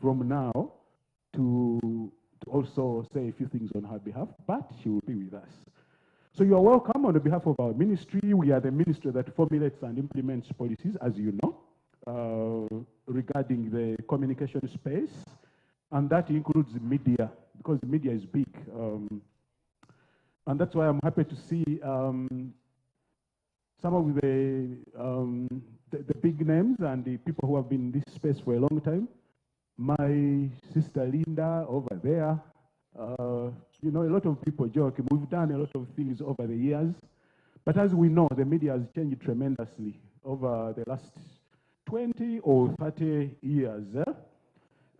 from now to also say a few things on her behalf, but she will be with us. So you are welcome on behalf of our ministry. We are the ministry that formulates and implements policies, as you know, regarding the communication space. And that includes media, because media is big. And that's why I'm happy to see some of the big names and the people who have been in this space for a long time. My sister Linda over there, you know, a lot of people joke, we've done a lot of things over the years, but as we know, the media has changed tremendously over the last 20 or 30 years.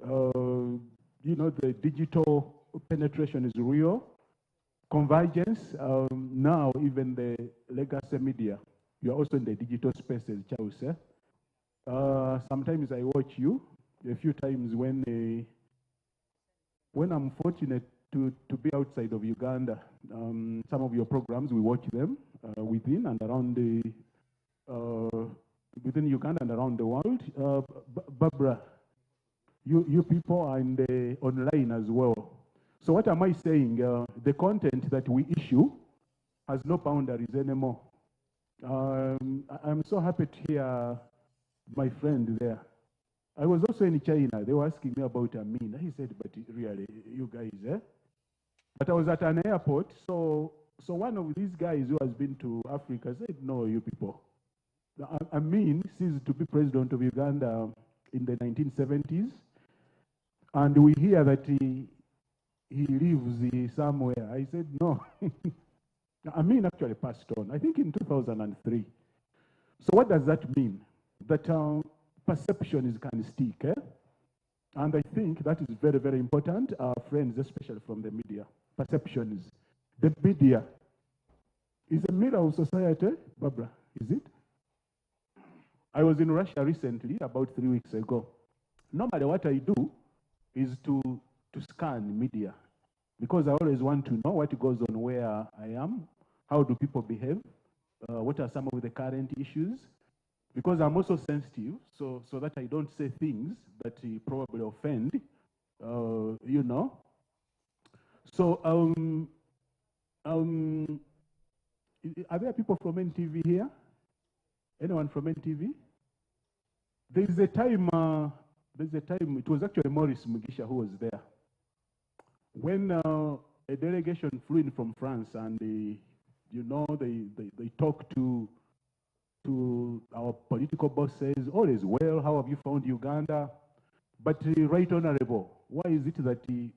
You know, the digital penetration is real. Convergence, now even the legacy media, you're also in the digital spaces, Charles. Sometimes I watch you, a few times when I'm fortunate to be outside of Uganda, some of your programs, we watch them within and around within Uganda and around the world. Barbara, you people are in the online as well. So what am I saying? The content that we issue has no boundaries anymore. I'm so happy to hear my friend there. I was also in China. They were asking me about Amin. He said, but really, you guys, eh? But I was at an airport, so one of these guys who has been to Africa said, no, you people. Amin ceased to be president of Uganda in the 1970s, and we hear that he lives somewhere. I said, no. Amin actually passed on, I think in 2003. So what does that mean? That perception can stick, eh? And I think that is very, very important, friends, especially from the media. Perceptions. The media is a mirror of society, Barbara, is it? I was in Russia recently, about 3 weeks ago. Normally what I do is to scan media, because I always want to know what goes on where I am, how do people behave, what are some of the current issues, because I'm also sensitive, so that I don't say things that probably offend, you know. So, are there people from NTV here? Anyone from NTV? There's a time, it was actually Maurice Mugisha who was there. When a delegation flew in from France and you know, they talked to our political bosses, all is well, how have you found Uganda? But Right Honorable, why is it that the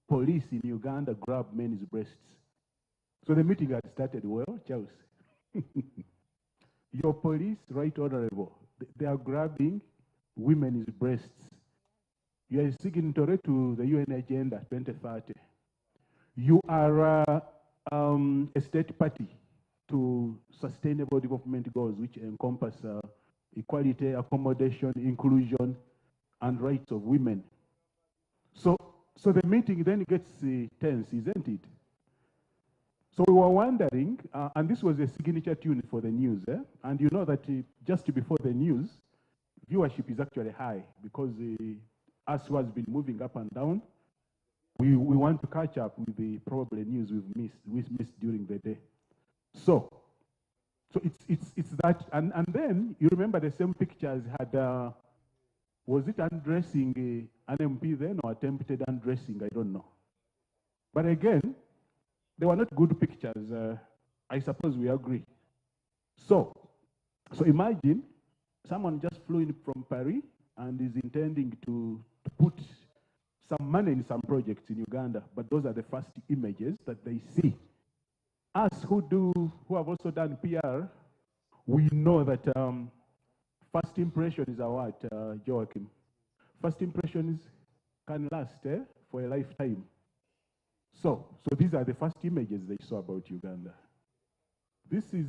police in Uganda grab men's breasts? So the meeting had started well, Charles. Your police, Right Honorable, they are grabbing women's breasts. You are signatory to the UN Agenda 2030. You are a state party to Sustainable Development Goals, which encompass equality, accommodation, inclusion, and rights of women. So the meeting then gets tense, isn't it? So we were wondering, and this was a signature tune for the news, eh? And you know that just before the news, viewership is actually high because us who has been moving up and down, we want to catch up with the probably news we've missed during the day. So it's that, and then you remember the same pictures had, was it undressing an MP then or attempted undressing? I don't know. But again, they were not good pictures. I suppose we agree. So imagine someone just flew in from Paris and is intending to put some money in some projects in Uganda, but those are the first images that they see. Us who have also done PR, we know that first impression is our what, Joachim? First impressions can last for a lifetime. So these are the first images they saw about Uganda. This is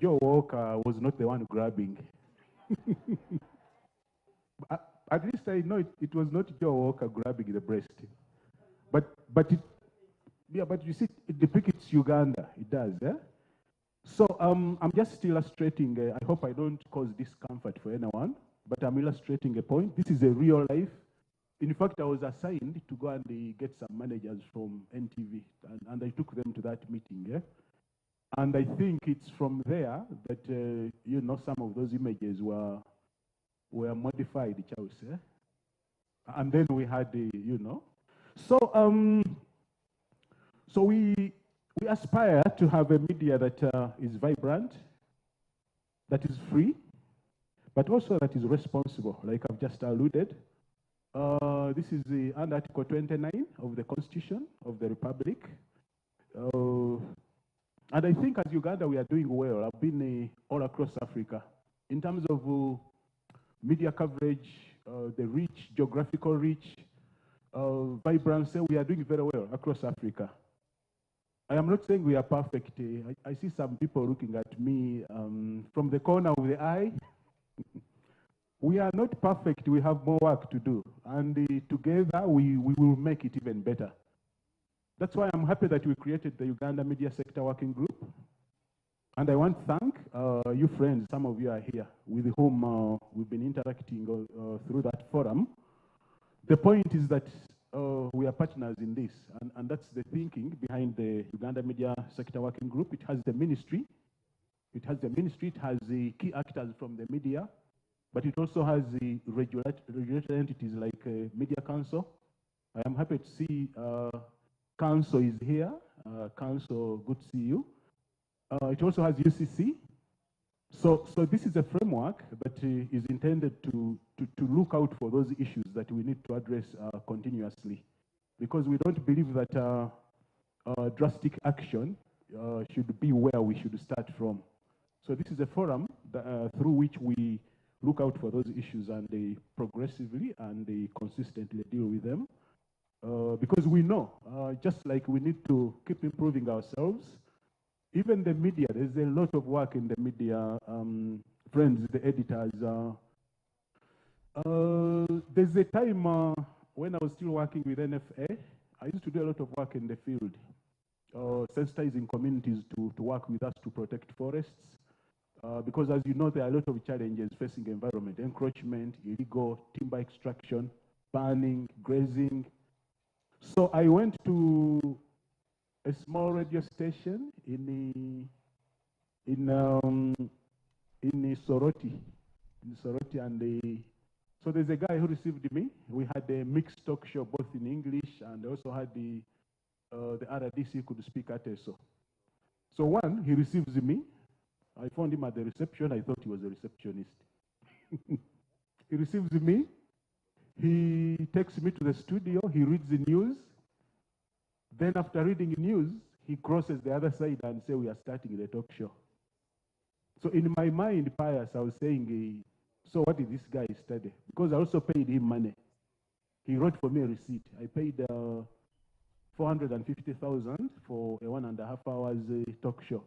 Joe Walker was not the one grabbing. At least I know it was not Joe Walker grabbing the breast. But you see, it depicts Uganda. It does, eh? So I'm just illustrating. I hope I don't cause discomfort for anyone. but I'm illustrating a point. This is a real life. In fact, I was assigned to go and get some managers from NTV, and I took them to that meeting. Yeah? And I think it's from there that, you know, some of those images were modified, Charles. Yeah? And then we had the, you know. So we aspire to have a media that is vibrant, that is free, but also that is responsible, like I've just alluded. This is under Article 29 of the Constitution of the Republic. And I think as Uganda, we are doing well. I've been all across Africa. In terms of media coverage, the reach, geographical reach, vibrancy, we are doing very well across Africa. I am not saying we are perfect. I see some people looking at me from the corner of the eye. We are not perfect. We have more work to do. And together, we will make it even better. That's why I'm happy that we created the Uganda Media Sector Working Group. And I want to thank you friends, some of you are here, with whom we've been interacting through that forum. The point is that we are partners in this, and that's the thinking behind the Uganda Media Sector Working Group. It has the ministry. It has the key actors from the media, but it also has the regulatory entities like Media Council. I am happy to see Council is here. Council, good to see you. It also has UCC. So this is a framework that is intended to look out for those issues that we need to address continuously, because we don't believe that drastic action should be where we should start from. So this is a forum that, through which we look out for those issues and progressively and consistently deal with them, because we know, just like we need to keep improving ourselves, even the media, there's a lot of work in the media, friends, the editors. There's a time when I was still working with NFA, I used to do a lot of work in the field, sensitizing communities to work with us to protect forests. Because as you know, there are a lot of challenges facing environment: encroachment, illegal timber extraction, burning, grazing. So I went to a small radio station in Soroti, and so there's a guy who received me. We had a mixed talk show, both in English, and also had the RDC could speak at ESO. So one, he receives me. I found him at the reception. I thought he was a receptionist. He receives me. He takes me to the studio. He reads the news. Then after reading the news, he crosses the other side and says, we are starting the talk show. So in my mind, pious, I was saying, so what did this guy study? Because I also paid him money. He wrote for me a receipt. I paid 450,000 for a 1.5 hours talk show.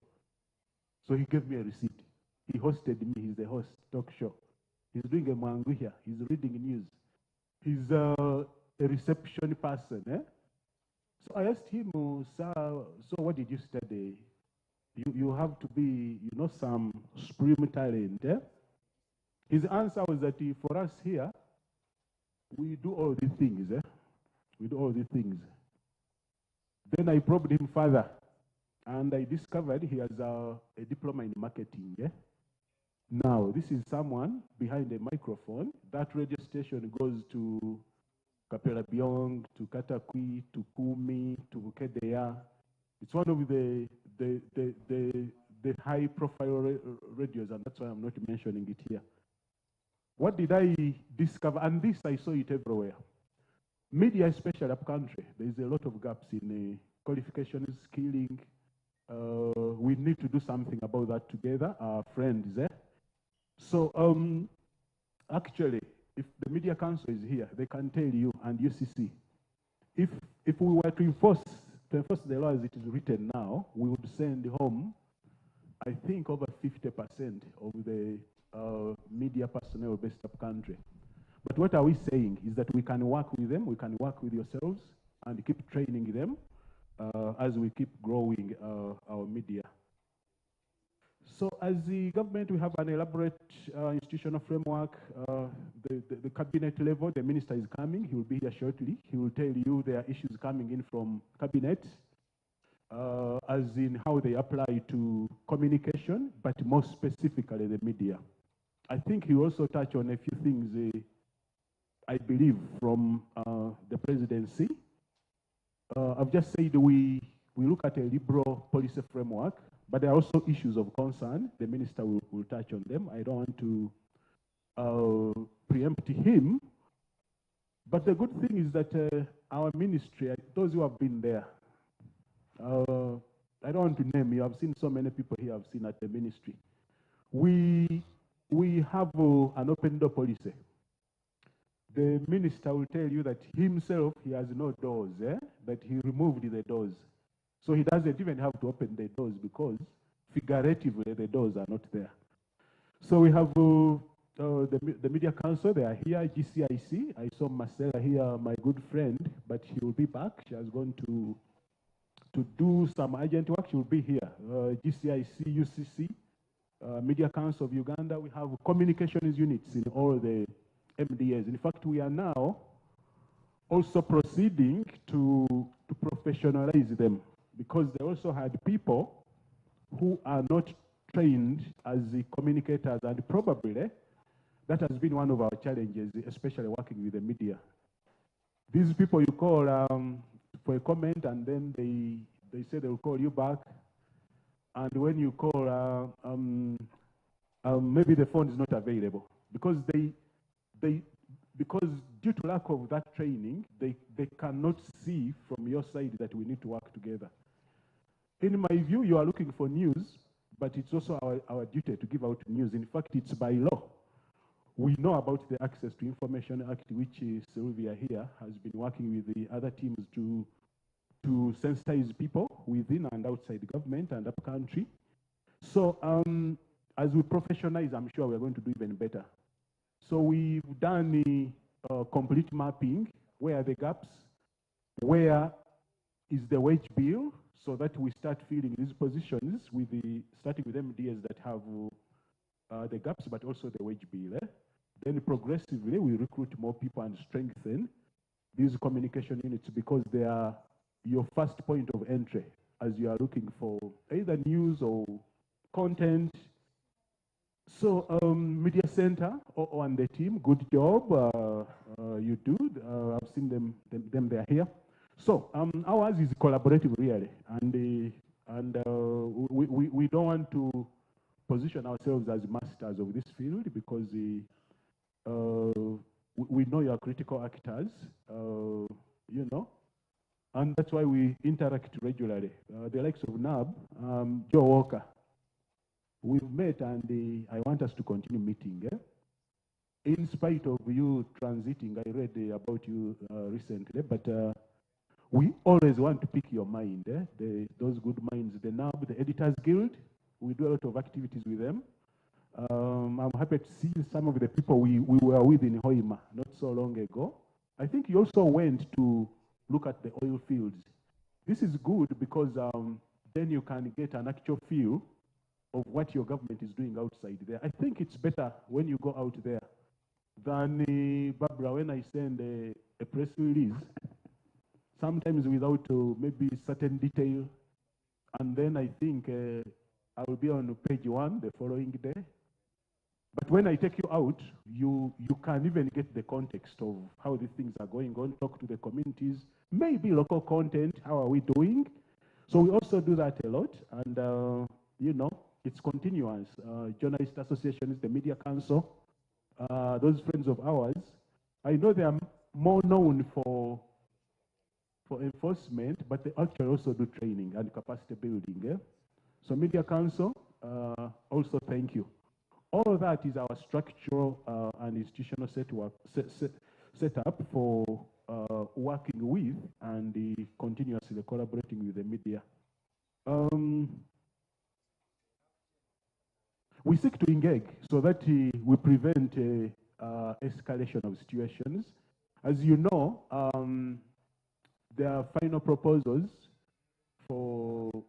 So he gave me a receipt. He hosted me. He's the host, talk show. He's doing a mangu here. He's reading news. He's a reception person. Eh? So I asked him, sir, so what did you study? You have to be, you know, some supreme talent. Eh? His answer was that for us here, we do all these things. Eh? We do all these things. Then I probed him further, and I discovered he has a diploma in marketing. Eh? Now, this is someone behind a microphone. That radio station goes to Kapela Biong, to Katakwi, to Kumi, to Kedea. It's one of the high-profile radios, and that's why I'm not mentioning it here. What did I discover? And this, I saw it everywhere. Media, especially upcountry, there is a lot of gaps in qualifications, skilling. We need to do something about that together, our friends. Eh? So, actually, if the Media Council is here, they can tell you, and UCC, if we were to enforce the law as it is written now, we would send home, I think, over 50% of the media personnel based up country. But what are we saying is that we can work with them, we can work with yourselves, and keep training them as we keep growing our media. So as the government, we have an elaborate institutional framework. The cabinet level, the minister is coming. He will be here shortly. He will tell you there are issues coming in from cabinet, as in how they apply to communication, but more specifically the media. I think he will also touch on a few things, I believe, from the presidency. I've just said we look at a liberal policy framework, but there are also issues of concern. The minister will touch on them. I don't want to preempt him. But the good thing is that our ministry, those who have been there, I don't want to name you. I've seen so many people here I've seen at the ministry. We have an open door policy. The minister will tell you that himself, he has no doors, that he removed the doors. So he doesn't even have to open the doors because figuratively the doors are not there. So we have the Media Council, they are here, GCIC. I saw Marcella here, my good friend, but she will be back. She has gone to do some urgent work. She will be here. GCIC, UCC, Media Council of Uganda. We have communications units in all the MDAs. In fact, we are now also proceeding to professionalize them, because they also had people who are not trained as the communicators, and probably that has been one of our challenges, especially working with the media. These people you call for a comment, and then they say they will call you back, and when you call, maybe the phone is not available, because because due to lack of that training, they cannot see from your side that we need to work together. In my view, you are looking for news, but it's also our duty to give out news. In fact, it's by law. We know about the Access to Information Act, which Sylvia here has been working with the other teams to sensitize people within and outside the government and up country. So as we professionalize, I'm sure we're going to do even better. So we've done a complete mapping. Where are the gaps? Where is the wage bill? So that we start filling these positions with starting with MDAs that have the gaps, but also the wage bill. Then progressively, we recruit more people and strengthen these communication units, because they are your first point of entry as you are looking for either news or content. So Media Center and the team, good job you do. I've seen them they are here. So ours is collaborative really, and we don't want to position ourselves as masters of this field, because we know you are critical actors, you know, and that's why we interact regularly. The likes of NAB, Joe Walker, we've met, and I want us to continue meeting. In spite of you transiting, I read about you recently, but we always want to pick your mind, those good minds, the NAB, the Editors Guild. We do a lot of activities with them. I'm happy to see some of the people we were with in Hoima not so long ago. I think you also went to look at the oil fields. This is good, because then you can get an actual feel of what your government is doing outside there. I think it's better when you go out there than, Barbara, when I send a press release, sometimes without maybe certain detail, and then I think I will be on page 1 the following day. But when I take you out, you can even get the context of how these things are going on, talk to the communities, maybe local content, how are we doing? So we also do that a lot, and you know, it's continuous. Journalist associations, the Media Council, those friends of ours, I know they are more known for enforcement, but they actually also do training and capacity building. So Media Council, also thank you. All of that is our structural and institutional setup for working with and continuously collaborating with the media. We seek to engage so that we prevent escalation of situations. As you know, there are final proposals for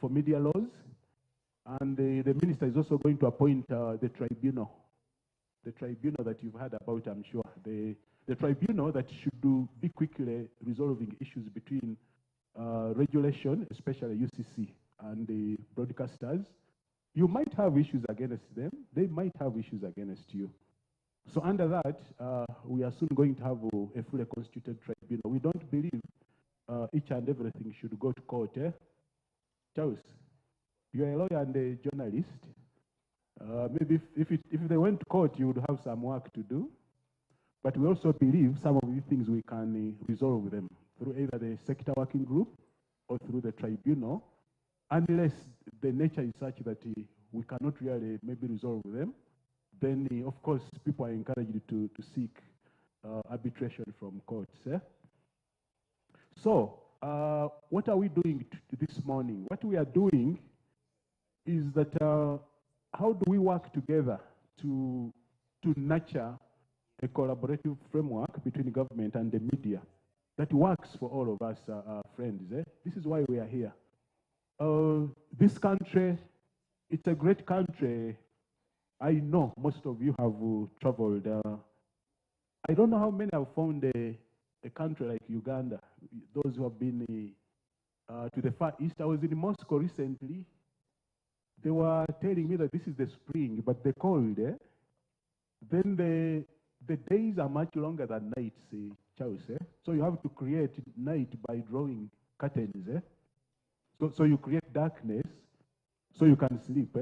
media laws. And the minister is also going to appoint the tribunal that you've heard about, I'm sure. The tribunal that should be quickly resolving issues between regulation, especially UCC, and the broadcasters. You might have issues against them. They might have issues against you. So under that, we are soon going to have a fully constituted tribunal. We don't believe each and everything should go to court. Charles, you're a lawyer and a journalist. Maybe if they went to court, you would have some work to do. But we also believe some of these things we can resolve them through either the sector working group or through the tribunal, unless the nature is such that we cannot really maybe resolve them. Then, of course, people are encouraged to seek arbitration from courts. So, what are we doing this morning? What we are doing is that how do we work together to nurture a collaborative framework between government and the media that works for all of us, friends. This is why we are here. This country, it's a great country. I know most of you have traveled. I don't know how many have found a country like Uganda, those who have been to the Far East. I was in Moscow recently. They were telling me that this is the spring, but the cold, then the days are much longer than nights, Charles. So you have to create night by drawing curtains. So you create darkness so you can sleep.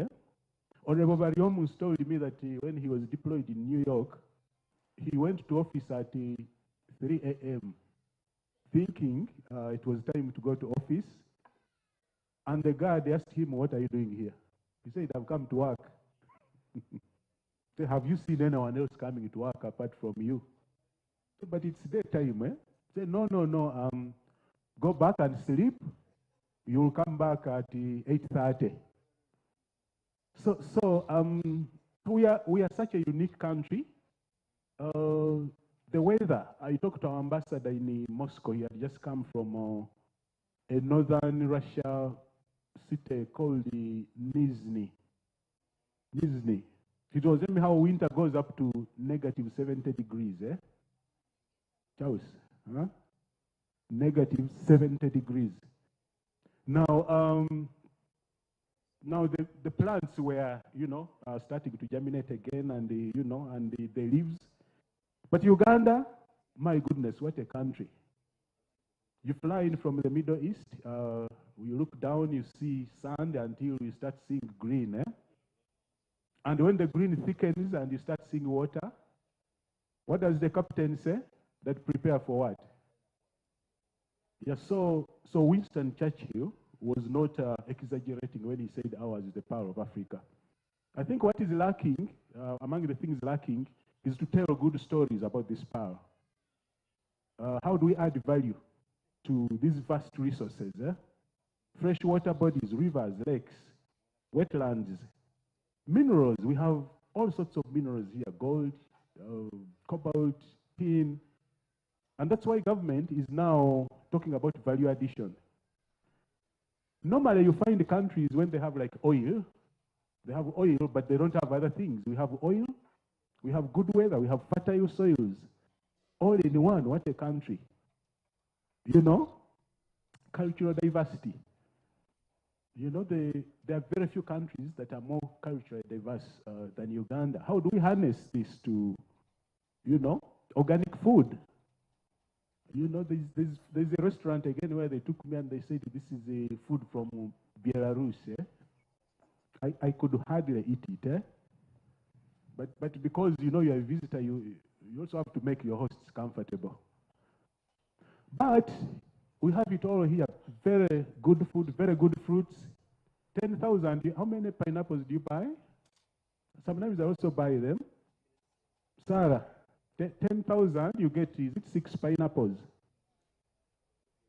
Honorable Bariomus told me that when he was deployed in New York, he went to office at 3 a.m. thinking it was time to go to office. And the guard asked him, "What are you doing here?" He said, "I've come to work." Said, "Have you seen anyone else coming to work apart from you?" Said, "But it's daytime." Said, "No. Go back and sleep. You'll come back at 8:30. So we are such a unique country. The weather, I talked to our ambassador in Moscow. He had just come from a northern Russia city called Nizhny. It was telling me how winter goes up to negative 70 degrees. Charles, negative 70 degrees. Now, the plants were, starting to germinate again, and the leaves. But Uganda, my goodness, what a country! You fly in from the Middle East, you look down, you see sand until you start seeing green. And when the green thickens and you start seeing water, what does the captain say? That prepare for what? Yeah, so Winston Churchill was not exaggerating when he said ours is the power of Africa. I think what is lacking, among the things lacking, is to tell good stories about this power. How do we add value to these vast resources? Fresh water bodies, rivers, lakes, wetlands, minerals. We have all sorts of minerals here: gold, cobalt, tin. And that's why government is now talking about value addition. Normally, you find the countries when they have like oil, they have oil, but they don't have other things. We have oil, we have good weather, we have fertile soils, all in one. What a country. Cultural diversity. There are very few countries that are more culturally diverse than Uganda. How do we harness this to, organic food? There's a restaurant again where they took me and they said this is a food from Belarus. I could hardly eat it. But because you're a visitor, you also have to make your hosts comfortable. But we have it all here. Very good food, very good fruits. 10,000. How many pineapples do you buy? Sometimes I also buy them. Sarah, 10,000, you get, is it 6 pineapples?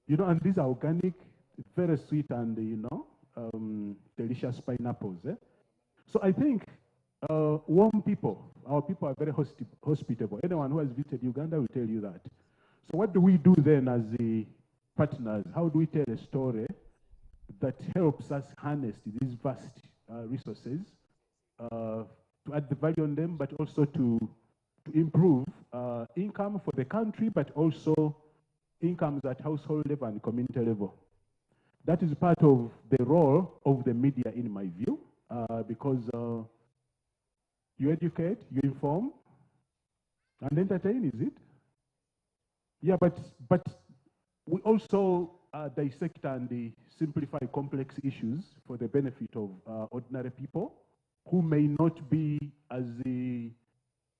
And these are organic, very sweet and, delicious pineapples. So I think warm people, our people are very hospitable. Anyone who has visited Uganda will tell you that. So what do we do then as the partners? How do we tell a story that helps us harness these vast resources, to add the value on them, but also to improve income for the country, but also incomes at household level and community level. That is part of the role of the media, in my view, because you educate, you inform, and entertain, is it? Yeah, but we also dissect and simplify complex issues for the benefit of ordinary people who may not be as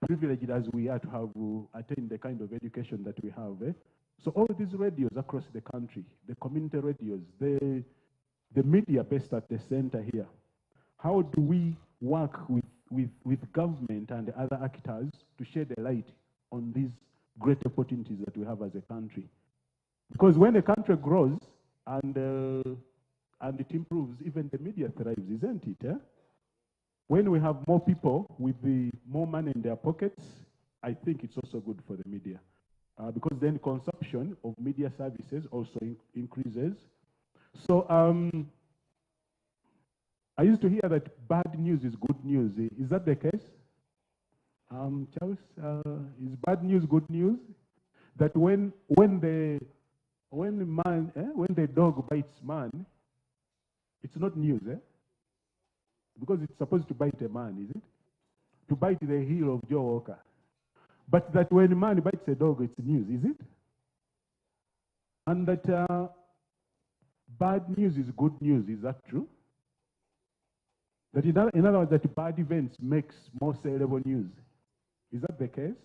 privileged as we are to have attained the kind of education that we have. So all these radios across the country, the community radios, the media based at the center here, how do we work with government and other actors to shed a light on these great opportunities that we have as a country? Because when a country grows and it improves, even the media thrives, isn't it? When we have more people with more money in their pockets, I think it's also good for the media. Because then consumption of media services also increases. So I used to hear that bad news is good news. Is that the case? Charles, is bad news good news? That when the dog bites man, it's not news, because it's supposed to bite a man, is it? To bite the heel of Joe Walker. But that when a man bites a dog, it's news, is it? And that bad news is good news, is that true? That in other words, that bad events makes more saleable news. Is that the case?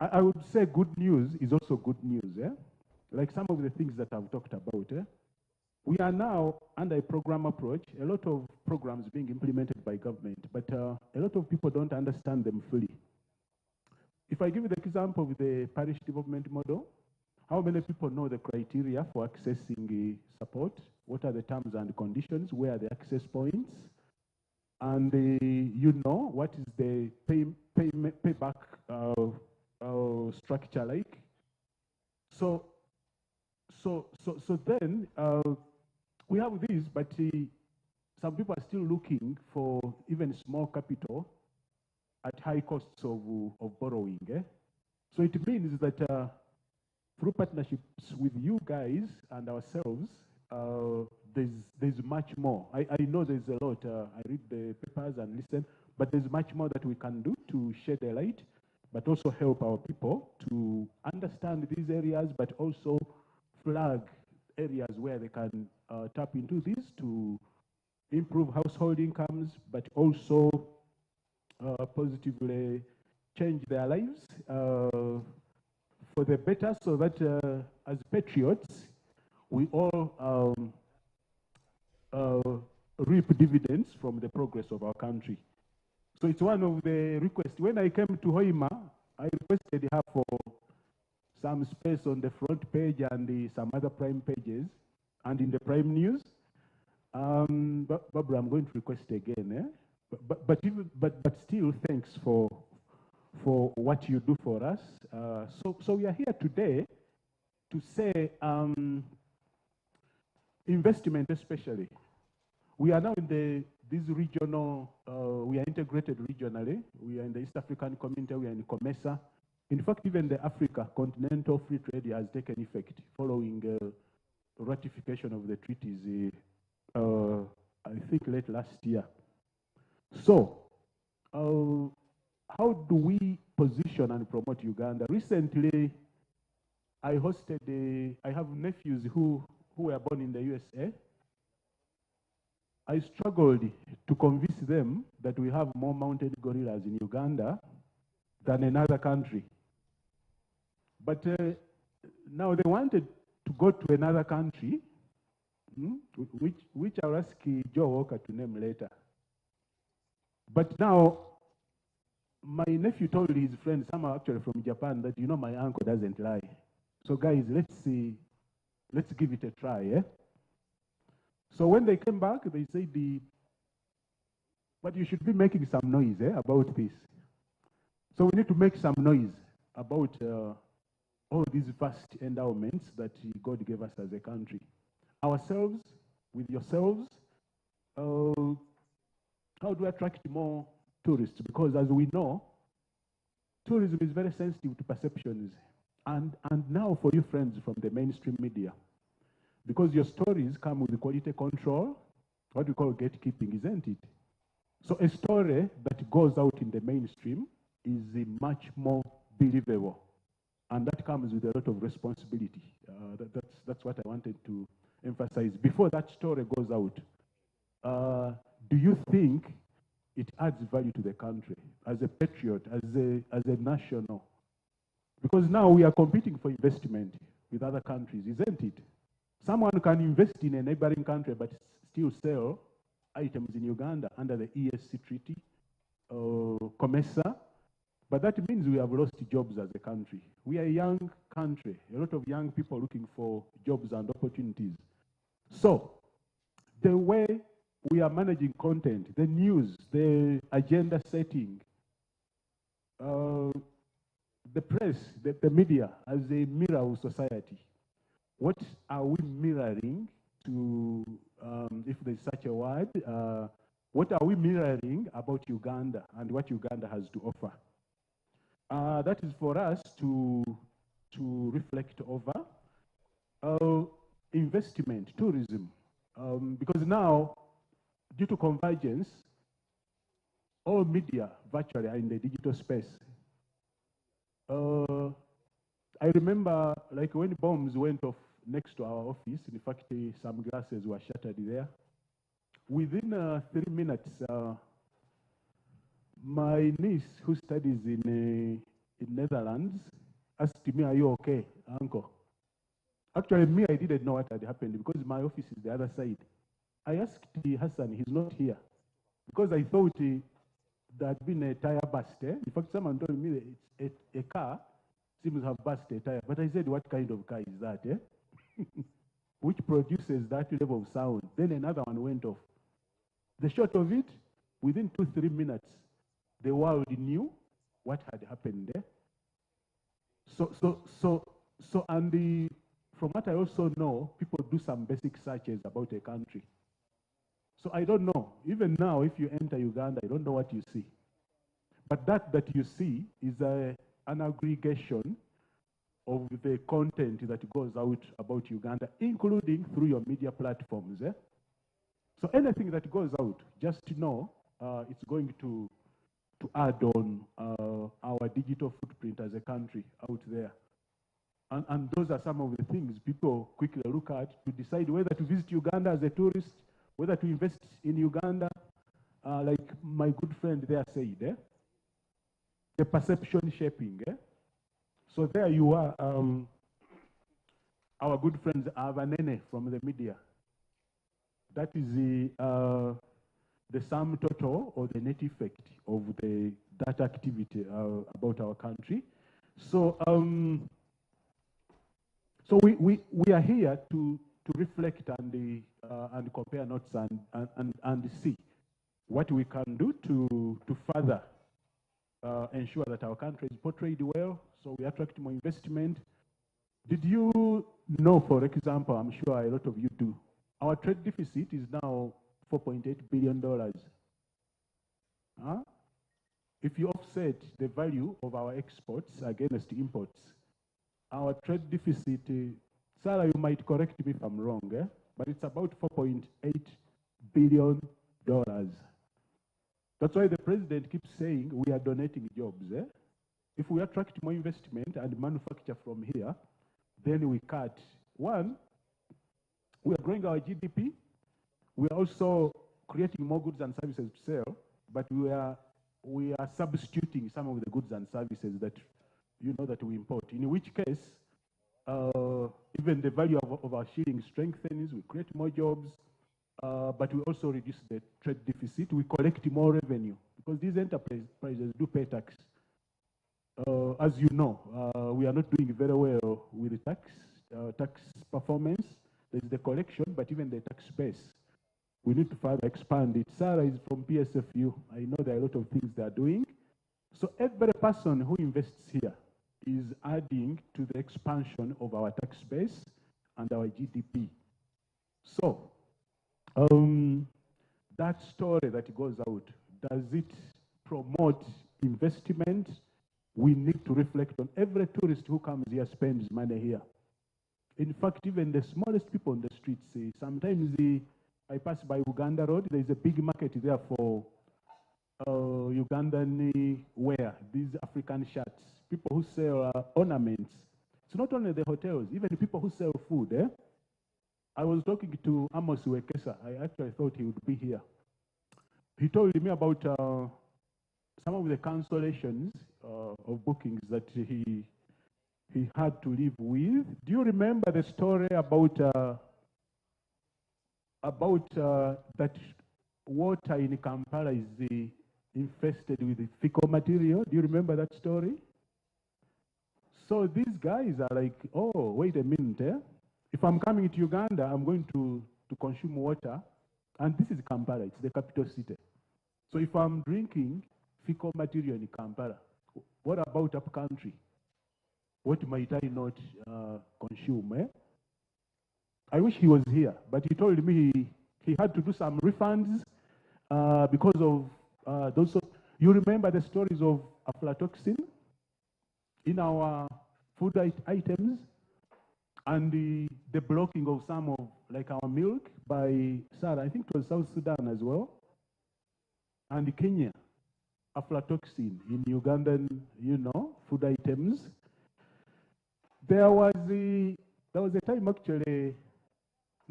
I would say good news is also good news, like some of the things that I've talked about. We are now under a program approach, a lot of programs being implemented by government, but a lot of people don't understand them fully. If I give you the example of the parish development model, how many people know the criteria for accessing support? What are the terms and conditions? Where are the access points? And you know what is the payback structure like? So then we have these, but some people are still looking for even small capital at high costs of borrowing. So it means that through partnerships with you guys and ourselves, there's much more. I know there's a lot. I read the papers and listen, but there's much more that we can do to shed a light, but also help our people to understand these areas, but also flag areas where they can tap into this to improve household incomes, but also positively change their lives for the better, so that as patriots, we all reap dividends from the progress of our country. So it's one of the requests. When I came to Hoima, I requested her for some space on the front page and some other prime pages and in the prime news. Barbara, I'm going to request again. But still, thanks for what you do for us. So we are here today to say investment, especially. We are now in this regional, we are integrated regionally. We are in the East African community, we are in COMESA. In fact, even the Africa Continental Free Trade has taken effect following ratification of the treaties, I think late last year. So, how do we position and promote Uganda? Recently, I have nephews who were born in the USA. I struggled to convince them that we have more mountain gorillas in Uganda than another country. But now they wanted to go to another country, which I'll ask Joe Walker to name later. But now, my nephew told his friends, some are actually from Japan, that, you know, my uncle doesn't lie. So guys, let's give it a try, So when they came back, they said, but you should be making some noise about this. So we need to make some noise about all these vast endowments that God gave us as a country. Ourselves, with yourselves, how do I attract more tourists? Because as we know, tourism is very sensitive to perceptions. And now for you friends from the mainstream media, because your stories come with quality control, what we call gatekeeping, isn't it? So a story that goes out in the mainstream is much more believable. And that comes with a lot of responsibility. That's what I wanted to emphasize. Before that story goes out, do you think it adds value to the country as a patriot, as a national? Because now we are competing for investment with other countries, isn't it? Someone can invest in a neighboring country but still sell items in Uganda under the ESC Treaty, COMESA, but that means we have lost jobs as a country. We are a young country, a lot of young people looking for jobs and opportunities. So, the way we are managing content, the news, the agenda setting, the press, the media as a mirror of society. What are we mirroring to, if there's such a word, what are we mirroring about Uganda and what Uganda has to offer? That is for us to reflect over. Investment, tourism, because now, due to convergence, all media virtually are in the digital space. I remember, like when bombs went off next to our office, in fact, some glasses were shattered there. Within 3 minutes, my niece, who studies in Netherlands, asked me, "Are you okay, uncle?" Actually, me, I didn't know what had happened because my office is the other side. I asked Hassan, he's not here, because I thought there had been a tire burst. In fact, someone told me that a car seems to have burst a tire. But I said, what kind of car is that? Which produces that level of sound? Then another one went off. The short of it, within 2-3 minutes, the world knew what had happened there. And from what I also know, people do some basic searches about a country. So I don't know. Even now, if you enter Uganda, I don't know what you see. But that you see is an aggregation of the content that goes out about Uganda, including through your media platforms. So anything that goes out, just to know, it's going to add on our digital footprint as a country out there. And those are some of the things people quickly look at to decide whether to visit Uganda as a tourist, whether to invest in Uganda, like my good friend there said, the perception shaping. So there you are, our good friends Avanene from the media. That is the sum total or the net effect of that activity about our country. So so we are here to reflect and compare notes and see what we can do to further ensure that our country is portrayed well, so we attract more investment. Did you know, for example, I'm sure a lot of you do, our trade deficit is now $4.8 billion. If you offset the value of our exports against imports, our trade deficit, Sarah, you might correct me if I'm wrong, but it's about $4.8 billion. That's why the president keeps saying we are donating jobs. If we attract more investment and manufacture from here, then we cut. One, we are growing our GDP. We are also creating more goods and services to sell, but we are substituting some of the goods and services that that we import. In which case, even the value of our shilling strengthens. We create more jobs, but we also reduce the trade deficit. We collect more revenue because these enterprises do pay tax. As you know, we are not doing very well with the tax performance. There's the collection, but even the tax base, we need to further expand it. Sarah is from PSFU. I know there are a lot of things they are doing. So every person who invests here is adding to the expansion of our tax base and our GDP. So that story that goes out, does it promote investment? We need to reflect on every tourist who comes here spends money here. In fact, even the smallest people on the streets, sometimes I pass by Uganda Road, there's a big market there for Ugandan wear, these African shirts, people who sell ornaments. It's not only the hotels, even people who sell food. I was talking to Amos Wekesa. I actually thought he would be here. He told me about some of the cancellations of bookings that he had to live with. Do you remember the story about that water in Kampala is infested with fecal material? Do you remember that story? So these guys are like, oh, wait a minute. If I'm coming to Uganda, I'm going to consume water. And this is Kampala, it's the capital city. So if I'm drinking fecal material in Kampala, what about up country? What might I not consume? I wish he was here, but he told me he had to do some refunds because of those. You remember the stories of aflatoxin in our food items, and the blocking of some of, like our milk by Sarah, I think it was South Sudan as well, and Kenya, aflatoxin in Ugandan, food items. There was a time actually,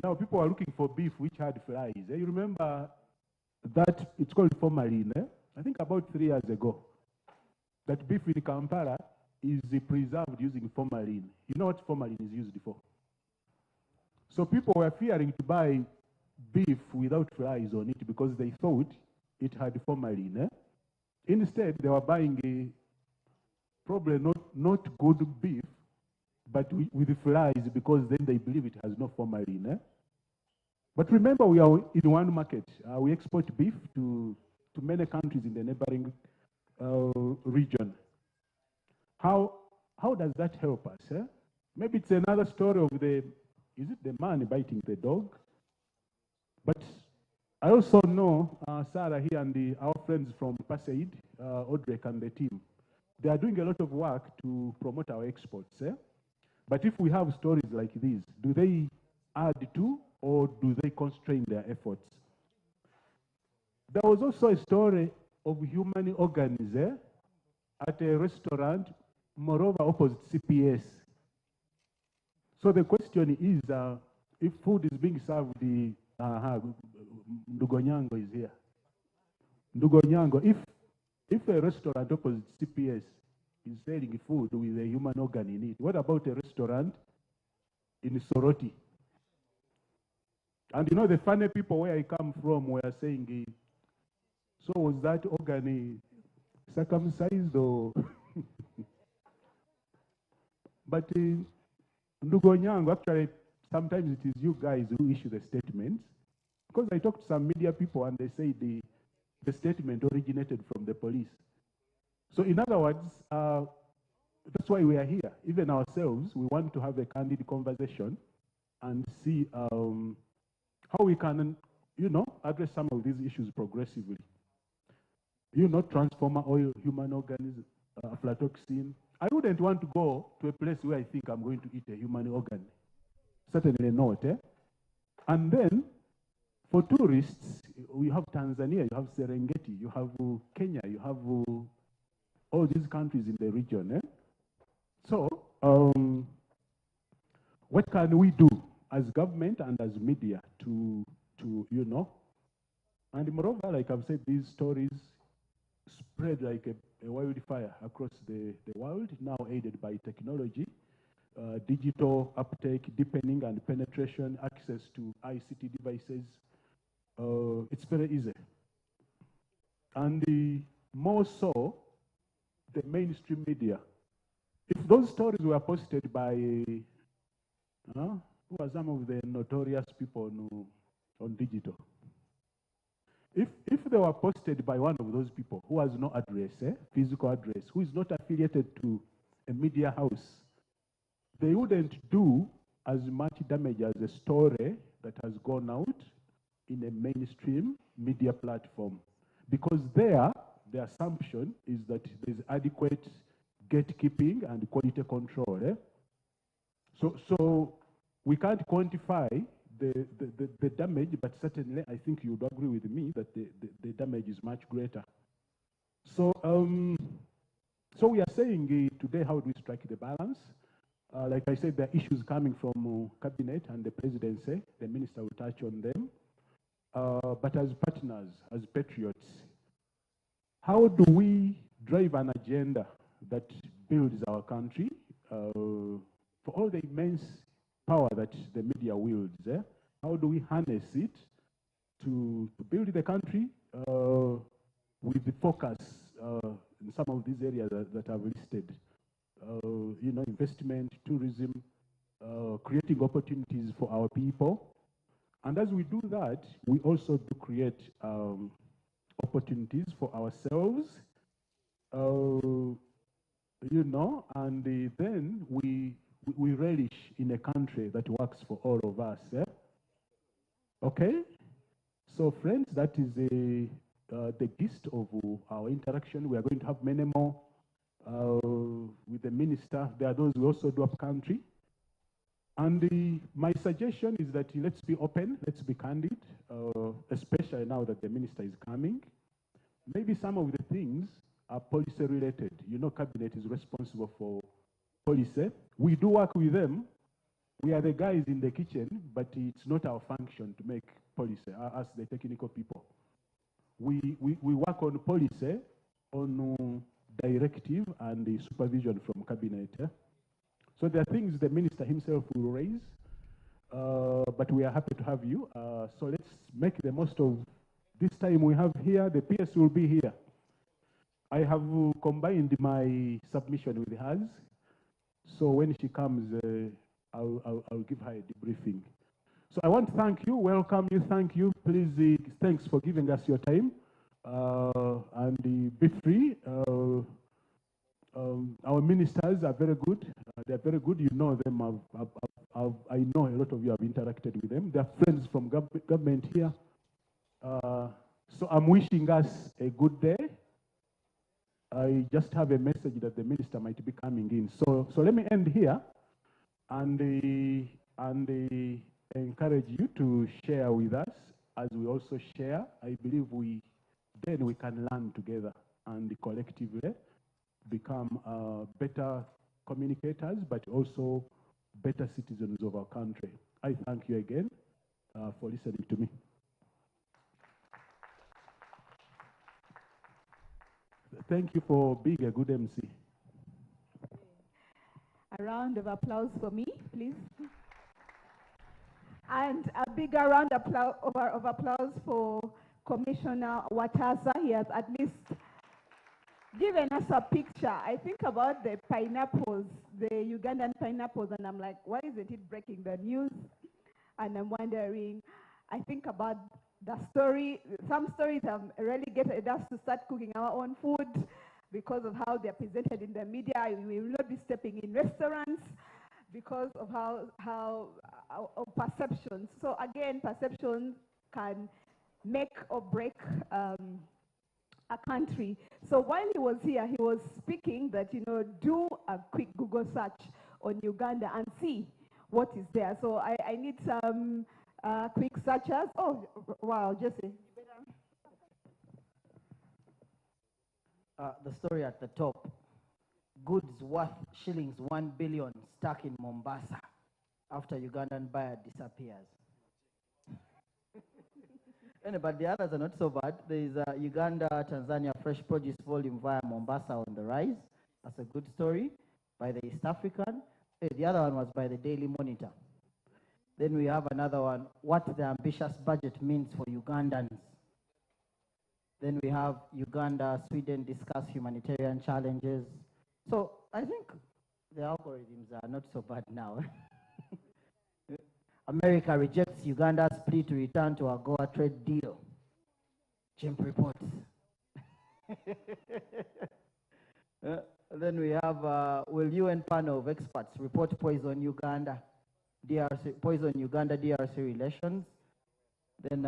now people are looking for beef which had flies. You remember that, it's called formalin, I think about 3 years ago. That beef in Kampala is preserved using formalin. You know what formalin is used for? So people were fearing to buy beef without flies on it because they thought it had formalin. Instead, they were buying probably not good beef, but with flies, because then they believe it has no formalin. But remember, we are in one market. We export beef to many countries in the neighboring region. How does that help us? Maybe it's another story of is it the man biting the dog? But I also know Sarah here and our friends from Pasaid, Audrey and the team, they are doing a lot of work to promote our exports. But if we have stories like these, do they add to or do they constrain their efforts? There was also a story of human organs at a restaurant, moreover opposite CPS. So the question is, if food is being served, Ndugonyango is here. Ndugonyango, if a restaurant opposite CPS is selling food with a human organ in it, what about a restaurant in Soroti? And the funny people where I come from were saying, so was that organ circumcised or? But Ndugonyango, actually, sometimes it is you guys who issue the statements. Because I talked to some media people and they say the statement originated from the police. So in other words, that's why we are here. Even ourselves, we want to have a candid conversation and see how we can, address some of these issues progressively. Transformer oil, human organisms, aflatoxin. I wouldn't want to go to a place where I think I'm going to eat a human organ. Certainly not. And then, for tourists, we have Tanzania, you have Serengeti, you have Kenya, you have all these countries in the region. So, what can we do as government and as media to and moreover, like I've said, these stories spread like a wildfire across the world, now aided by technology, digital uptake, deepening and penetration, access to ICT devices. It's very easy. And more so, the mainstream media. If those stories were posted by, who are some of the notorious people on digital? If they were posted by one of those people who has no address, physical address, who is not affiliated to a media house, they wouldn't do as much damage as a story that has gone out in a mainstream media platform. Because there, the assumption is that there's adequate gatekeeping and quality control. So we can't quantify the damage, but certainly I think you would agree with me that the damage is much greater. So, so we are saying today, how do we strike the balance? Like I said, there are issues coming from cabinet and the presidency. The minister will touch on them. But as partners, as patriots, how do we drive an agenda that builds our country for all the immense power that the media wields? How do we harness it to build the country with the focus in some of these areas that I've listed? You know, investment, tourism, creating opportunities for our people. And as we do that, we also do create opportunities for ourselves, you know, and then we relish in a country that works for all of us. Okay? So friends, that is the gist of our interaction. We are going to have many more with the minister. There are those who also do up country. And my suggestion is that let's be open, let's be candid, especially now that the minister is coming. Maybe some of the things are policy related. You know, cabinet is responsible for policy. We do work with them. We are the guys in the kitchen, but it's not our function to make policy, as the technical people. We work on policy, on directive and the supervision from cabinet. So there are things the minister himself will raise, but we are happy to have you. So let's make the most of this time we have here. The PS will be here. I have combined my submission with hers. So when she comes, I'll give her a debriefing. So I want to thank you, welcome you, thank you. Please, thanks for giving us your time. And be free. Our ministers are very good. They're very good. You know them. I know a lot of you have interacted with them. They're friends from government here. So I'm wishing us a good day. I just have a message that the minister might be coming in. So let me end here and encourage you to share with us as we also share. I believe then we can learn together and collectively become better communicators, but also better citizens of our country. I thank you again for listening to me. Thank you for being a good MC. A round of applause for me, please. And a bigger round of applause for Commissioner Watasa. He has at least given us a picture. I think about the pineapples, the Ugandan pineapples, and I'm like, why isn't it breaking the news? And I'm wondering, I think about the story. Some stories have really getting us to start cooking our own food because of how they're presented in the media. We will not be stepping in restaurants because of how perceptions. So again, perceptions can make or break a country. So while he was here, he was speaking that, you know, do a quick Google search on Uganda and see what is there. So I need some quick searchers. Oh, wow, Jesse. The story at the top. Goods worth shillings 1 billion stuck in Mombasa after Ugandan buyer disappears. But the others are not so bad. There is Uganda, Tanzania fresh produce volume via Mombasa on the rise. That's a good story by the East African. The other one was by the Daily Monitor. Then we have another one, what the ambitious budget means for Ugandans. Then we have Uganda, Sweden discuss humanitarian challenges. So I think the algorithms are not so bad now. America rejects Uganda's plea to return to AGOA trade deal. Chimp reports. Then we have, will UN panel of experts report poison Uganda, DRC relations? Then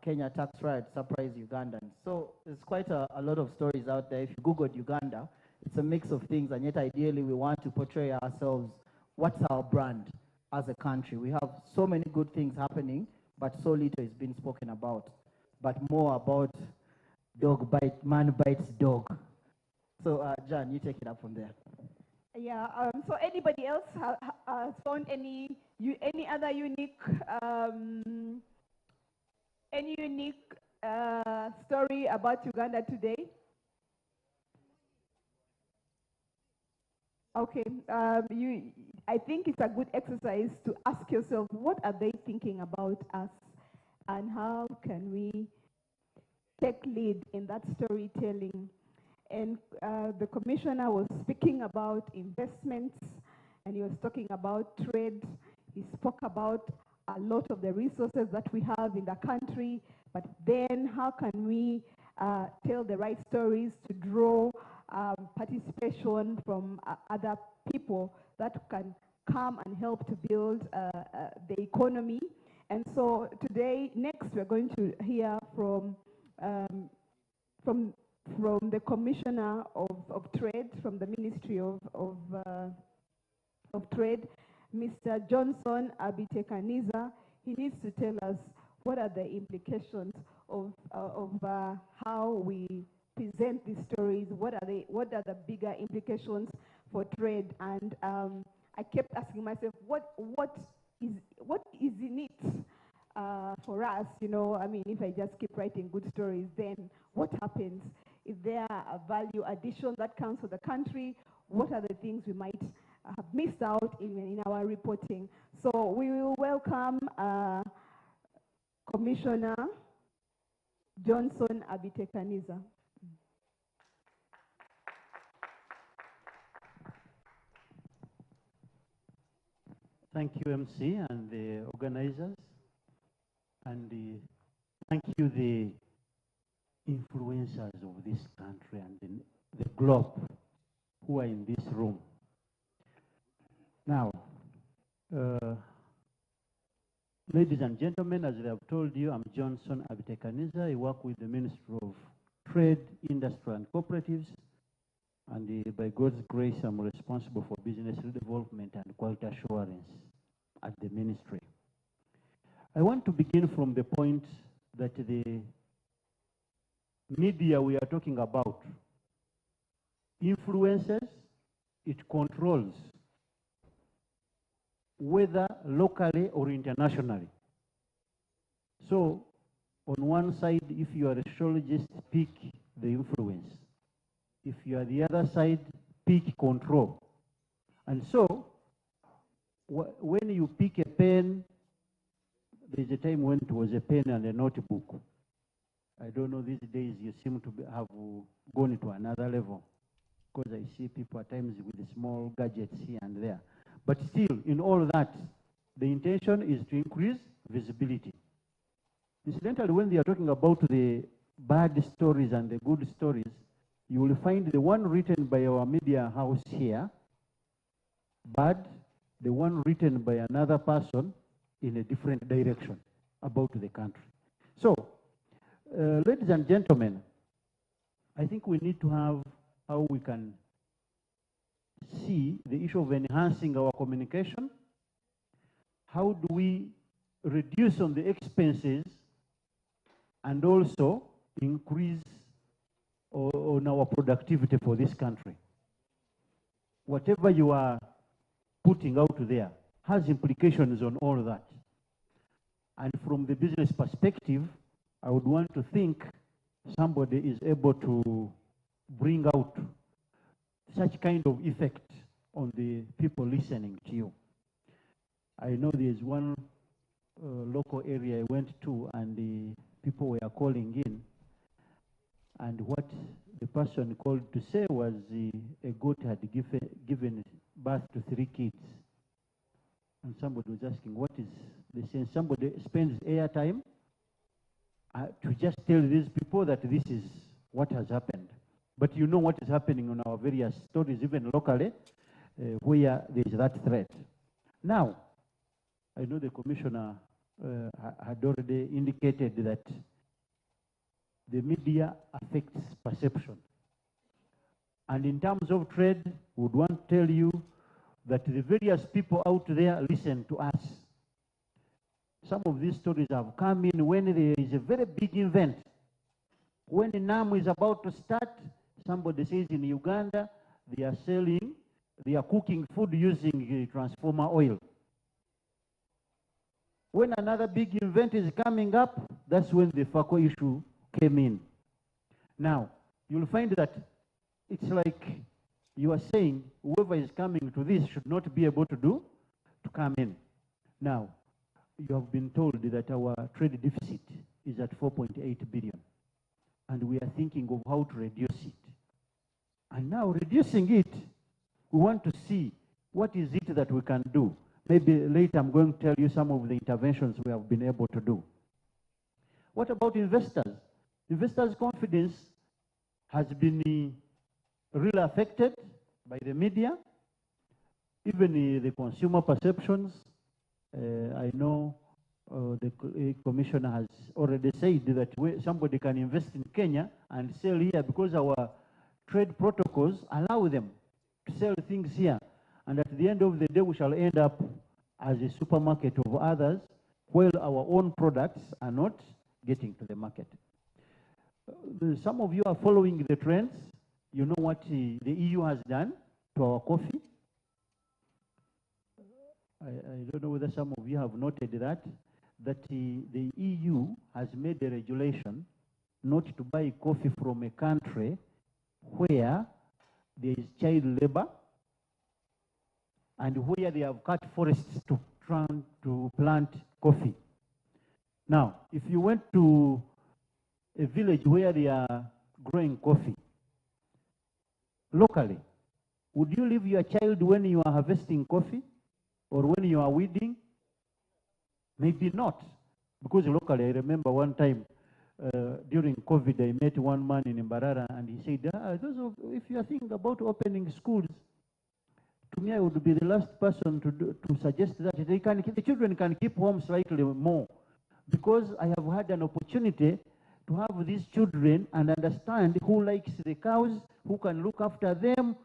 Kenya tax riot surprised Ugandans. So there's quite a lot of stories out there. If you Googled Uganda, it's a mix of things, and yet ideally we want to portray ourselves. What's our brand as a country? We have so many good things happening, but so little is being spoken about. But more about dog bite, man bites dog. So John, you take it up from there. Yeah, so anybody else has found any other unique story about Uganda today? Okay, I think it's a good exercise to ask yourself, what are they thinking about us, and how can we take lead in that storytelling? And the commissioner was speaking about investments, and he was talking about trade. He spoke about a lot of the resources that we have in the country, but then how can we tell the right stories to draw participation from other people that can come and help to build the economy. And so today, next, we're going to hear from the Commissioner of Trade, from the Ministry of Trade, Mr. Johnson Abitekaniza. He needs to tell us what are the implications of how we present these stories. What are the bigger implications for trade? And I kept asking myself, what is in it for us? You know, I mean, if I just keep writing good stories, then what happens? Is there a value addition that comes for the country? What are the things we might have missed out in our reporting? So we will welcome Commissioner Johnson Abitekaniza. Thank you, MC, and the organizers, and thank you, the influencers of this country and the globe who are in this room. Now, ladies and gentlemen, as I have told you, I'm Johnson Abitekaniza. I work with the Ministry of Trade, Industry and Cooperatives, and by God's grace, I'm responsible for business development and quality assurance at the ministry. I want to begin from the point that the media we are talking about influences, it controls, whether locally or internationally. So, on one side, if you are a sociologist, pick the influence. If you are the other side, pick control. And so, when you pick a pen, there's a time when it was a pen and a notebook. I don't know, these days you seem to have gone to another level, because I see people at times with the small gadgets here and there. But still, in all that, the intention is to increase visibility. Incidentally, when they are talking about the bad stories and the good stories, you will find the one written by our media house here, bad, the one written by another person in a different direction about the country. So, ladies and gentlemen, I think we need to have how we can see the issue of enhancing our communication. How do we reduce on the expenses and also increase on our productivity for this country? Whatever you are putting out there has implications on all that. And from the business perspective, I would want to think somebody is able to bring out such kind of effect on the people listening to you. I know there's one local area I went to, and the people were calling in, and what the person called to say was a goat had given birth to 3 kids. And somebody was asking, what is the sense? Somebody spends airtime to just tell these people that this is what has happened. But you know what is happening on our various stories, even locally, where there is that threat. Now, I know the commissioner had already indicated that the media affects perception. And in terms of trade, we would want to tell you that the various people out there listen to us. Some of these stories have come in when there is a very big event. When NAM is about to start, somebody says in Uganda, they are cooking food using transformer oil. When another big event is coming up, that's when the FACO issue came in. Now, you'll find that it's like you are saying whoever is coming to this should not be able to come in. Now, you have been told that our trade deficit is at 4.8 billion, and we are thinking of how to reduce it. And now, reducing it, we want to see what is it that we can do. Maybe later I'm going to tell you some of the interventions we have been able to do. What about investors? Investors' confidence has been really affected by the media, even the consumer perceptions. I know the commissioner has already said that somebody can invest in Kenya and sell here because our trade protocols allow them to sell things here. And at the end of the day, we shall end up as a supermarket of others, while our own products are not getting to the market. Some of you are following the trends. You know what the EU has done to our coffee. I don't know whether some of you have noted that the EU has made a regulation not to buy coffee from a country where there is child labor and where they have cut forests to plant coffee. Now, if you went to a village where they are growing coffee, locally, would you leave your child when you are harvesting coffee or when you are weeding? Maybe not, because locally, I remember one time during COVID, I met one man in Mbarara, and he said, if you are thinking about opening schools, to me, I would be the last person to suggest that the children can keep home slightly more, because I have had an opportunity to have these children and understand who likes the cows, who can look after them,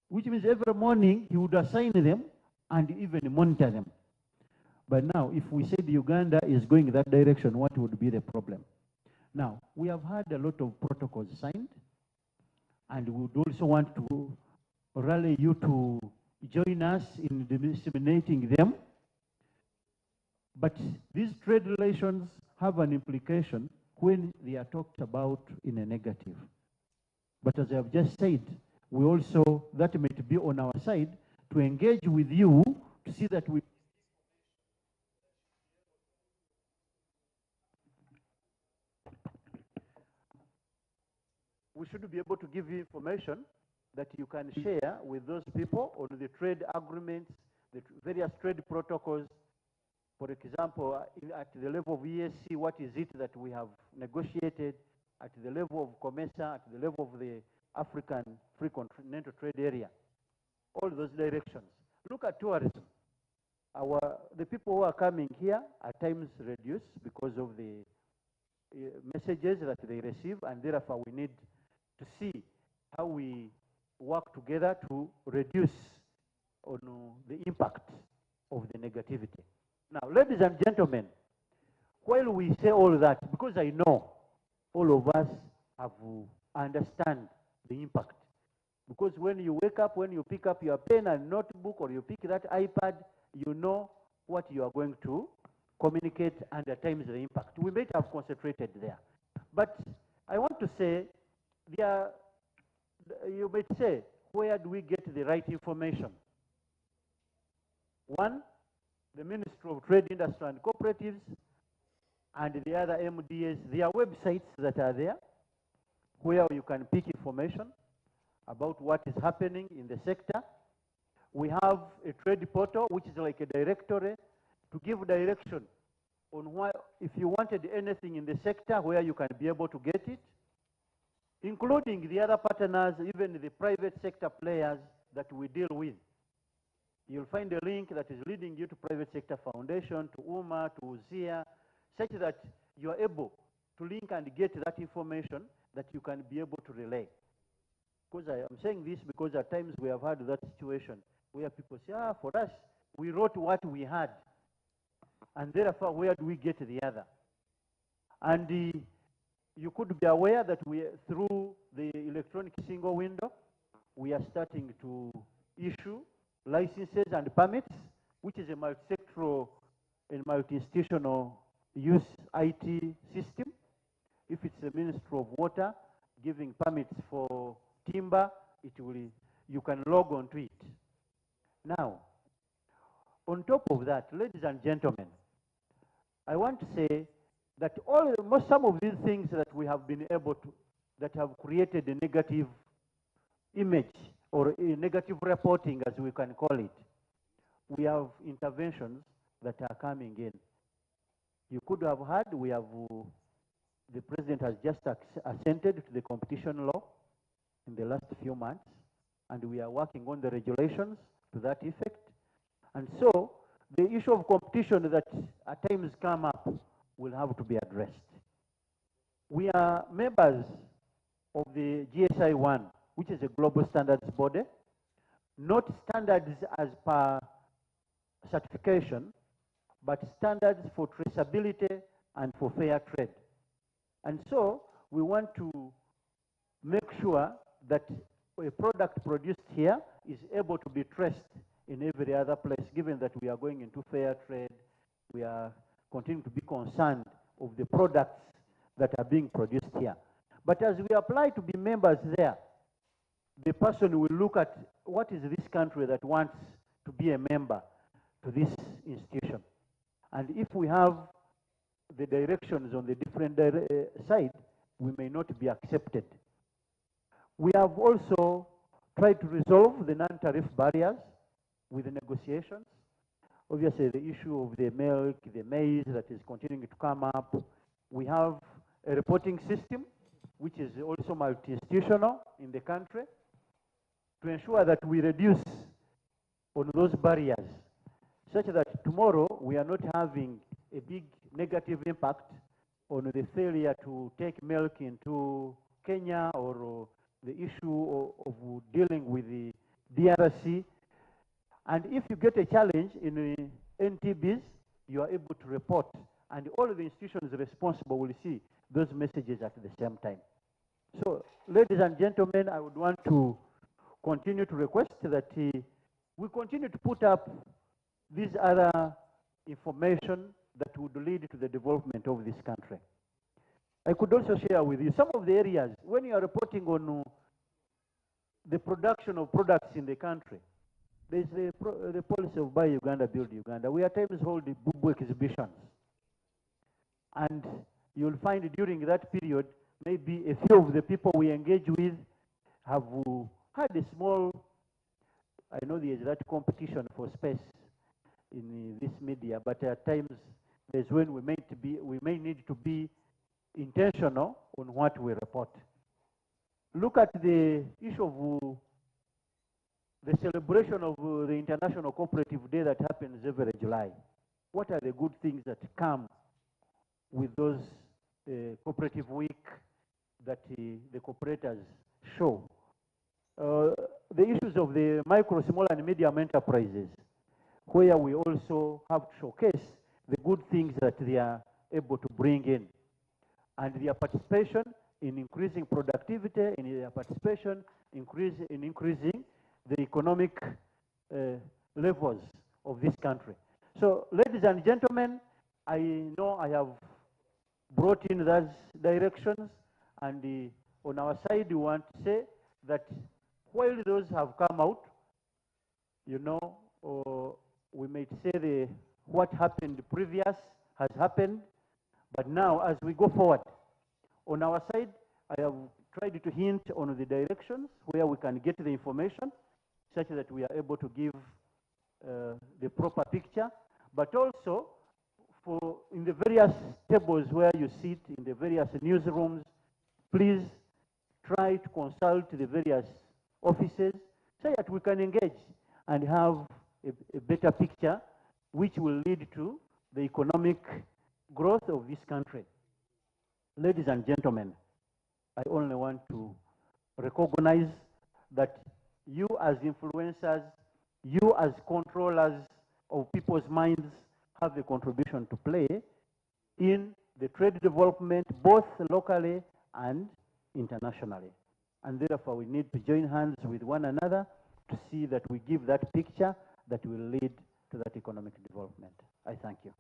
which means every morning he would assign them and even monitor them. But now, if we said Uganda is going that direction, what would be the problem? Now, we have had a lot of protocols signed, and we would also want to rally you to join us in disseminating them. But these trade relations have an implication when they are talked about in a negative. But as I have just said, we also, that might be on our side, to engage with you to see that we should be able to give you information that you can share with those people on the trade agreements, the various trade protocols. For example, at the level of ESC, what is it that we have negotiated? At the level of COMESA, at the level of the African Free Continental Trade Area, all those directions. Look at tourism. The people who are coming here at times reduce because of the messages that they receive, and therefore we need to see how we work together to reduce on the impact of the negativity. Now, ladies and gentlemen, while we say all that, because I know all of us have understand the impact. Because when you wake up, when you pick up your pen and notebook, or you pick that iPad, you know what you are going to communicate, and at times the impact. We might have concentrated there. But I want to say, you might say, where do we get the right information? One, the Ministry of Trade, Industry and Cooperatives, and the other MDAs, there are websites that are there where you can pick information about what is happening in the sector. We have a trade portal, which is like a directory to give direction on why, if you wanted anything in the sector, where you can be able to get it, including the other partners, even the private sector players that we deal with. You'll find a link that is leading you to private sector foundation, to UMA, to UZIA, such that you are able to link and get that information that you can be able to relay. Because I'm saying this because at times we have had that situation where people say, for us, we wrote what we had, and therefore where do we get the other? And you could be aware that through the electronic single window, we are starting to issue licenses and permits, which is a multi-sectoral and multi-institutional use IT system. If it's the Ministry of Water giving permits for timber, you can log on to it. Now, on top of that, ladies and gentlemen, I want to say that some of these things that we have been able to, that have created a negative image or a negative reporting, as we can call it, we have interventions that are coming in. You could have heard, the President has just assented to the competition law in the last few months, and we are working on the regulations to that effect. And so, the issue of competition that at times come up will have to be addressed. We are members of the GSI-1, which is a global standards body, not standards as per certification, but standards for traceability and for fair trade. And so we want to make sure that a product produced here is able to be traced in every other place, given that we are going into fair trade. We are continuing to be concerned of the products that are being produced here. But as we apply to be members there, the person will look at what is this country that wants to be a member to this institution. And if we have the directions on the different side, we may not be accepted. We have also tried to resolve the non-tariff barriers with the negotiations. Obviously, the issue of the milk, the maize that is continuing to come up. We have a reporting system, which is also multi-institutional in the country, to ensure that we reduce on those barriers, such that tomorrow we are not having a big negative impact on the failure to take milk into Kenya, or the issue of dealing with the DRC. And if you get a challenge in the NTBs, you are able to report, and all of the institutions responsible will see those messages at the same time. So, ladies and gentlemen, I would want to continue to request that we continue to put up these other information that would lead to the development of this country. I could also share with you some of the areas when you are reporting on the production of products in the country. There is the policy of Buy Uganda, Build Uganda. We at times hold the boo-boo exhibitions. And you'll find during that period, maybe a few of the people we engage with have had a small, I know there is that competition for space in this media, but at times there's when we may need to be intentional on what we report. Look at the issue of the celebration of the International Cooperative Day that happens every July. What are the good things that come with those cooperative week that the cooperators show? The issues of the micro, small, and medium enterprises, where we also have to showcase the good things that they are able to bring in, and their participation in increasing productivity, in their participation in increasing the economic levels of this country. So, ladies and gentlemen, I know I have brought in those directions, and on our side, we want to say that while those have come out, you know, we may say what happened previous has happened, but now as we go forward, on our side, I have tried to hint on the directions where we can get the information, such that we are able to give the proper picture, but also in the various tables where you sit, in the various newsrooms, please try to consult the various offices so that we can engage and have a better picture, which will lead to the economic growth of this country. Ladies and gentlemen, I only want to recognize that you as influencers, you as controllers of people's minds have a contribution to play in the trade development, both locally and internationally. And therefore, we need to join hands with one another to see that we give that picture that will lead to that economic development. I thank you.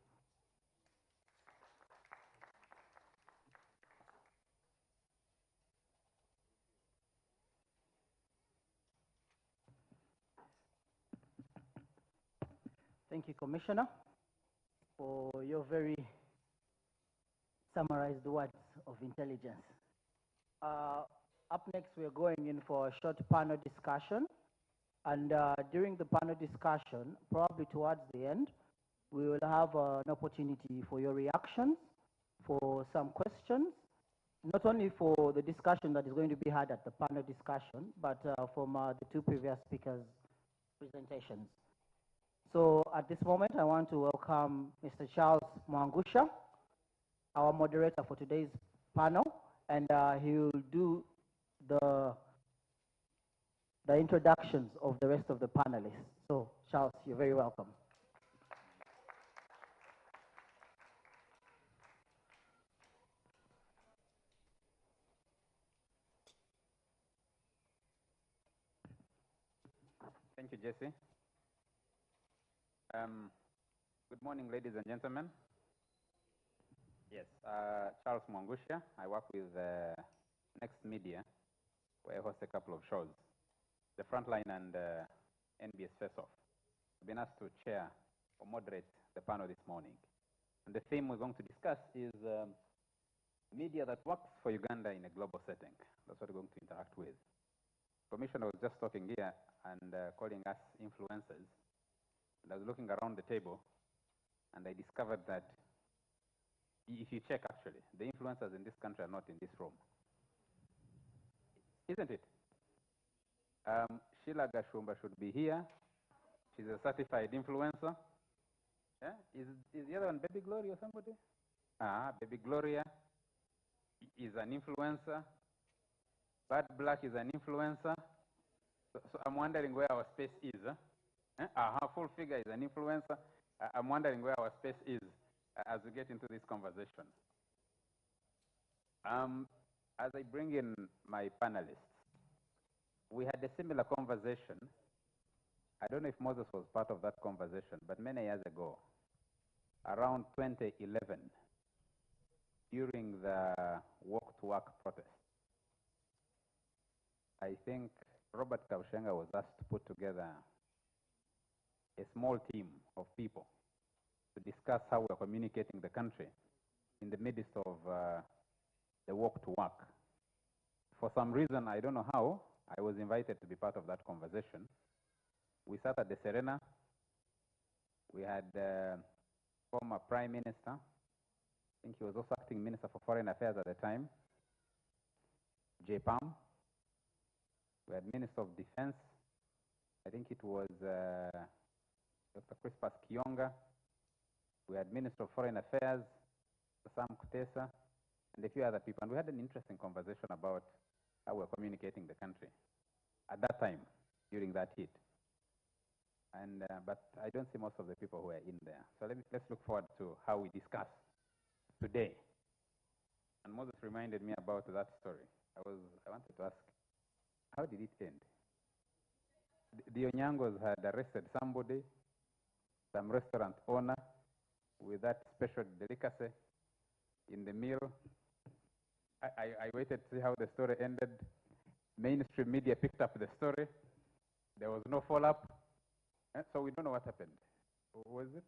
Thank you, Commissioner, for your very summarized words of intelligence. Up next, we're going in for a short panel discussion. And during the panel discussion, probably towards the end, we will have an opportunity for your reactions, for some questions, not only for the discussion that is going to be had at the panel discussion, but from the two previous speakers' presentations. So at this moment, I want to welcome Mr. Charles Mwangusha, our moderator for today's panel, and he will do the introductions of the rest of the panelists. So, Charles, you're very welcome. Thank you, Jesse. Good morning, ladies and gentlemen. Yes, Charles Mwangusha. I work with Next Media, where I host a couple of shows, The Frontline and NBS Face Off. I've been asked to chair or moderate the panel this morning. And the theme we're going to discuss is media that works for Uganda in a global setting. That's what we're going to interact with. Commissioner was just talking here and calling us influencers. And I was looking around the table and I discovered that if you check actually, the influencers in this country are not in this room. Isn't it? Sheila Gashumba should be here. She's a certified influencer. Yeah? Is the other one Baby Gloria or somebody? Baby Gloria is an influencer. Bad Black is an influencer. So I'm wondering where our space is. Her full figure is an influencer. I'm wondering where our space is as we get into this conversation. As I bring in my panelists, we had a similar conversation. I don't know if Moses was part of that conversation, but many years ago, around 2011, during the Walk to Work protest. I think Robert Kaushenga was asked to put together a small team of people to discuss how we're communicating the country in the midst of the Walk to Work. For some reason, I don't know how, I was invited to be part of that conversation. We sat at the Serena. We had former Prime Minister. I think he was also acting Minister for Foreign Affairs at the time, J. Palm. We had Minister of Defense. I think it was Dr. Crispus Kionga. We had Minister of Foreign Affairs, Sam Kutesa, and a few other people. And we had an interesting conversation about how we're communicating the country at that time, during that heat. And, but I don't see most of the people who are in there. So let's look forward to how we discuss today. And Moses reminded me about that story. I wanted to ask, how did it end? The Onyangos had arrested somebody, some restaurant owner, with that special delicacy in the meal. I waited to see how the story ended. Mainstream media picked up the story. There was no follow-up. So we don't know what happened. Was it?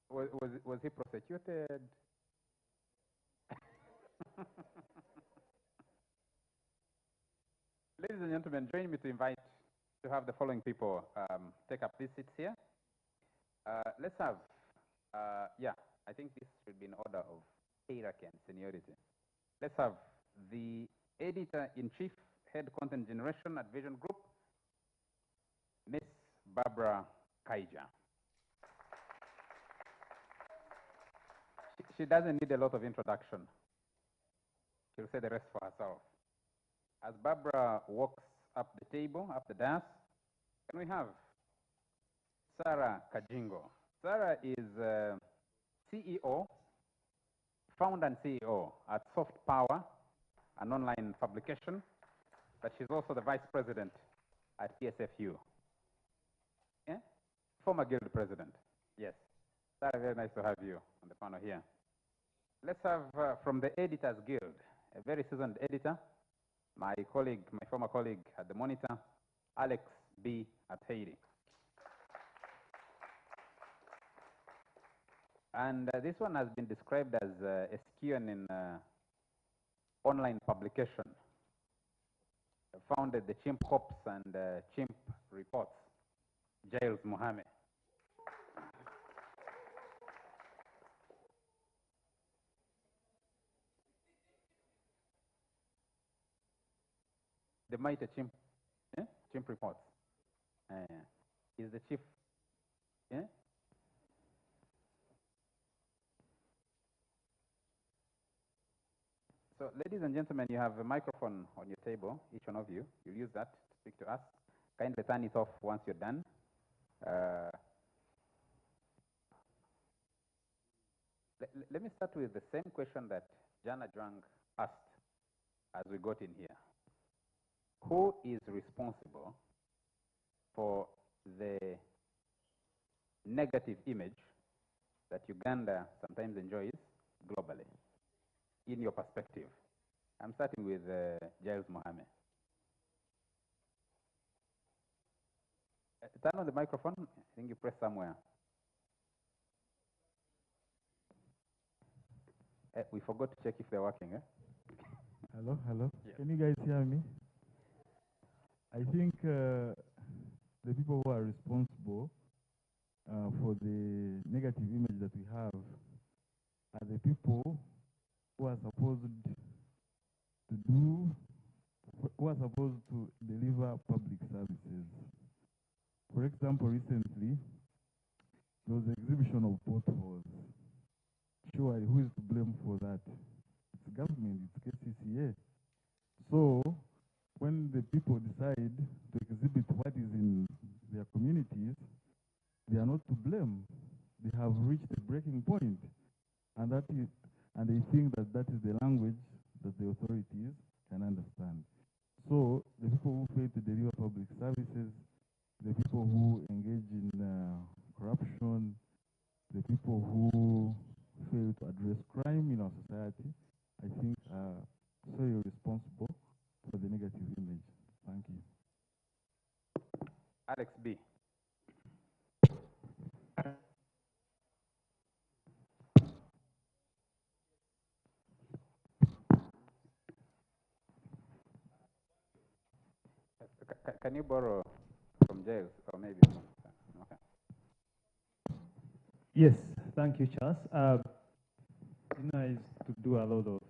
Was he prosecuted? Ladies and gentlemen, join me to have the following people take up these seats here. Let's have, I think this should be in order of hierarchy and seniority. Let's have the editor-in-chief, Head Content Generation at Vision Group, Miss Barbara Kaija. She doesn't need a lot of introduction. She'll say the rest for herself. As Barbara walks up the table, up the dais, can we have Sarah Kajingo? Sarah is CEO, founder and CEO at Soft Power, an online publication, but she's also the vice president at PSFU. Yeah? Former guild president. Yes. Sarah, very nice to have you on the panel here. Let's have from the Editors Guild, a very seasoned editor, my colleague, my former colleague at the Monitor, Alex B. at Haiti. And this one has been described as a scion in online publication. Founded the Chimp Hops and Chimp Reports, Giles Mohammed. The mighty Chimp, Chimp Reports. Is the chief, yeah? So, ladies and gentlemen, you have a microphone on your table, each one of you. You'll use that to speak to us. Kindly turn it off once you're done. Let me start with the same question that Jana Jwang asked as we got in here. Who is responsible for the negative image that Uganda sometimes enjoys globally, in your perspective? I'm starting with Giles Mohammed. Turn on the microphone. I think you press somewhere. We forgot to check if they're working. Hello, hello. Yeah. Can you guys hear me? I think the people who are responsible for the negative image that we have are the people who are supposed to deliver public services. For example, recently, there was an exhibition of potholes. Surely, who is to blame for that? It's government, it's KCCA. So, when the people decide to exhibit what is in their communities, they are not to blame. They have reached a breaking point, and they think that that is the language that the authorities can understand. So the people who fail to deliver public services, the people who engage in corruption, the people who fail to address crime in our society, I think are solely responsible for the negative image. Thank you. Alex B. Can you borrow from Giles, or maybe? Okay. Yes, thank you, Charles. I used to do a lot of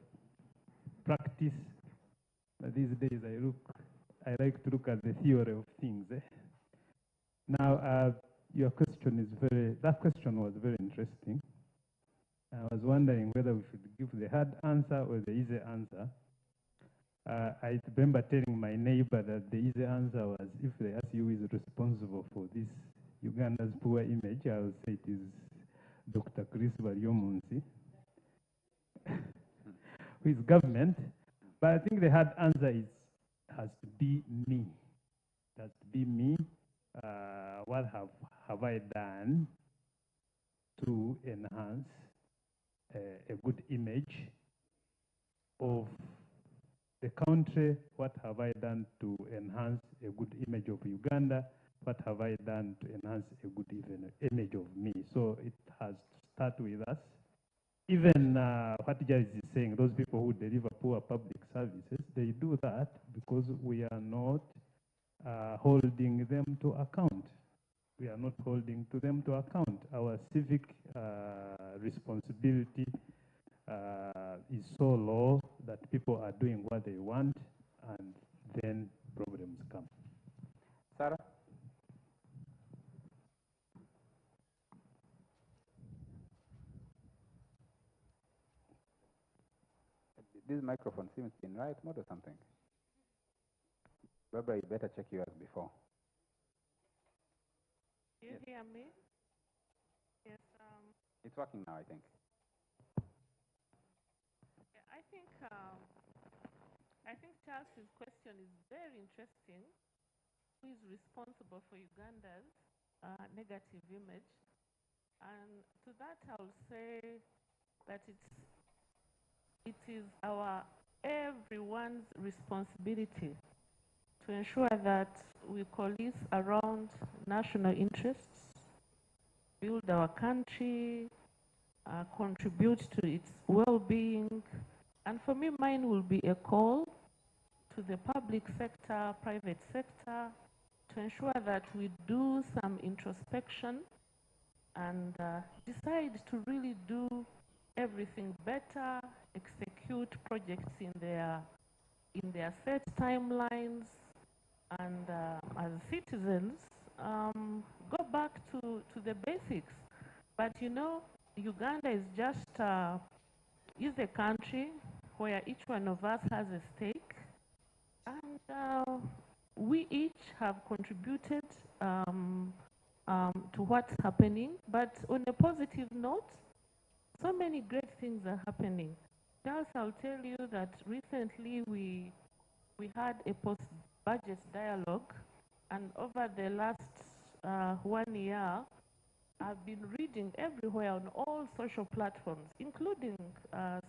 practice. These days, I like to look at the theory of things. Now, your question is that question was very interesting. I was wondering whether we should give the hard answer or the easy answer. I remember telling my neighbor that the easy answer was, if they ask you who is responsible for this Uganda's poor image, I would say it is Dr. Chris Baryomunsi, who is government. But I think the hard answer has to be me. It has to be me. What have I done to enhance a good image of the country? What have I done to enhance a good image of Uganda? What have I done to enhance a good image of me? So it has to start with us. Even what Judge is saying, those people who deliver poor public services, they do that because we are not holding them to account. We are not holding them to account. Our civic responsibility is so low that people are doing what they want, and then problems come. Sarah? This microphone seems to be in right mode or something. Barbara, you better check yours before. Do you hear me? Yes. It's working now, I think. Yeah, I think Charles's question is very interesting. Who is responsible for Uganda's negative image? And to that, I'll say that it is everyone's responsibility to ensure that we coalesce around national interests, build our country, contribute to its well-being. And for me, mine will be a call to the public sector, private sector, to ensure that we do some introspection and decide to really do everything better, execute projects in their set timelines, and as citizens, go back to the basics. But you know, Uganda is is a country where each one of us has a stake, and we each have contributed to what's happening. But on a positive note, so many great things are happening. Charles, I'll tell you that recently we had a post-budget dialogue, and over the last 1 year, I've been reading everywhere on all social platforms, including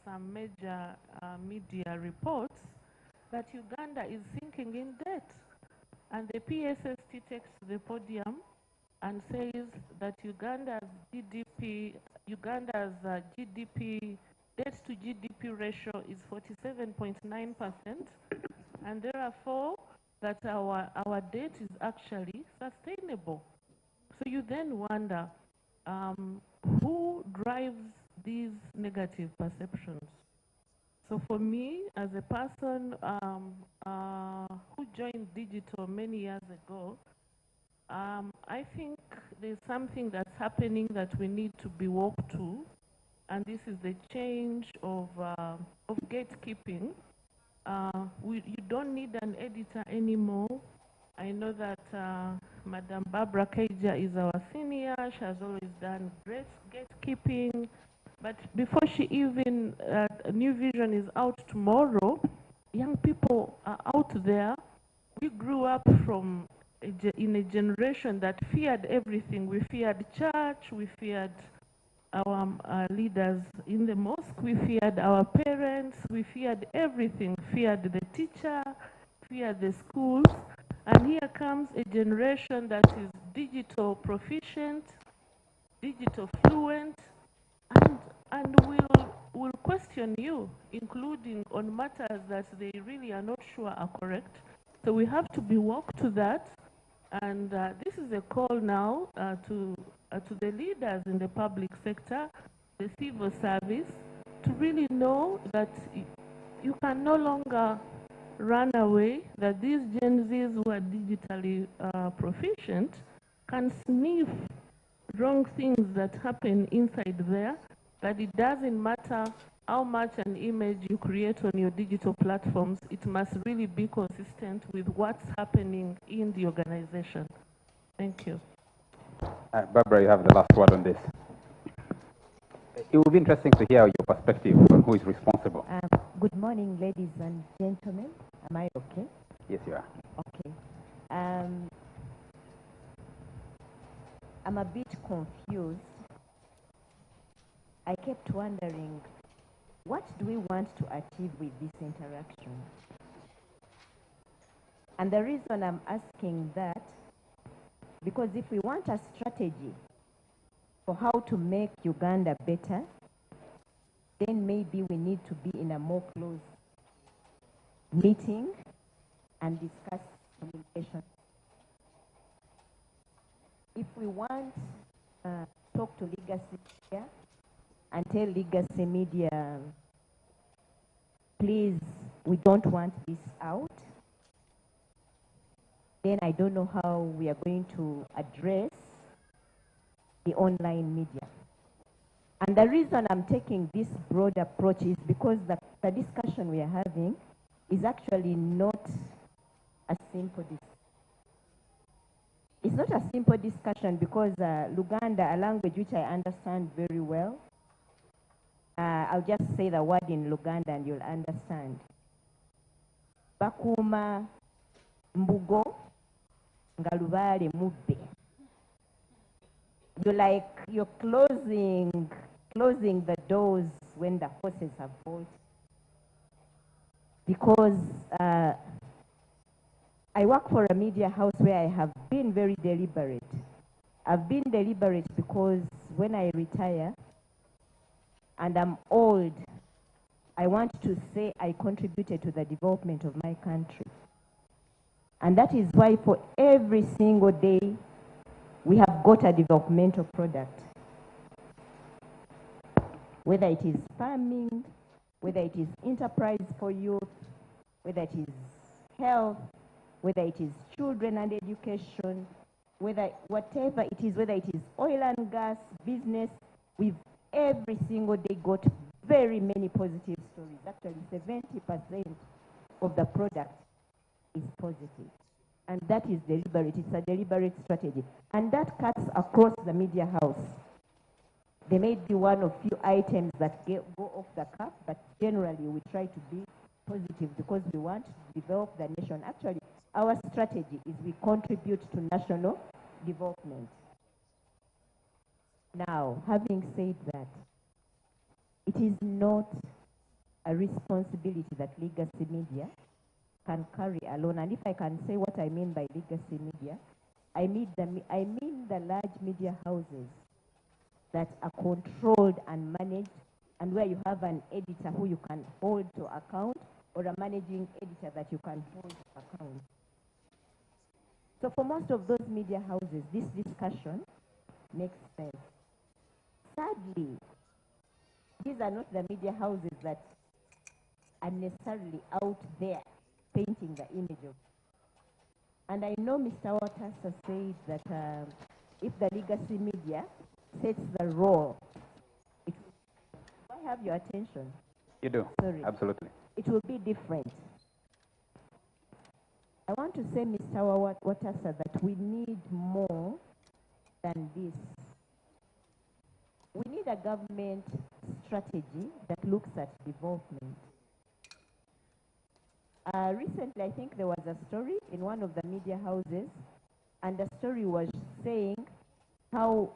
some major media reports, that Uganda is sinking in debt. And the PSST takes to the podium and says that Uganda's GDP, debt to GDP ratio is 47.9%, and therefore that our debt is actually sustainable. So you then wonder, who drives these negative perceptions? So for me, as a person who joined digital many years ago, I think there's something that's happening that we need to be woke to, and this is the change of gatekeeping. You don't need an editor anymore. I know that Madam Barbara Keija is our senior. She has always done great gatekeeping. But before she even, New Vision is out tomorrow, young people are out there. We grew up in a generation that feared everything. We feared church, we feared our leaders in the mosque, we feared our parents, we feared everything, feared the teacher, feared the schools. And here comes a generation that is digital proficient, digital fluent, and will question you, including on matters that they really are not sure are correct. So we have to be woke to that. And this is a call now to the leaders in the public sector, the civil service, to really know that you can no longer run away, that these Gen Zs who are digitally proficient can sniff wrong things that happen inside there, that it doesn't matter how much an image you create on your digital platforms, it must really be consistent with what's happening in the organization. Thank you. Barbara, you have the last word on this. It would be interesting to hear your perspective on who is responsible. Good morning, ladies and gentlemen. Am I okay? Yes, you are. Okay. I'm a bit confused. I kept wondering, what do we want to achieve with this interaction? And the reason I'm asking that, because if we want a strategy for how to make Uganda better, then maybe we need to be in a more close meeting and discuss communication. If we want to talk to legacy media and tell legacy media, please, we don't want this out, then I don't know how we are going to address the online media. And the reason I'm taking this broad approach is because the discussion we are having is actually not a simple discussion. It's not a simple discussion because Luganda, a language which I understand very well, I'll just say the word in Luganda and you'll understand. Bakuma mbugo ngalubale mubbe. You're closing the doors when the horses have bolted. Because I work for a media house where I have been very deliberate. I've been deliberate because when I retire and I'm old, I want to say I contributed to the development of my country. And that is why for every single day, we have got a developmental product. Whether it is farming, whether it is enterprise for youth, whether it is health, whether it is children and education, whatever it is, whether it is oil and gas, business, we've every single day got very many positive stories. Actually, 70% of the product is positive. And that is deliberate. It's a deliberate strategy. And that cuts across the media house. There may be one or few items that go off the cuff, but generally we try to be positive because we want to develop the nation. Actually, our strategy is we contribute to national development. Now, having said that, it is not a responsibility that legacy media can carry alone. And if I can say what I mean by legacy media, I mean the large media houses that are controlled and managed, and where you have an editor who you can hold to account, or a managing editor that you can hold to account. So for most of those media houses, this discussion makes sense. Sadly, these are not the media houses that are necessarily out there painting the image of. And I know Mr. Watasa said that if the legacy media sets the role, do I have your attention? You do. Sorry. Absolutely. It will be different. I want to say, Mr. Watasa, that we need more than this. We need a government strategy that looks at development. Recently, I think there was a story in one of the media houses, and the story was saying how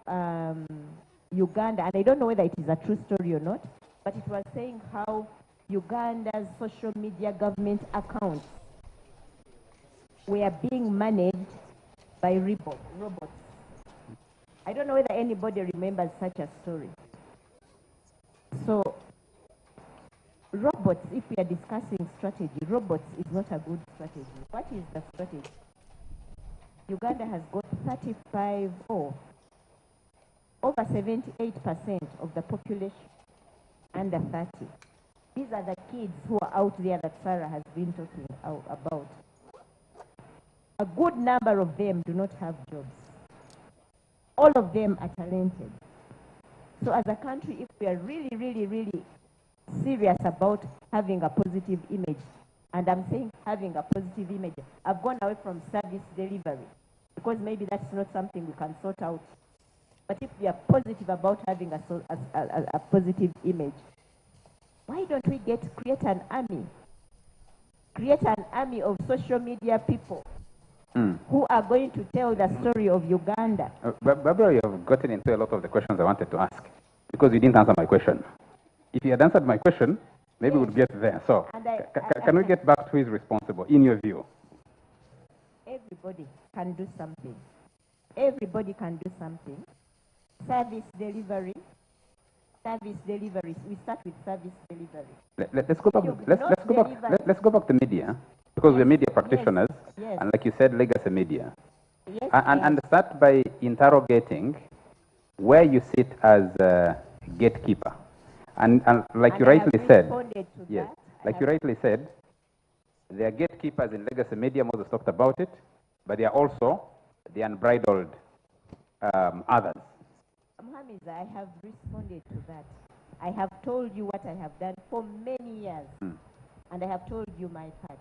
Uganda, and I don't know whether it is a true story or not, but it was saying how Uganda's social media government accounts were being managed by robots. I don't know whether anybody remembers such a story. So, robots, if we are discussing strategy, robots is not a good strategy. What is the strategy? Uganda has got over 78% of the population under 30. These are the kids who are out there that Sarah has been talking about. A good number of them do not have jobs. All of them are talented. So as a country, if we are really, really, really serious about having a positive image, and I'm saying having a positive image, I've gone away from service delivery, because maybe that's not something we can sort out. But if we are positive about having a positive image, why don't we create an army? Create an army of social media people who are going to tell the story of Uganda. Barbara, you have gotten into a lot of the questions I wanted to ask, because you didn't answer my question. If you had answered my question, maybe we'd get there. So, can we get back to who is responsible, in your view? Everybody can do something. Everybody can do something. Service delivery. We start with service delivery. Let's go back to media, because we're media practitioners, and like you said, legacy media. And start by interrogating where you sit as a gatekeeper. And like you rightly said, like you rightly said, there are gatekeepers in legacy media. Moses talked about it, but there are also the unbridled others. Mohammed, I have responded to that. I have told you what I have done for many years, and I have told you my part.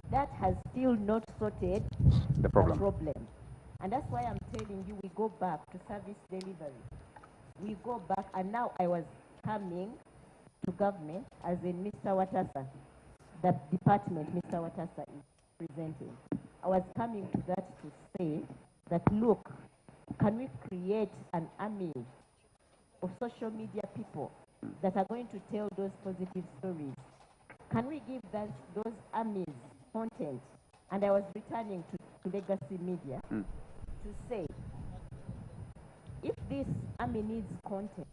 That has still not sorted The problem. And that's why I'm telling you, we go back to service delivery. We go back, and now I was coming to government, as in Mr. Watasa, that department Mr. Watasa is presenting. I was coming to that to say that, look, can we create an army of social media people that are going to tell those positive stories? Can we give those armies content? And I was returning to legacy media to say, if this army needs content,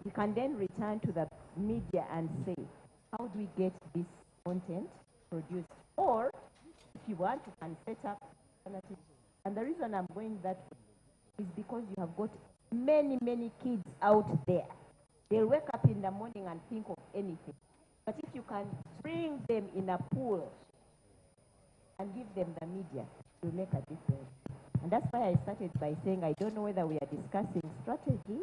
we can then return to the media and say, how do we get this content produced? Or, if you want, you can set up alternative. And the reason I'm going that way is because you have got many, many kids out there. They'll wake up in the morning and think of anything. But if you can bring them in a pool and give them the media, it will make a difference. And that's why I started by saying I don't know whether we are discussing strategy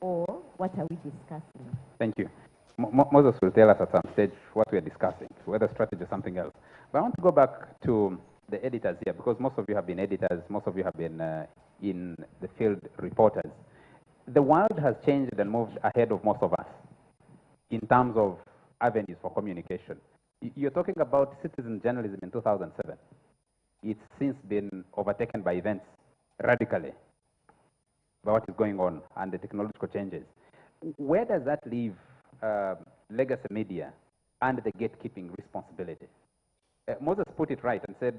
or what are we discussing. Thank you. Moses will tell us at some stage what we are discussing, whether strategy or something else. But I want to go back to the editors here, because most of you have been editors, most of you have been in the field reporters. The world has changed and moved ahead of most of us in terms of avenues for communication. You're talking about citizen journalism in 2007. It's since been overtaken by events radically, by what is going on and the technological changes. Where does that leave legacy media and the gatekeeping responsibility? Moses put it right and said,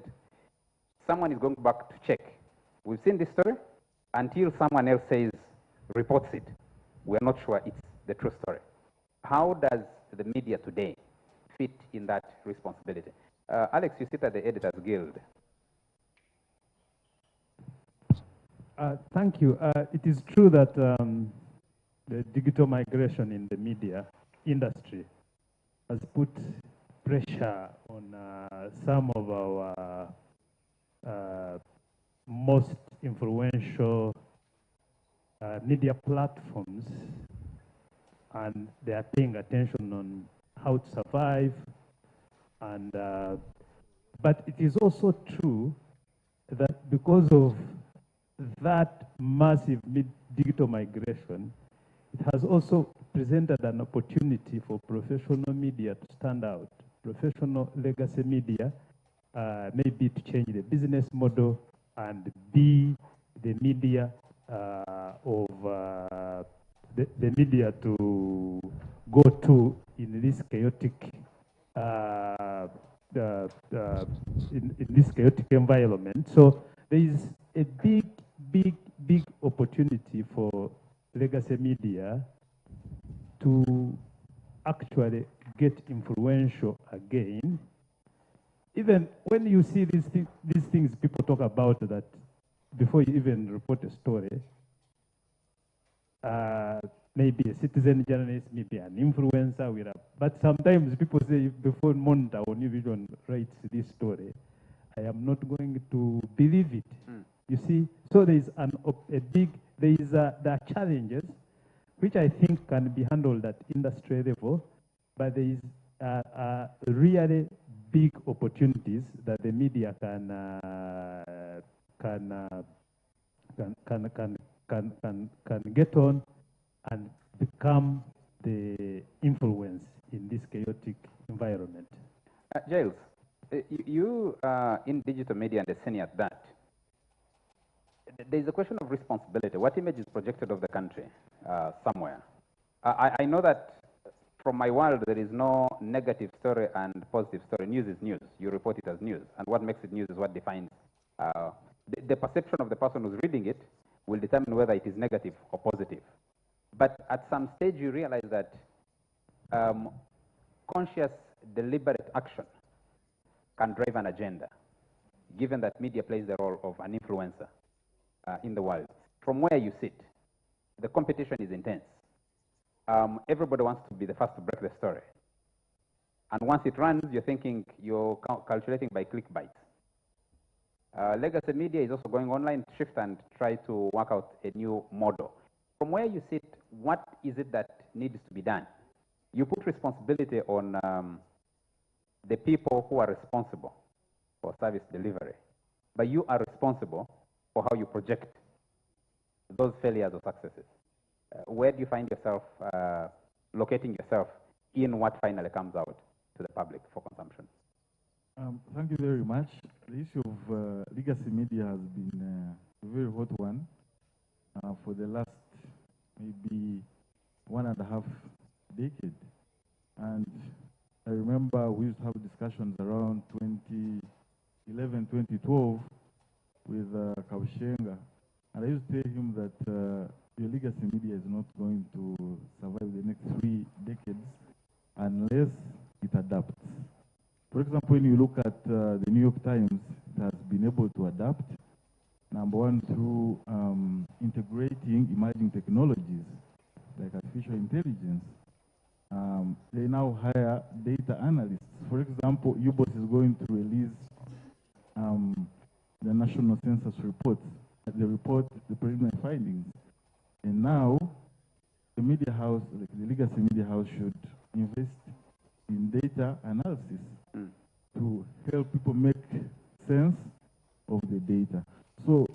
someone is going back to check. We've seen this story. Until someone else says, reports it, we're not sure it's the true story. How does the media today fit in that responsibility? Alex, you sit at the Editors Guild. Thank you. It is true that the digital migration in the media industry has put pressure on some of our most influential media platforms, and they are paying attention on how to survive. And but it is also true that because of that massive digital migration, it has also presented an opportunity for professional media to stand out. Professional legacy media, maybe to change the business model and be the media of the media to go to in this chaotic in this chaotic environment. So there is a big opportunity for legacy media to actually get influential again. Even when you see these things people talk about, that before you even report a story, maybe a citizen journalist, maybe an influencer, but sometimes people say before Monitor or New Vision writes this story, I am not going to believe it. You see, so there is there are challenges which I think can be handled at industry level, but there is really big opportunities that the media can get on and become the influence in this chaotic environment. Giles, you in digital media and a senior at that, there is a question of responsibility. What image is projected of the country somewhere? I know that from my world, there is no negative story and positive story. News is news. You report it as news. And what makes it news is what defines. The perception of the person who's reading it will determine whether it is negative or positive. But at some stage, you realize that conscious, deliberate action can drive an agenda, given that media plays the role of an influencer in the world. From where you sit, the competition is intense. Everybody wants to be the first to break the story. And once it runs, you're thinking, you're calculating by click bites. Legacy media is also going online to shift and try to work out a new model. From where you sit, what is it that needs to be done? You put responsibility on the people who are responsible for service delivery, but you are responsible for how you project those failures or successes. Where do you find yourself locating yourself in what finally comes out to the public for consumption? Thank you very much. The issue of legacy media has been a very hot one for the last maybe 1.5 decades. And I remember we used to have discussions around 2011, 2012 with Kaushenga. And I used to tell him that your legacy media is not going to survive the next 3 decades unless it adapts. For example, when you look at the New York Times, it has been able to adapt. Number one, through integrating emerging technologies like artificial intelligence. They now hire data analysts. For example, UBOS is going to release the national census report, the preliminary findings. And now, the media house, like the legacy media house, should invest in data analysis to help people make sense of the data. So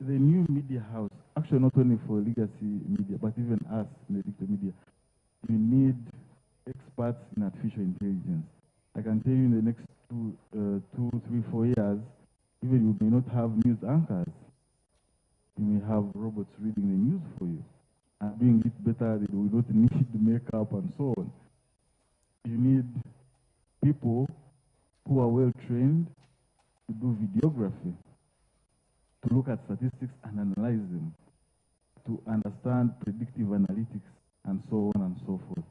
the new media house, actually not only for legacy media, but even us in the digital media, you need experts in artificial intelligence. I can tell you in the next 2, 3, 4 years, even you may not have news anchors. You may have robots reading the news for you and doing it better. They will not need makeup and so on. You need people who are well trained to do videography, to look at statistics and analyze them, to understand predictive analytics and so on and so forth.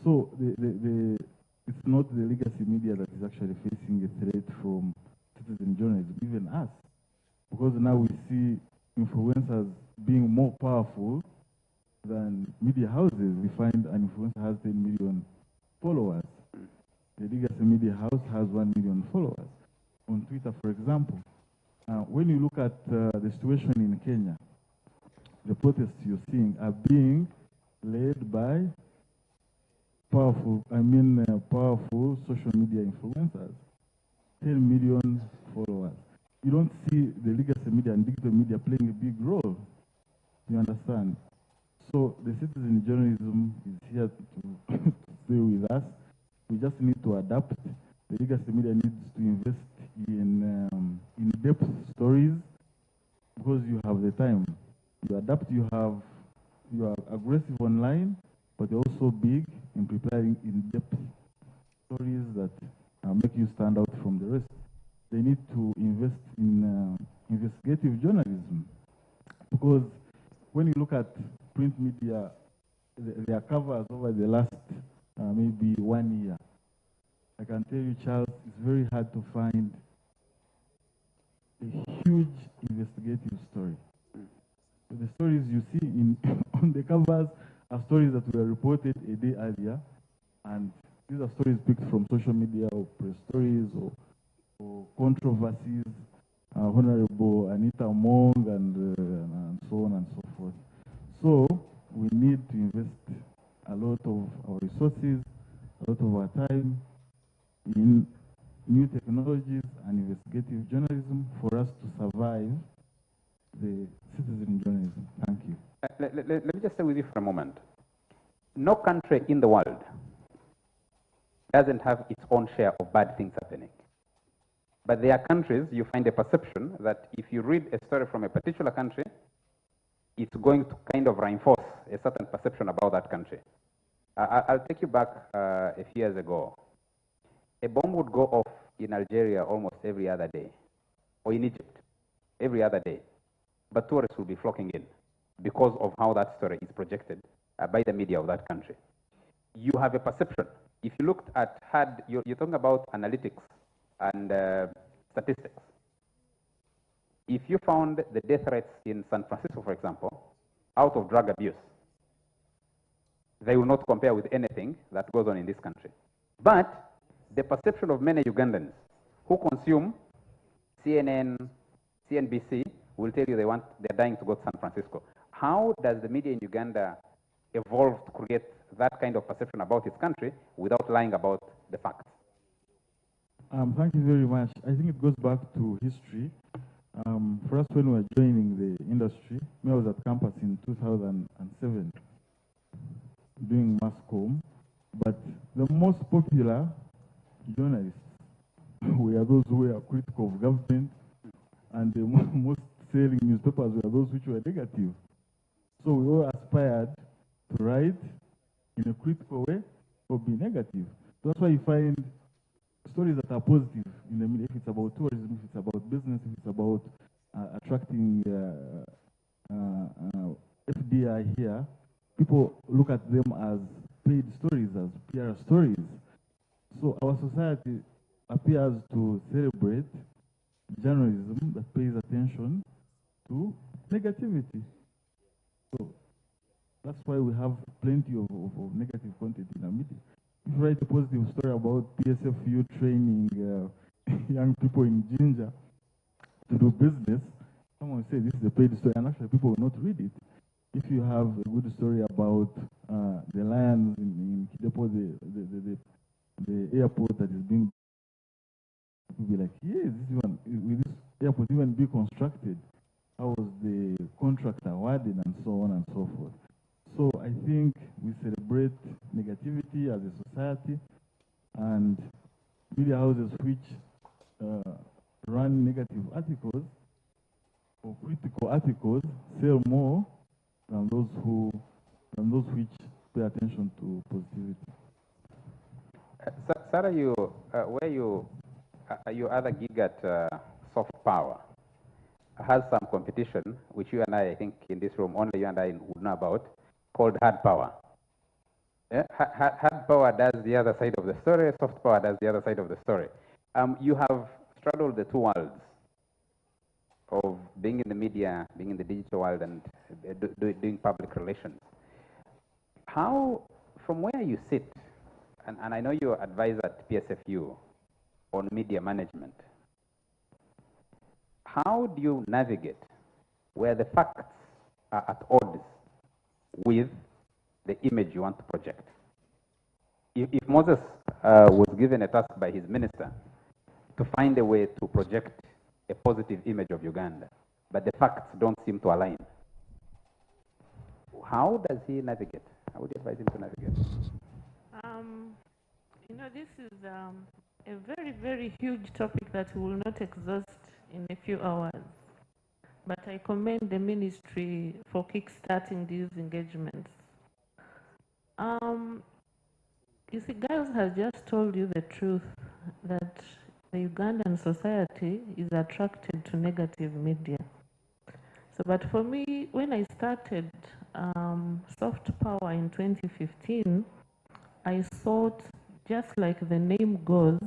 So it's not the legacy media that is actually facing a threat from citizen journalism, even us, because now we see influencers being more powerful than media houses. We find an influencer has 10 million followers. The legacy media house has 1 million followers. On Twitter, for example, when you look at the situation in Kenya, the protests you're seeing are being led by powerful social media influencers, 10 million followers. You don't see the legacy media and digital media playing a big role. You understand? So the citizen journalism is here to stay with us. We just need to adapt. The legacy media needs to invest in in-depth stories because you have the time. You adapt. You are aggressive online, but you're also big in preparing in-depth stories that make you stand out from the rest. They need to invest in investigative journalism because when you look at print media, their covers over the last maybe 1 year, I can tell you, Charles, it's very hard to find a huge investigative story. So the stories you see on the covers are stories that were reported a day earlier, and these are stories picked from social media or press stories or controversies, Honorable Anita Mong and so on and so forth. So we need to invest a lot of our resources, a lot of our time in new technologies and investigative journalism for us to survive the citizen journalism. Thank you. Let me just stay with you for a moment. No country in the world doesn't have its own share of bad things happening. But there are countries, you find a perception that if you read a story from a particular country, it's going to kind of reinforce a certain perception about that country. I'll take you back a few years ago. A bomb would go off in Algeria almost every other day, or in Egypt every other day. But tourists will be flocking in because of how that story is projected by the media of that country. You have a perception. If you looked at, you're talking about analytics and statistics. If you found the death rates in San Francisco, for example, out of drug abuse, they will not compare with anything that goes on in this country. But the perception of many Ugandans who consume CNN, CNBC will tell you they're dying to go to San Francisco. How does the media in Uganda evolve to create that kind of perception about its country without lying about the facts? Thank you very much. I think it goes back to history. For us, when we were joining the industry, I was at campus in 2007 doing mass comm, but the most popular journalists were those who were critical of government, and the most selling newspapers were those which were negative. So we all aspired to write in a critical way or be negative. That's why you find stories that are positive in the media. If it's about tourism, if it's about business, if it's about attracting FDI here, people look at them as paid stories, as PR stories. So our society appears to celebrate journalism that pays attention to negativity. So that's why we have plenty of negative content in our media. If you write a positive story about PSFU training young people in Jinja to do business, someone will say this is a paid story, and actually people will not read it. If you have a good story about the lions in Kidepo, the airport that is being, people will be like, yes, will this airport even be constructed? How was the contract awarded, and so on and so forth. So I think we celebrate negativity as a society, and media houses which run negative articles or critical articles sell more than those which pay attention to positivity. Sarah, your other gig at Soft Power has some competition, which you and I think in this room, only you and I would know about, called Hard Power. Yeah? Hard Power does the other side of the story, Soft Power does the other side of the story. You have straddled the two worlds of being in the media, being in the digital world, and doing public relations. How, from where you sit, and I know you're advisor at PSFU on media management, how do you navigate where the facts are at odds with the image you want to project? If Moses was given a task by his minister to find a way to project a positive image of Uganda, but the facts don't seem to align, how does he navigate? How would you advise him to navigate? You know, this is a very, very huge topic that we will not exhaust in a few hours. But I commend the ministry for kickstarting these engagements. You see, Giles has just told you the truth that the Ugandan society is attracted to negative media. So, but for me, when I started Soft Power in 2015, I thought, just like the name goes,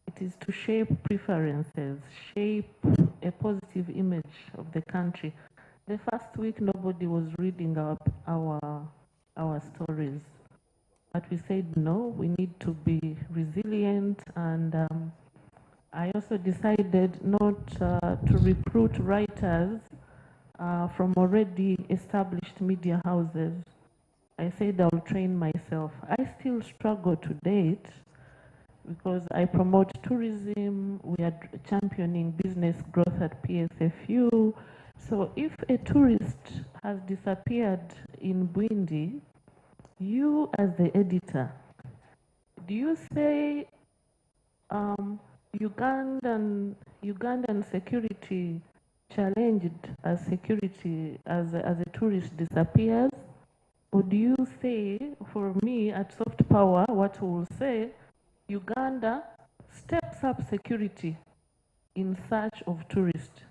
it is to shape preferences, shape a positive image of the country. The first week, nobody was reading our stories. But we said, no, we need to be resilient, and I also decided not to recruit writers from already established media houses. I said I'll train myself. I still struggle to date because I promote tourism, we are championing business growth at PSFU. So if a tourist has disappeared in Bwindi, you as the editor, do you say Ugandan security challenged as security as a tourist disappears? Or do you say, for me at Soft Power, what we will say, Uganda steps up security in search of tourists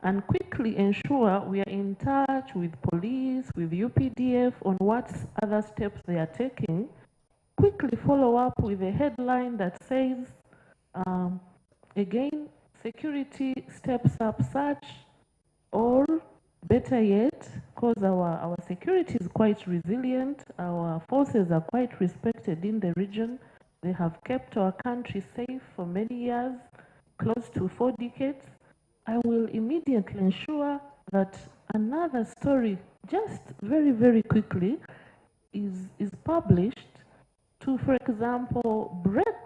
and quickly ensure we are in touch with police, with UPDF on what other steps they are taking, quickly follow up with a headline that says, again, security steps up search, or better yet, because our security is quite resilient, our forces are quite respected in the region, they have kept our country safe for many years. close to 4 decades, I will immediately ensure that another story, just very, very quickly, is published to, for example, break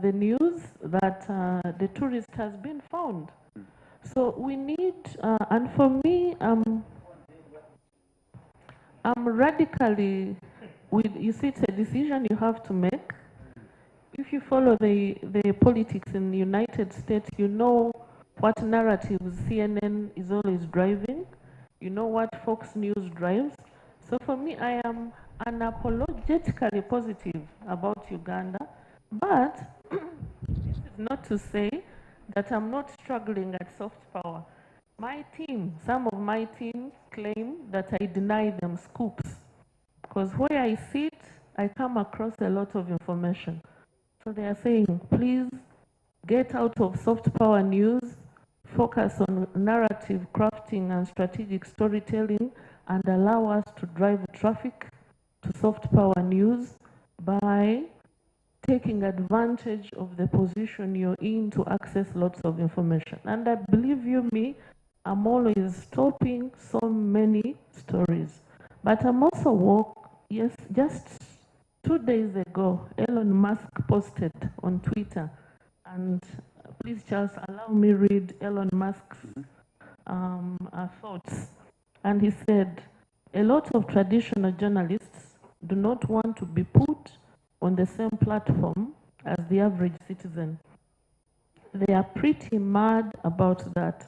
the news that the tourist has been found. So we need, and for me, I'm radically, you see, it's a decision you have to make. If you follow the politics in the United States, you know what narratives CNN is always driving. You know what Fox News drives. So for me, I am unapologetically positive about Uganda, but this is not to say that I'm not struggling at soft power. My team, some of my team claim that I deny them scoops, because where I sit, I come across a lot of information. So they are saying, please get out of soft power news, focus on narrative crafting and strategic storytelling, and allow us to drive traffic to soft power news by taking advantage of the position you're in to access lots of information. And I believe you me, I'm always stopping so many stories. But I'm also yes, just 2 days ago, Elon Musk posted on Twitter, and please, Charles, allow me read Elon Musk's thoughts. And he said, a lot of traditional journalists do not want to be put on the same platform as the average citizen. They are pretty mad about that.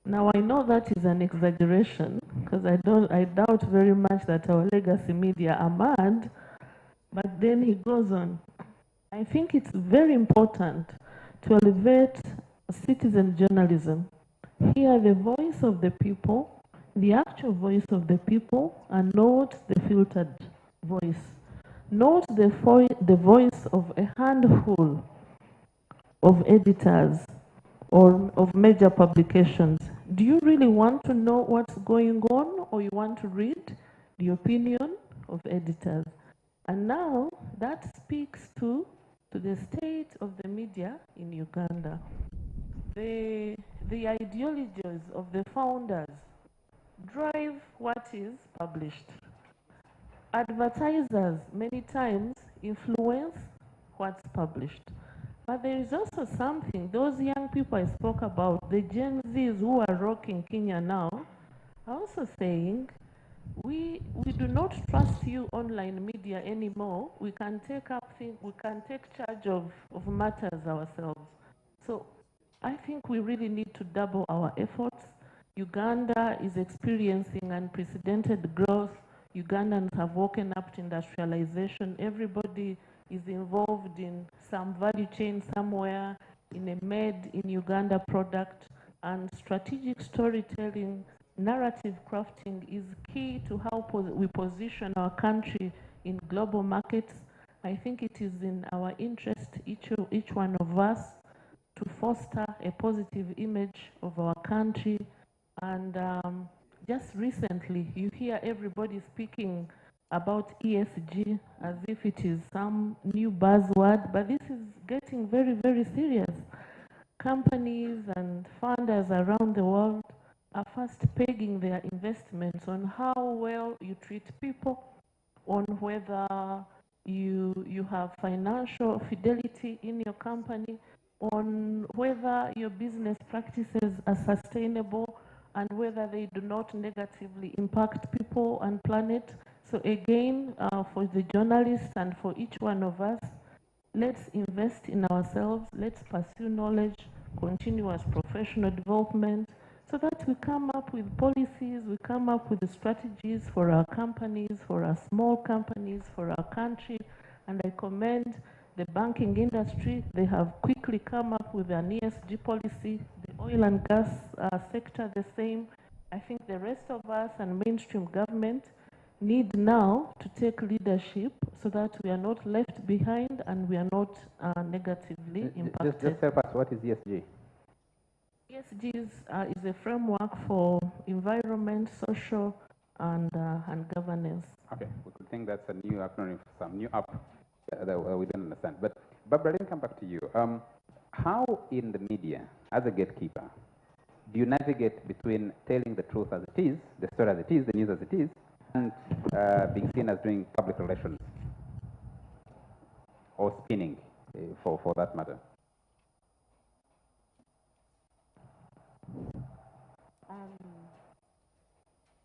Now, I know that is an exaggeration, because I doubt very much that our legacy media are mad, but then he goes on. I think it's very important to elevate citizen journalism. Hear the voice of the people, the actual voice of the people, and not the filtered voice. Not the voice of a handful of editors or of major publications. Do you really want to know what's going on, or you want to read the opinion of editors? And now that speaks to the state of the media in Uganda. The ideologies of the founders drive what is published. Advertisers many times influence what's published. But there is also something, those young people I spoke about, the Gen Zs who are rocking Kenya now, are also saying, we do not trust you online media anymore. We can take charge of matters ourselves. So I think we really need to double our efforts. Uganda is experiencing unprecedented growth. Ugandans have woken up to industrialization. Everybody is involved in some value chain somewhere, in a made in Uganda product, and strategic storytelling, narrative crafting is key to how we position our country in global markets. I think it is in our interest, each one of us, to foster a positive image of our country. And just recently, you hear everybody speaking about ESG as if it is some new buzzword, but this is getting very, very serious. Companies and funders around the world are first pegging their investments on how well you treat people, on whether you have financial fidelity in your company, on whether your business practices are sustainable, and whether they do not negatively impact people and planet. So again, for the journalists and for each one of us, let's invest in ourselves, let's pursue knowledge, continuous professional development, so that we come up with policies, we come up with the strategies for our companies, for our small companies, for our country. And I commend the banking industry. They have quickly come up with an ESG policy. The oil and gas sector, the same. I think the rest of us and mainstream government need now to take leadership so that we are not left behind and we are not negatively impacted. Just help us, what is ESG? ESG is a framework for environment, social, and governance. Okay, we could think that's a new acronym for some new app that we don't understand. But Barbara, let me come back to you. how in the media, as a gatekeeper, do you navigate between telling the truth as it is, the story as it is, the news as it is, and being seen as doing public relations or spinning, for that matter?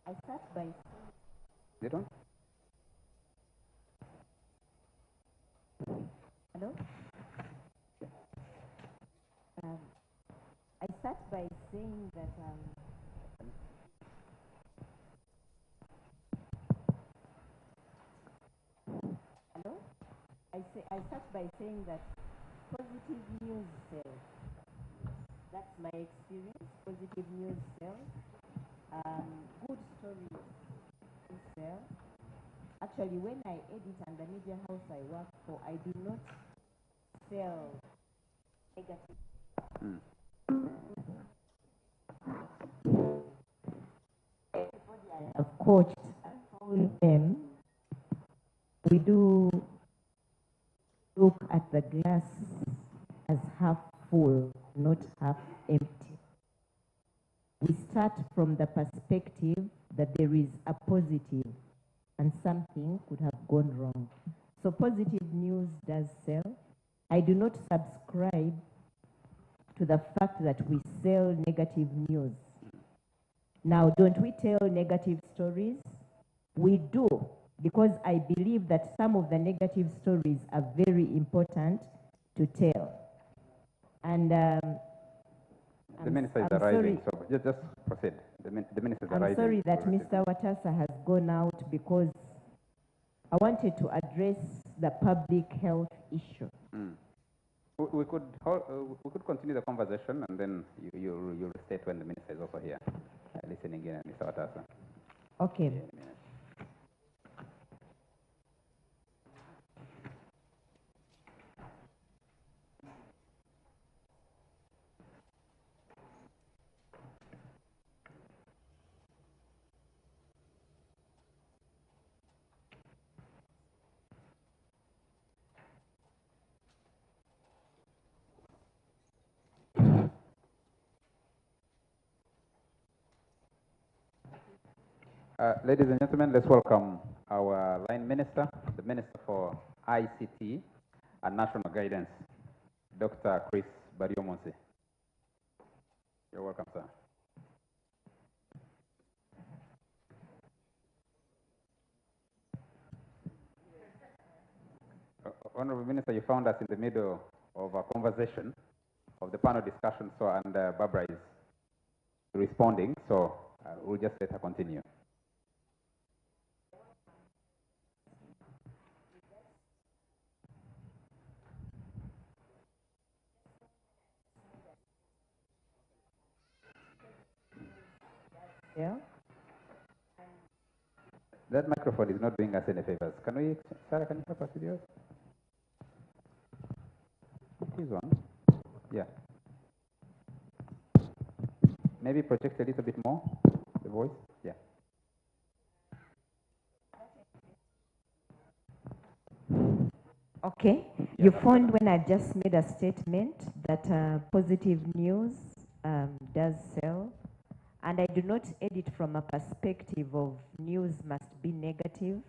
I start by... You don't? Hello? I start by saying that hello? I start by saying that positive news sells. That's my experience. Positive news sells. Good stories sell. Actually, when I edit and the media house I work for, I do not sell negative. Everybody I have coached, I told them, we do look at the glass as half full, not half empty. We start from the perspective that there is a positive and something could have gone wrong. So positive news does sell. I do not subscribe to the fact that we sell negative news. Now, don't we tell negative stories? We do, because I believe that some of the negative stories are very important to tell. And the minister is arriving, so just proceed. The minister is arriving. I'm sorry that Mr. Watasa has gone out because I wanted to address the public health issue. We could continue the conversation, and then you state when the minister is also here, listening in, Mr. Watasa. Okay. Ladies and gentlemen, let's welcome our line minister, the Minister for ICT and National Guidance, Dr. Chris Bariomonsi. You're welcome, sir. Honorable Minister, you found us in the middle of a conversation of the panel discussion, so, and Barbara is responding, so we'll just let her continue. Yeah. That microphone is not doing us any favors. Can we, Sarah, can you help us with yours? This one. Yeah. Maybe project a little bit more, the voice. Yeah. Okay. Yeah, you found when I just made a statement that positive news does sell. And I do not edit from a perspective of news must be negative.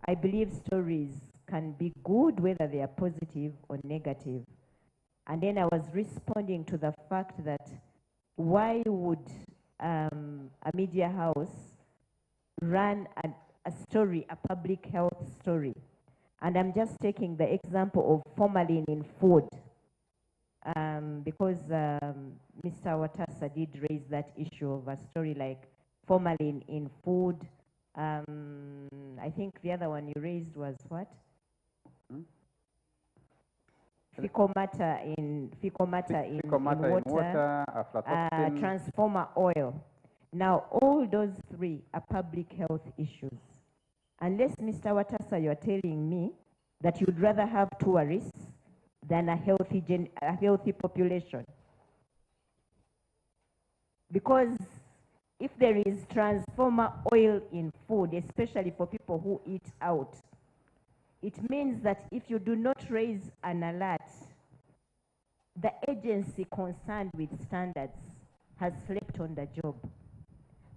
I believe stories can be good whether they are positive or negative. And then I was responding to the fact that why would a media house run a story, a public health story? And I'm just taking the example of formalin in food. Because Mr. Watasa did raise that issue of a story like formalin in food. I think the other one you raised was what? Fecal matter in water, transformer oil. Now, all those three are public health issues. Unless, Mr. Watasa, you're telling me that you'd rather have tourists than a healthy population. Because if there is transformer oil in food, especially for people who eat out, it means that if you do not raise an alert, the agency concerned with standards has slept on the job.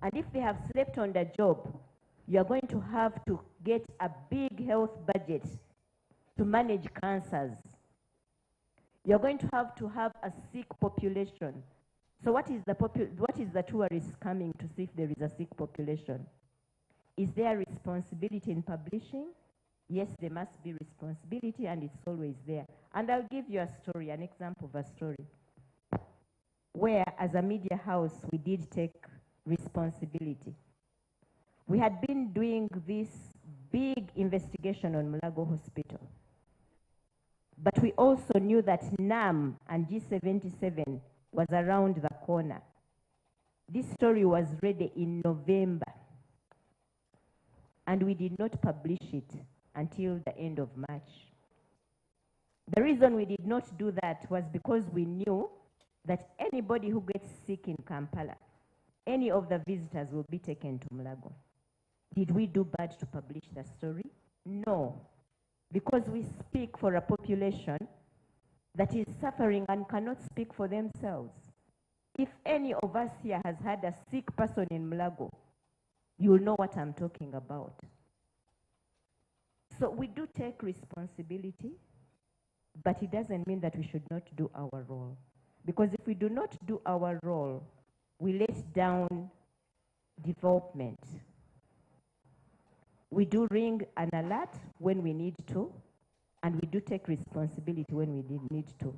And if they have slept on the job, you are going to have to get a big health budget to manage cancers. You're going to have a sick population. So what is the tourist coming to see if there is a sick population? Is there responsibility in publishing? Yes, there must be responsibility, and it's always there. And I'll give you a story, an example of a story, where as a media house, we did take responsibility. We had been doing this big investigation on Mulago Hospital. But we also knew that NAM and G77 was around the corner. This story was ready in November, and we did not publish it until the end of March. The reason we did not do that was because we knew that anybody who gets sick in Kampala, any of the visitors will be taken to Mulago. Did we do bad to publish the story? No, because we speak for a population that is suffering and cannot speak for themselves. If any of us here has had a sick person in Mulago, you will know what I'm talking about. So we do take responsibility, but it doesn't mean that we should not do our role. Because if we do not do our role, we let down development. We do ring an alert when we need to, and we do take responsibility when we need to.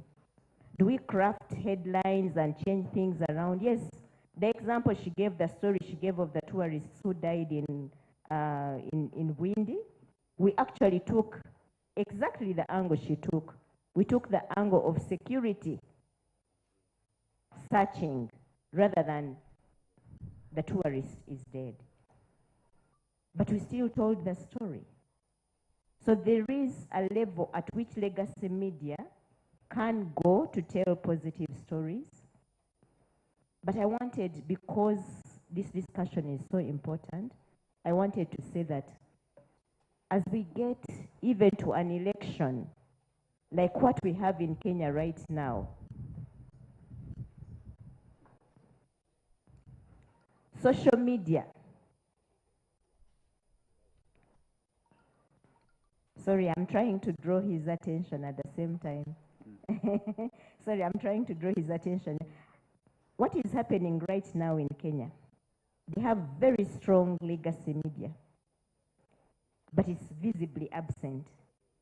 Do we craft headlines and change things around? Yes. The example she gave, the story she gave of the tourists who died in Windy, we actually took exactly the angle she took. We took the angle of security searching rather than the tourist is dead. But we still told the story. So there is a level at which legacy media can go to tell positive stories. But I wanted, because this discussion is so important, I wanted to say that as we get even to an election, like what we have in Kenya right now, social media. Sorry, I'm trying to draw his attention at the same time. Sorry, I'm trying to draw his attention. What is happening right now in Kenya? They have very strong legacy media, but it's visibly absent.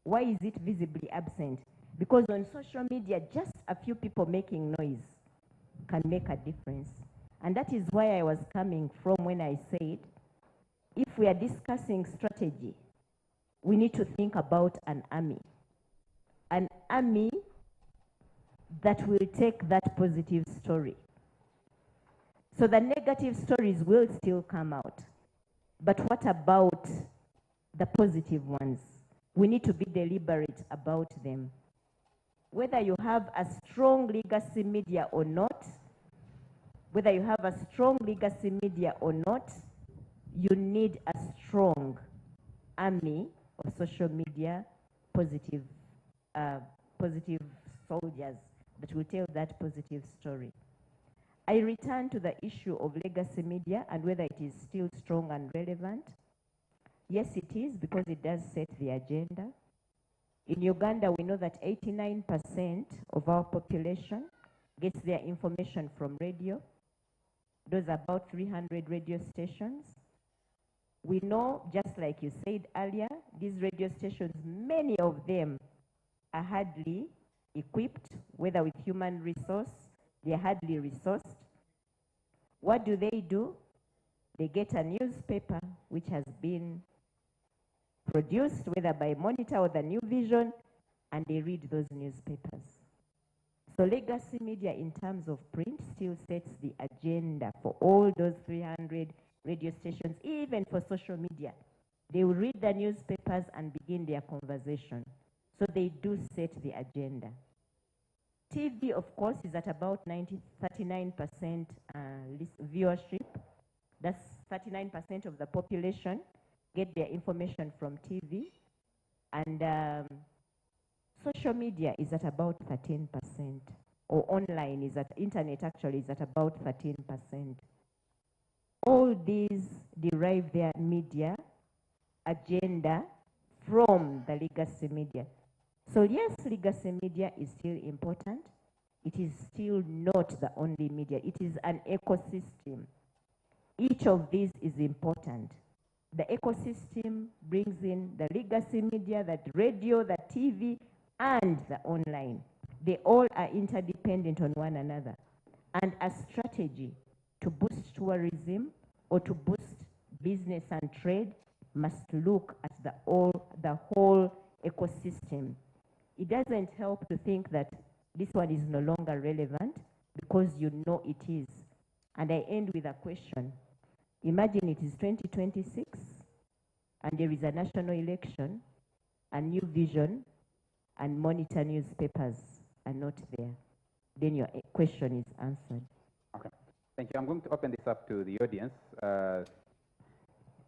Why is it visibly absent? Because on social media, just a few people making noise can make a difference. And that is why I was coming from when I said, if we are discussing strategy, we need to think about an army that will take that positive story. So the negative stories will still come out. But what about the positive ones? We need to be deliberate about them. Whether you have a strong legacy media or not, you need a strong army of social media positive soldiers that will tell that positive story. I return to the issue of legacy media and whether it is still strong and relevant. Yes, it is, because it does set the agenda. In Uganda, we know that 89% of our population gets their information from radio. Those are about 300 radio stations. We know, just like you said earlier, these radio stations, many of them are hardly equipped, whether with human resource, they are hardly resourced. What do? They get a newspaper which has been produced, whether by Monitor or the New Vision, and they read those newspapers. So legacy media in terms of print still sets the agenda for all those 300 radio stations, even for social media. They will read the newspapers and begin their conversation. So they do set the agenda. TV, of course, is at about 39% viewership. That's 39% of the population get their information from TV. And social media is at about 13%. or online is at, internet actually is at about 13%. All these derive their media agenda from the legacy media. So yes, legacy media is still important. It is still not the only media. It is an ecosystem. Each of these is important. The ecosystem brings in the legacy media, the radio, the TV, and the online. They all are interdependent on one another. And a strategy to boost tourism or to boost business and trade must look at the whole ecosystem. It doesn't help to think that this one is no longer relevant because you know it is. And I end with a question. Imagine it is 2026 and there is a national election, a New Vision and Monitor newspapers are not there. Then your question is answered. Okay, thank you. I'm going to open this up to the audience.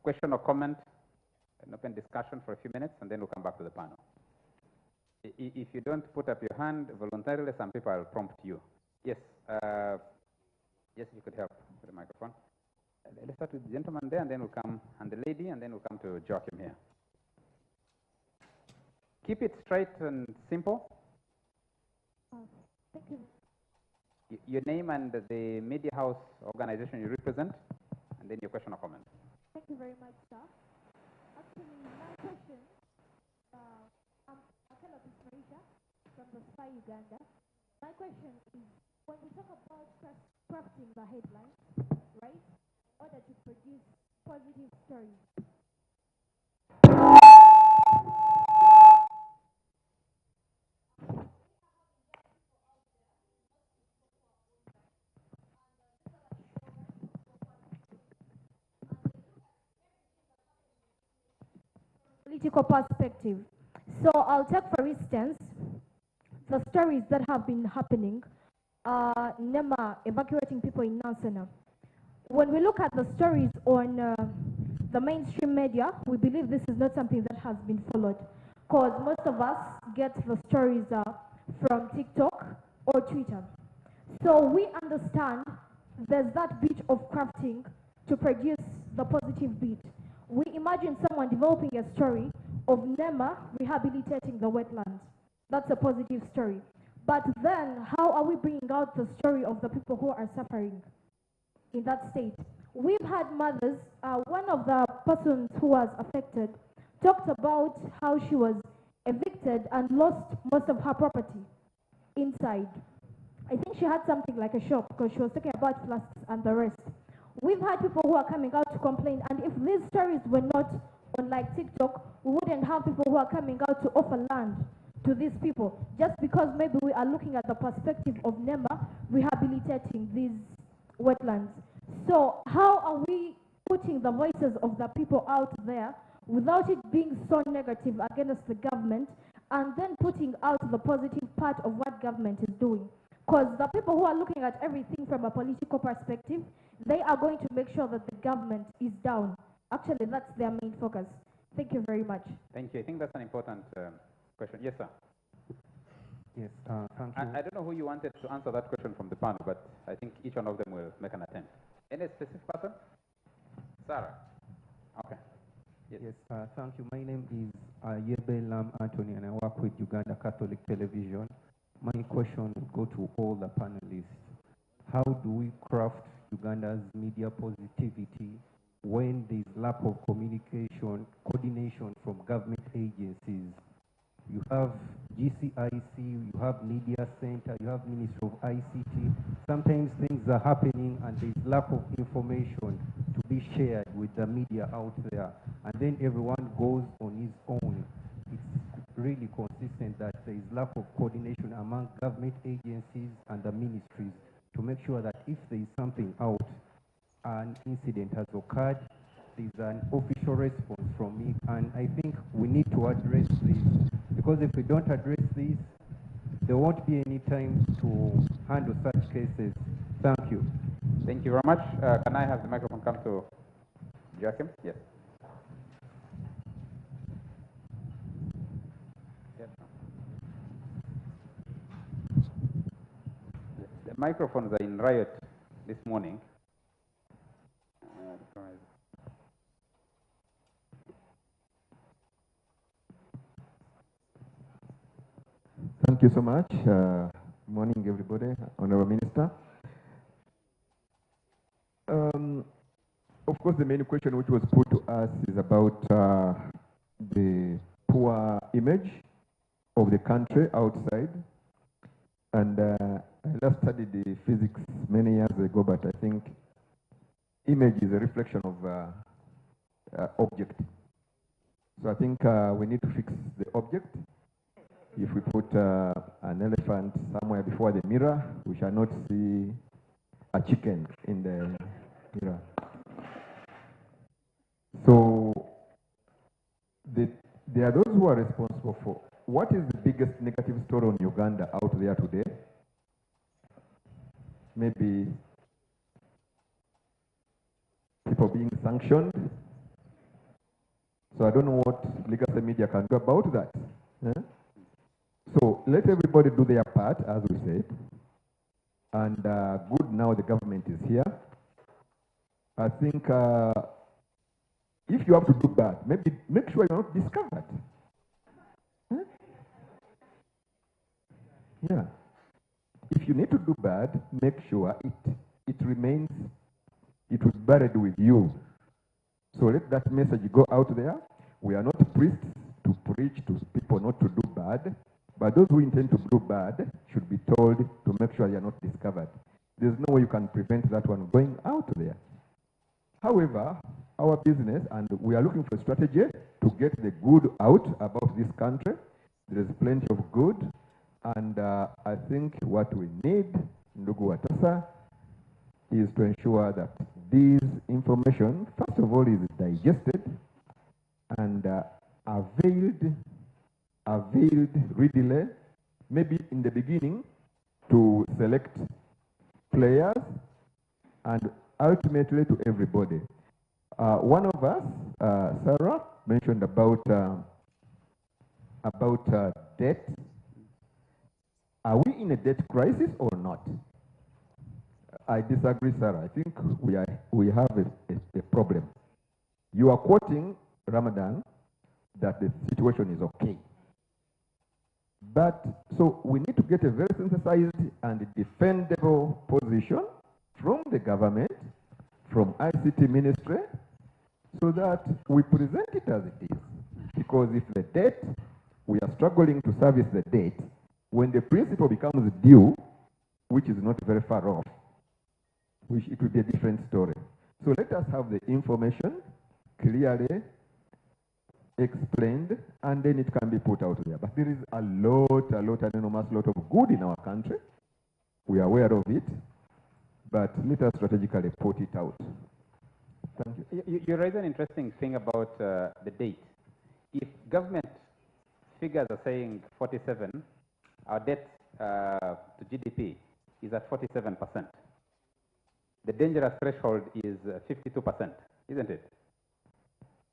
Question or comment, an open discussion for a few minutes, and then we'll come back to the panel. If you don't put up your hand voluntarily, some people will prompt you. Yes, yes, you could help with the microphone. Let's start with the gentleman there, and then we'll come, and the lady, and then we'll come to Joachim here. Keep it straight and simple. Thank you. Your name and the media house organization you represent, and then your question or comment. Thank you very much, sir. Actually, my question, I'm Akela Bismarisha from the Spy Uganda. My question is, when we talk about crafting the headlines, right, in order to produce positive stories, political perspective. So I'll take, for instance, the stories that have been happening, NEMA evacuating people in Nansana. When we look at the stories on the mainstream media, we believe this is not something that has been followed, because most of us get the stories from TikTok or Twitter. So we understand there's that bit of crafting to produce the positive bit. We imagine someone developing a story of NEMA rehabilitating the wetlands. That's a positive story. But then, how are we bringing out the story of the people who are suffering in that state? We've had mothers, one of the persons who was affected talked about how she was evicted and lost most of her property inside. I think she had something like a shop because she was talking about flasks and the rest. We've had people who are coming out to complain, and if these stories were not on like TikTok, we wouldn't have people who are coming out to offer land to these people, just because maybe we are looking at the perspective of NEMA rehabilitating these wetlands. So how are we putting the voices of the people out there without it being so negative against the government, and then putting out the positive part of what government is doing? Because the people who are looking at everything from a political perspective, they are going to make sure that the government is down. Actually, that's their main focus. Thank you very much. Thank you. I think that's an important question. Yes, sir. Yes, thank you. I don't know who you wanted to answer that question from the panel, but I think each one of them will make an attempt. Any specific person? Sarah. Okay. Yes, thank you. My name is Yebe Lam Anthony, and I work with Uganda Catholic Television. My question would go to all the panelists. How do we craft Uganda's media positivity when there is lack of communication, coordination from government agencies? You have GCIC, you have Media Center, you have Ministry of ICT. Sometimes things are happening and there is lack of information to be shared with the media out there. And then everyone goes on his own. It's really consistent that there is lack of coordination among government agencies and the ministries to make sure that if there is something out, an incident has occurred, there's an official response from me, and I think we need to address this, because if we don't address this, there won't be any time to handle such cases. Thank you. Thank you very much. Can I have the microphone come to Joachim? Yes. Microphones are in riot this morning. Thank you so much. Morning, everybody. Honorable Minister. Of course, the main question which was put to us is about the poor image of the country outside. And I last studied the physics many years ago, but I think image is a reflection of object. So I think we need to fix the object. If we put an elephant somewhere before the mirror, we shall not see a chicken in the mirror. So there are those who are responsible for what is the biggest negative story on Uganda out there today. Maybe people being sanctioned. So I don't know what legacy media can do about that. So let everybody do their part, as we said. And good, now the government is here. I think if you have to do bad, maybe make sure you're not discovered. Yeah. If you need to do bad, make sure it remains, it was buried with you. So let that message go out there. We are not priests to preach to people not to do bad, but those who intend to do bad should be told to make sure they are not discovered. There's no way you can prevent that one going out there. However, our business, and we are looking for a strategy to get the good out about this country. There is plenty of good, and I think what we need, Ndugu Watasa, is to ensure that this information, first of all, is digested and availed readily, maybe in the beginning, to select players and ultimately to everybody. One of us, Sarah, mentioned about debt. Are we in a debt crisis or not? I disagree, Sarah. I think we have a problem. You are quoting Ramadan that the situation is okay. But so we need to get a very synthesized and defendable position from the government, from ICT ministry, so that we present it as it is. Because if the debt, we are struggling to service the debt, when the principal becomes due, which is not very far off, which it will be a different story. So let us have the information clearly explained, and then it can be put out there. But there is an enormous lot of good in our country. We are aware of it, but let us strategically put it out. Thank you. You raise an interesting thing about the date. If government figures are saying 47, our debt to GDP is at 47%. The dangerous threshold is 52%, isn't it?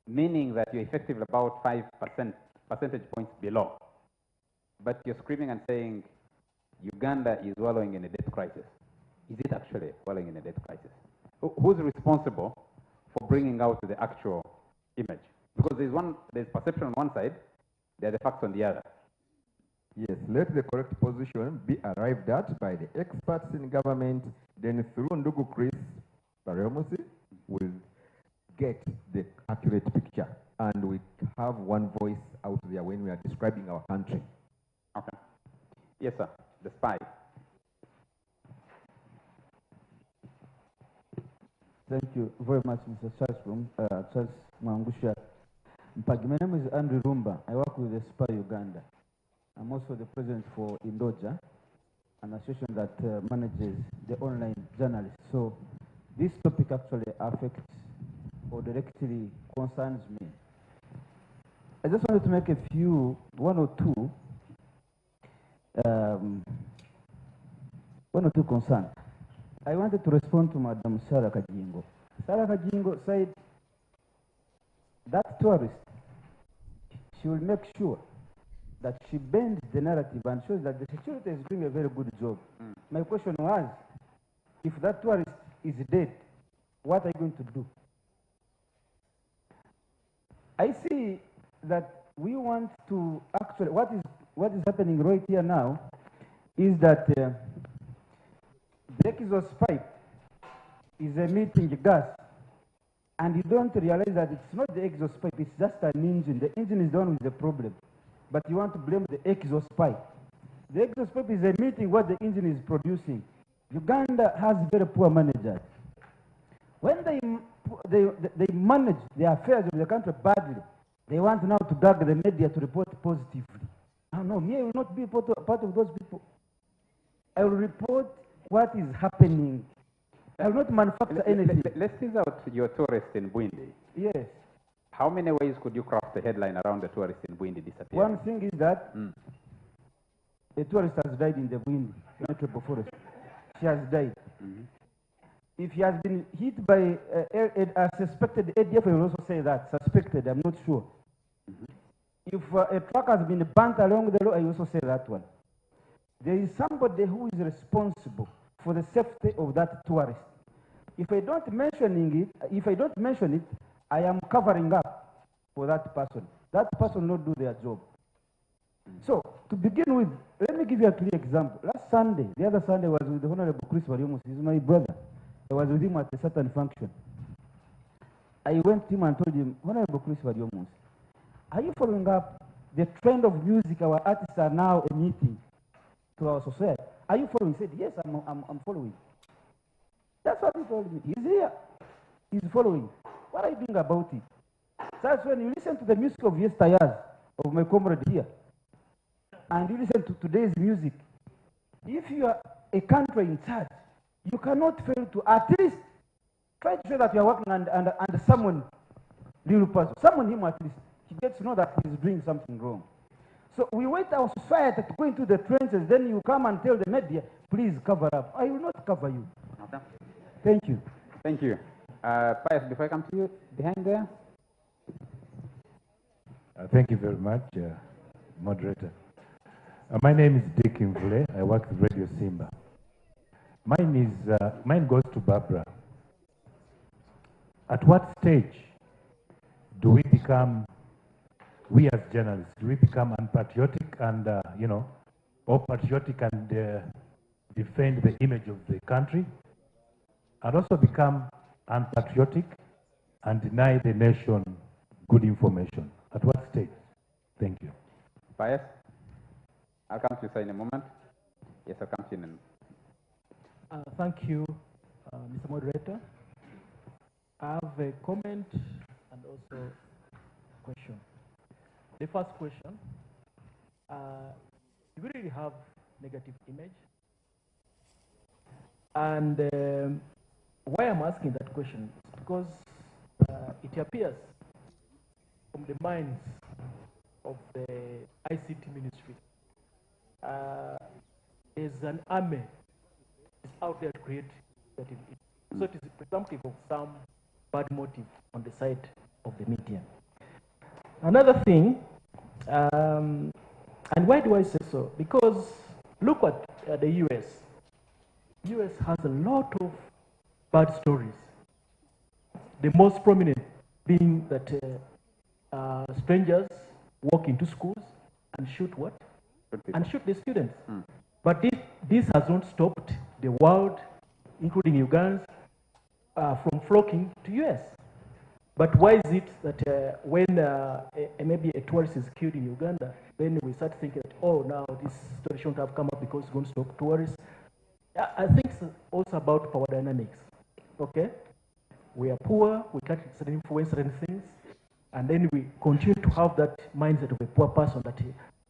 Meaning that you're effectively about 5 percentage points below. But you're screaming and saying Uganda is wallowing in a debt crisis. Is it actually wallowing in a debt crisis? Who's responsible for bringing out the actual image? Because there's perception on one side, there are the facts on the other. Yes, let the correct position be arrived at by the experts in government, then through Ndugu Chris Parayomosi will get the accurate picture, and we have one voice out there when we are describing our country. Okay. Yes, sir. The spy. Thank you very much, Mr. Charles Mwangusha. My name is Andrew Rumba. I work with the SPY Uganda. I'm also the president for Indoja, an association that manages the online journalists. So this topic actually affects or directly concerns me. I just wanted to make one or two concerns. I wanted to respond to Madam Sarah Kajingo. Sarah Kajingo said that tourist, she will make sure that she bends the narrative and shows that the security is doing a very good job. My question was, if that tourist is dead, what are you going to do? I see that we want to actually, what is happening right here now is that the exhaust pipe is emitting gas, and you don't realize that it's not the exhaust pipe, it's just an engine. The engine is the one with the problem, but you want to blame the exhaust pipe. The exhaust pipe is emitting what the engine is producing. Uganda has very poor managers. When they manage the affairs of the country badly, they want now to drag the media to report positively. No, me, I will not be part of those people. I will report what is happening. I will not manufacture anything. Let's tease out your tourist in Bwindi. Yes. How many ways could you craft a headline around the tourist in Bwindi disappearing? One thing is that a tourist has died in the Bwindi Metropolitan Forest. She has died. If he has been hit by a suspected ADF, I will also say that. Suspected, I'm not sure. If a truck has been burnt along the road, I also say that one. There is somebody who is responsible for the safety of that tourist. If I don't mention it, I am covering up for that person. That person will not do their job. So, to begin with, let me give you a clear example. Last Sunday, the other Sunday, I was with the Honorable Chris Variomus. He's my brother. I was with him at a certain function. I went to him and told him, Honorable Chris Variomus, are you following up the trend of music our artists are now emitting to our society? Are you following? He said, yes, I'm following. That's what he told me. He's here. He's following. What are you doing about it? That's when you listen to the music of yesteryears, of my comrade here, and you listen to today's music. If you are a country in charge, you cannot fail to at least try to show that you are working under someone, little person. Someone him at least. He gets to know that he's doing something wrong. So we wait our society to go into the trenches, then you come and tell the media, please cover up. I will not cover you. Okay. Thank you. Thank you. Pius, before I come to you, behind there. Thank you very much, moderator. My name is Dick Imvule. I work with Radio Simba. Mine goes to Barbara. At what stage do we become, we as journalists, do we become unpatriotic and, or patriotic and defend the image of the country, and also become unpatriotic and deny the nation good information? At what stage? Thank you. Pius, I'll come to you, sir, in a moment. Yes, I'll come to you in a moment. Thank you, Mr. Moderator. I have a comment and also a question. The first question, do we really have negative image? And why I'm asking that question is because it appears from the minds of the ICT ministry, there's an army is out there to create negative image. So it is presumptive of some bad motive on the side of the media. Another thing, and why do I say so? Because look at the US. US has a lot of bad stories. The most prominent being that strangers walk into schools and shoot what? And shoot the students. But this has not stopped the world, including Uganda, from flocking to US. But why is it that when maybe a tourist is killed in Uganda, then we start thinking that, oh, now this story shouldn't have come up because it's going to stop tourists? I think it's also about power dynamics. Okay? We are poor, we can't influence certain things, and then we continue to have that mindset of a poor person that,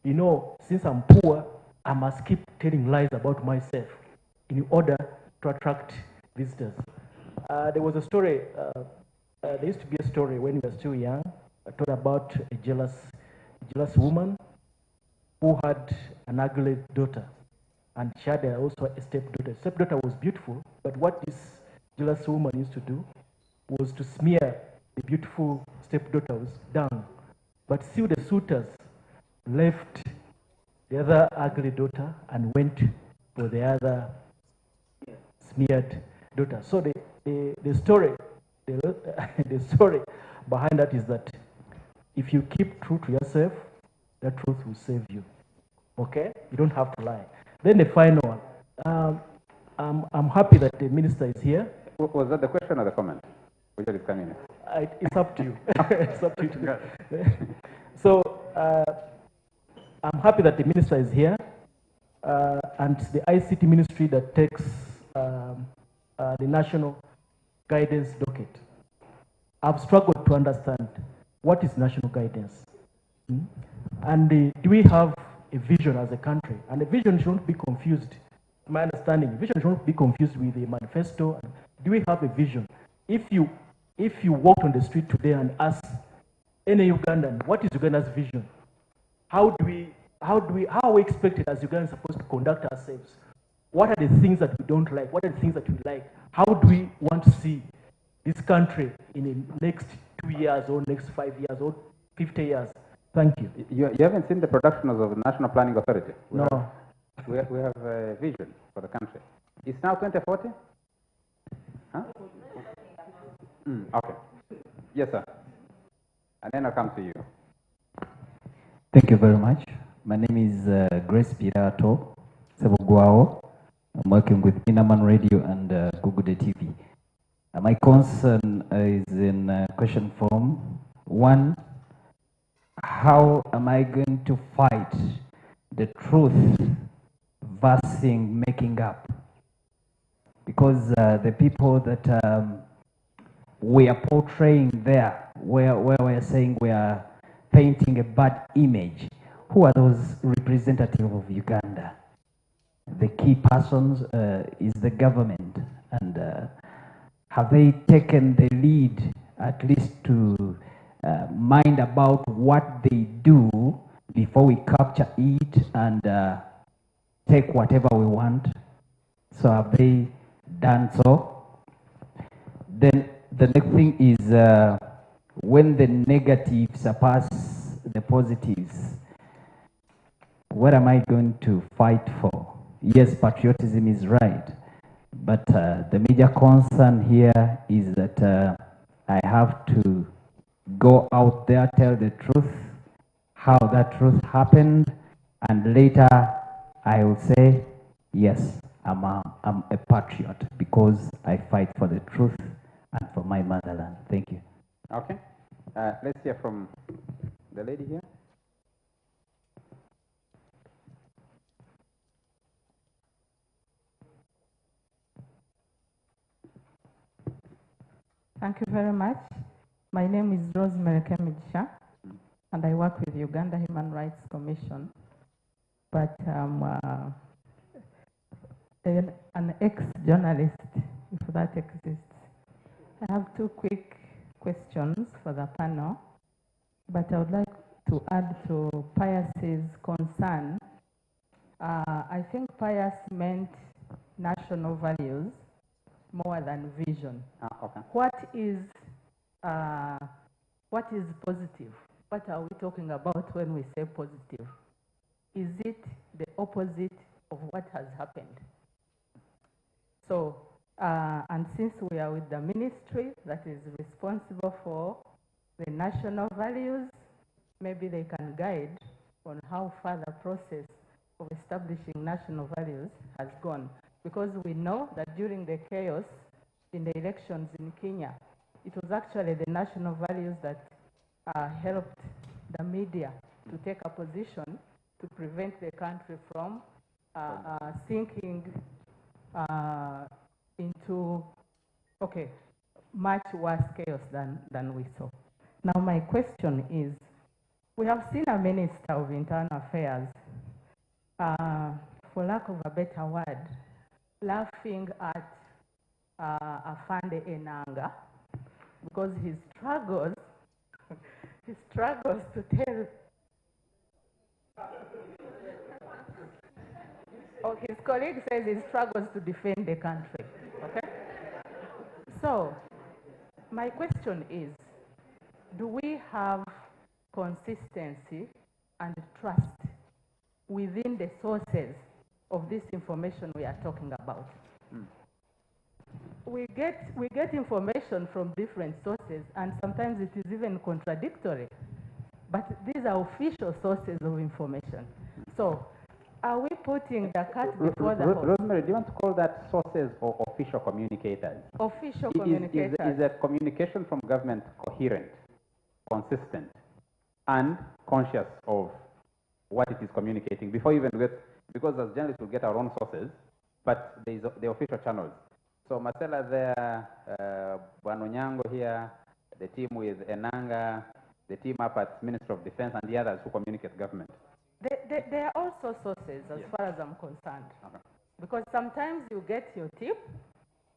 you know, since I'm poor, I must keep telling lies about myself in order to attract visitors. There was a story, there used to be a story when we were still young, I told about a jealous woman who had an ugly daughter, and she had also a stepdaughter. Stepdaughter was beautiful, but what this jealous woman used to do was to smear the beautiful stepdaughters down. But still the suitors left the other ugly daughter and went for the other smeared daughter. So the story, the story behind that is that if you keep true to yourself, that truth will save you. Okay? You don't have to lie. Then the final one. I'm happy that the minister is here. Was that the question or the comment? Which is coming? It's up to you. It's up to you. So I'm happy that the minister is here, and the ICT ministry that takes the national guidance docket. I've struggled to understand what is national guidance, and do we have a vision as a country? And the vision shouldn't be confused. My understanding, vision shouldn't be confused with a manifesto. Do we have a vision? If you walked on the street today and asked any Ugandan, what is Uganda's vision? How are we expected as Ugandans supposed to conduct ourselves? What are the things that we don't like? What are the things that we like? How do we want to see this country in the next 2 years or next 5 years or 50 years? Thank you. You haven't seen the production of the National Planning Authority? No. We have a vision for the country. It's now 2040? Huh? Okay. Yes, sir. And then I'll come to you. Thank you very much. My name is Grace Pirato Sebugwao. I'm working with Inaman Radio and Google TV. My concern is in question form. One, how am I going to fight the truth versus making up? Because the people that we are portraying there, where we're saying we are painting a bad image, who are those representatives of Uganda? The key persons is the government, and have they taken the lead at least to mind about what they do before we capture it and take whatever we want? So have they done so? Then the next thing is when the negatives surpass the positives, what am I going to fight for? Yes, patriotism is right, but the major concern here is that I have to go out there, tell the truth, how that truth happened, and later I will say, yes, I'm a patriot because I fight for the truth and for my motherland. Thank you. Okay. Let's hear from the lady here. Thank you very much. My name is Rosemary Kemidisha, and I work with Uganda Human Rights Commission. But I'm an ex-journalist, if that exists. I have two quick questions for the panel, but I would like to add to Pius's concern. I think Pius meant national values more than vision. Okay. What is positive? What are we talking about when we say positive? Is it the opposite of what has happened? So, and since we are with the ministry that is responsible for the national values, maybe they can guide on how far the process of establishing national values has gone. Because we know that during the chaos in the elections in Kenya, it was actually the national values that helped the media to take a position to prevent the country from sinking into, much worse chaos than we saw. Now my question is, we have seen a Minister of Internal Affairs, for lack of a better word, laughing at Afande Enanga because he struggles to tell. His colleague says he struggles to defend the country. Okay. So, my question is, do we have consistency and trust within the sources of this information we are talking about. We get information from different sources, and sometimes it is even contradictory. But these are official sources of information. So, are we putting the cat before the horse? Rosemary, do you want to call that sources or official communicators? Official communicators. Is the communication from government coherent, consistent, and conscious of what it is communicating before you even get, because as journalists we'll get our own sources, but there is the official channels. So Marcella there, Banonyango here, the team with Enanga, the team up at Ministry of Defense, and the others who communicate government. There are also sources as far as I'm concerned. Okay. Because sometimes you get your tip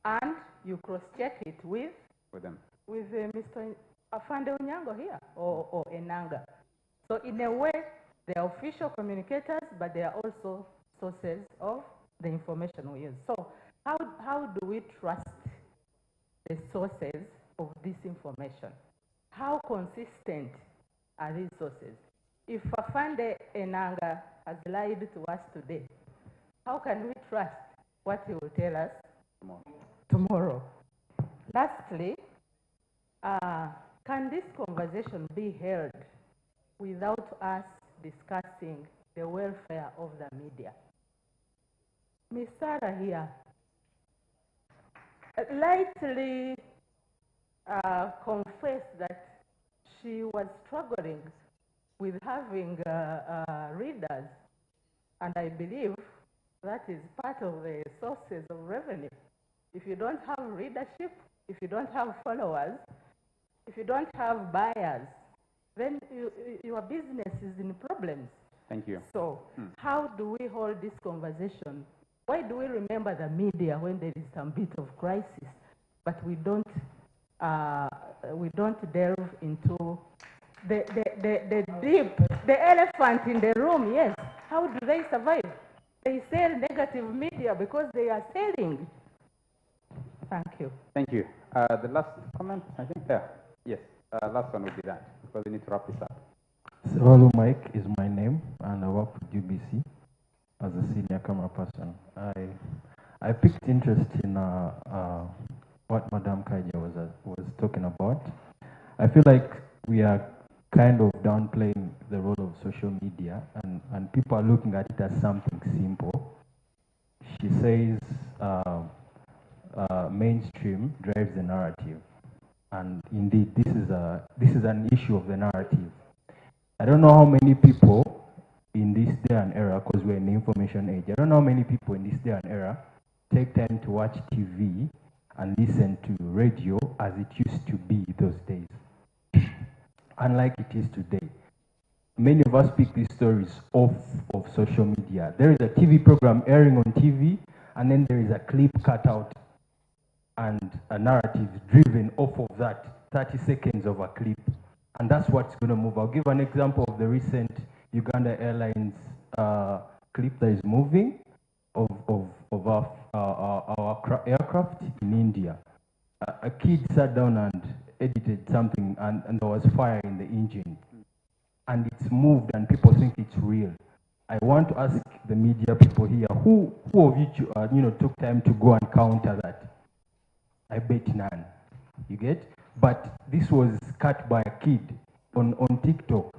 and you cross-check it with them. With Mr. Afande Onyango here or Enanga. So in a way, they are official communicators, but they are also sources of the information we use. So how do we trust the sources of this information? How consistent are these sources? If Afande Enanga has lied to us today, how can we trust what he will tell us tomorrow? Lastly, can this conversation be held without us discussing the welfare of the media? Ms. Sarah here lightly confessed that she was struggling with having readers, and I believe that is part of the sources of revenue. If you don't have readership, if you don't have followers, if you don't have buyers, then your business is in problems. Thank you. So how do we hold this conversation? Why do we remember the media when there is some bit of crisis, but we don't delve into the deep, the elephant in the room? Yes. How do they survive? They sell negative media because they are selling. Thank you. Thank you. The last comment, I think there. Yes, last one will be that, because we need to wrap this up. Hello, Mike is my name, and I work with UBC as a senior camera person. I picked interest in what Madame Kaja was talking about. I feel like we are kind of downplaying the role of social media, and people are looking at it as something simple. She says mainstream drives the narrative, and indeed this is an issue of the narrative. I don't know how many people in this day and era, because we're in the information age, I don't know how many people in this day and era take time to watch TV and listen to radio as it used to be those days, unlike it is today. Many of us pick these stories off of social media. There is a TV program airing on TV, and then there is a clip cut out and a narrative driven off of that, 30 seconds of a clip. And that's what's going to move. I'll give an example of the recent Uganda Airlines clip that is moving of our aircraft in India. A kid sat down and edited something, and there was fire in the engine. And it's moved, and people think it's real. I want to ask the media people here, who of you took time to go and counter that? I bet none. You get? But this was cut by a kid on TikTok.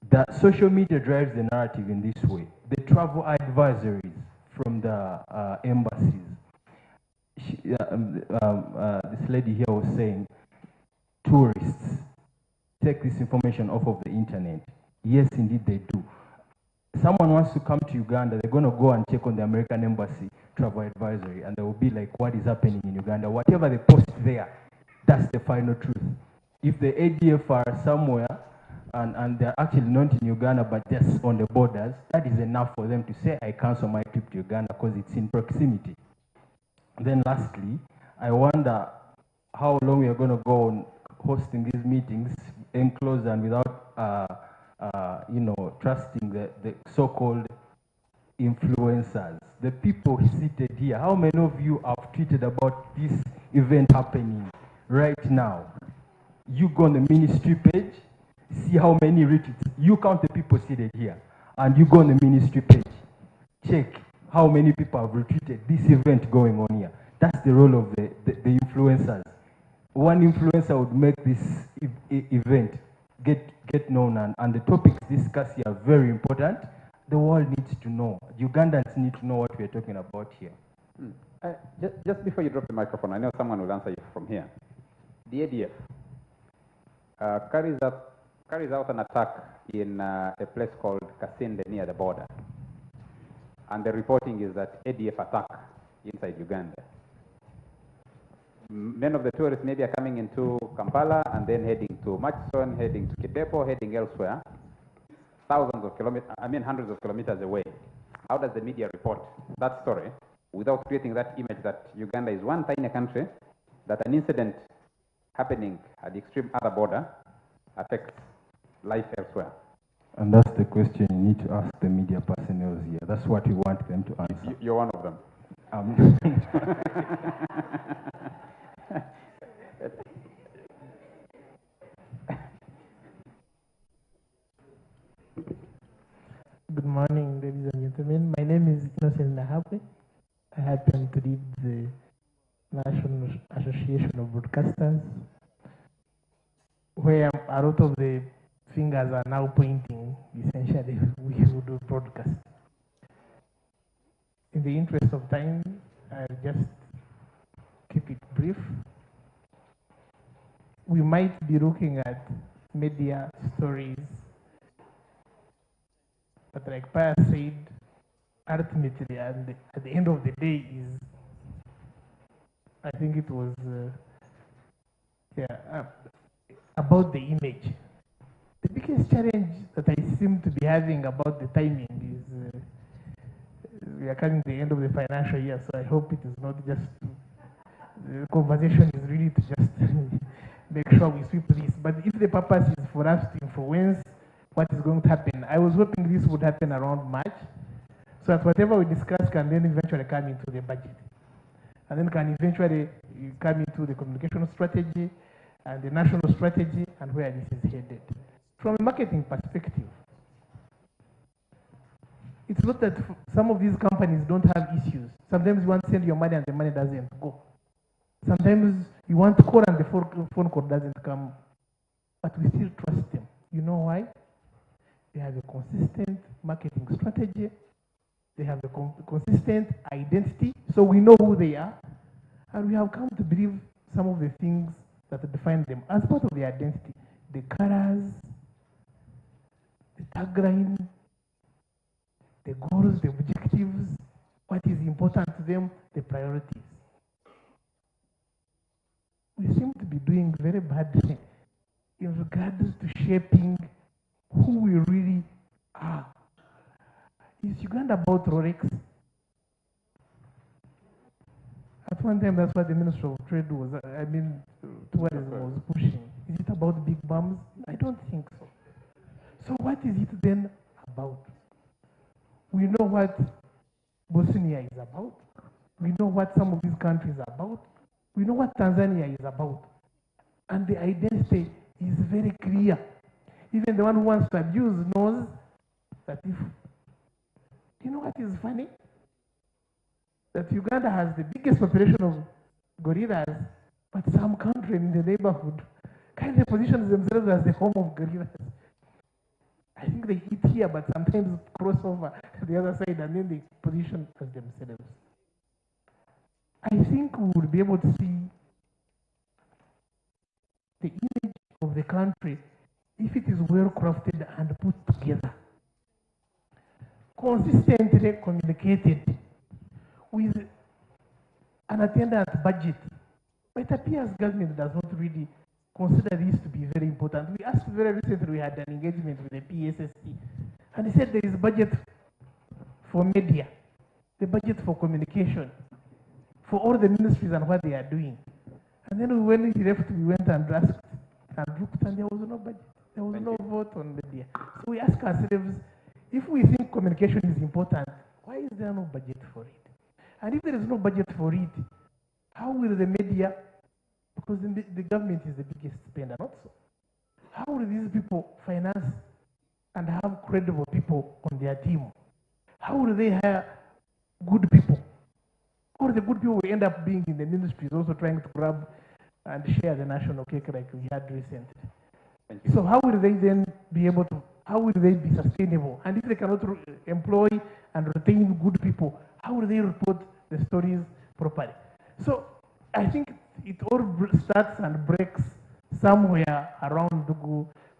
That social media drives the narrative in this way. The travel advisories from the embassies. This lady here was saying, tourists take this information off of the internet. Yes, indeed they do. Someone wants to come to Uganda, they're going to go and check on the American Embassy travel advisory, and they will be like, what is happening in Uganda? Whatever they post there, that's the final truth. If the ADF are somewhere, and they're actually not in Uganda, but just on the borders, that is enough for them to say, I cancel my trip to Uganda because it's in proximity. Then lastly, I wonder how long we are going to go on hosting these meetings enclosed and without, trusting the so-called influencers. The people seated here, how many of you have tweeted about this event happening right now? You go on the ministry page, see how many retweets. You count the people seated here. and you go on the ministry page, check how many people have retweeted this event going on here. That's the role of the influencers. One influencer would make this event get known, and the topics discussed here are very important. The world needs to know. Ugandans need to know what we're talking about here. Just before you drop the microphone, I know someone will answer you from here. The ADF carries out an attack in a place called Kasinde near the border. And the reporting is that ADF attack inside Uganda. Many of the tourists maybe are coming into Kampala and then heading to Murchison, heading to Kipepo, heading elsewhere, thousands of kilometers, hundreds of kilometers away. How does the media report that story without creating that image that Uganda is one tiny country, that an incident happening at the extreme other border affects life elsewhere? And that's the question you need to ask the media personnel here. That's what we want them to answer. You're one of them. Good morning, ladies and gentlemen. My name is Innocent Nahape. I happen to lead the National Association of Broadcasters, where a lot of the fingers are now pointing, essentially, we who do broadcast. In the interest of time, I'll just keep it brief. We might be looking at media stories, but like Paya said, ultimately, at the end of the day, is I think it was about the image. The biggest challenge that I seem to be having about the timing is we are coming to the end of the financial year, so I hope it is not just, the conversation is really to just make sure we sweep this. But if the purpose is for us to influence what is going to happen, I was hoping this would happen around March, so that whatever we discuss can then eventually come into the budget, and then can eventually come into the communication strategy and the national strategy and where this is headed. From a marketing perspective, it's not that some of these companies don't have issues. Sometimes you want to send your money and the money doesn't go. Sometimes you want to call and the phone call doesn't come, but we still trust them. You know why? They have a consistent marketing strategy. They have a consistent identity, so we know who they are. And we have come to believe some of the things that define them as part of their identity. The colors, the tagline, the goals, the objectives, what is important to them, the priorities. We seem to be doing very badly in regards to shaping who we really are. Is Uganda about Rolex? At one time, that's what the Minister of Trade was, tourism was pushing. Is it about big bums? I don't think so. So what is it then about? We know what Bosnia is about. We know what some of these countries are about. We know what Tanzania is about. And the identity is very clear. Even the one who wants to abuse knows that if, you know what is funny? That Uganda has the biggest population of gorillas, but some country in the neighborhood kind of positions themselves as the home of gorillas. I think they eat here, but sometimes cross over to the other side and then they position as themselves. I think we will be able to see the image of the country if it is well crafted and put together, consistently communicated with an attendant budget. But it appears government does not really consider this to be very important. We asked very recently, we had an engagement with the PSST, and they said there is budget for media, the budget for communication, for all the ministries and what they are doing. And then when he left, we went and asked and looked, and there was no budget. There was no vote on media. So we ask ourselves, if we think communication is important, why is there no budget for it? And if there is no budget for it, how will the media, because the government is the biggest spender, not so, how will these people finance and have credible people on their team, how will they hire good people? Or the good people will end up being in the ministries also trying to grab and share the national cake like we had recently. So how will they then be able to, how will they be sustainable? And if they cannot employ and retain good people, how will they report the stories properly? So I think it all starts and breaks somewhere around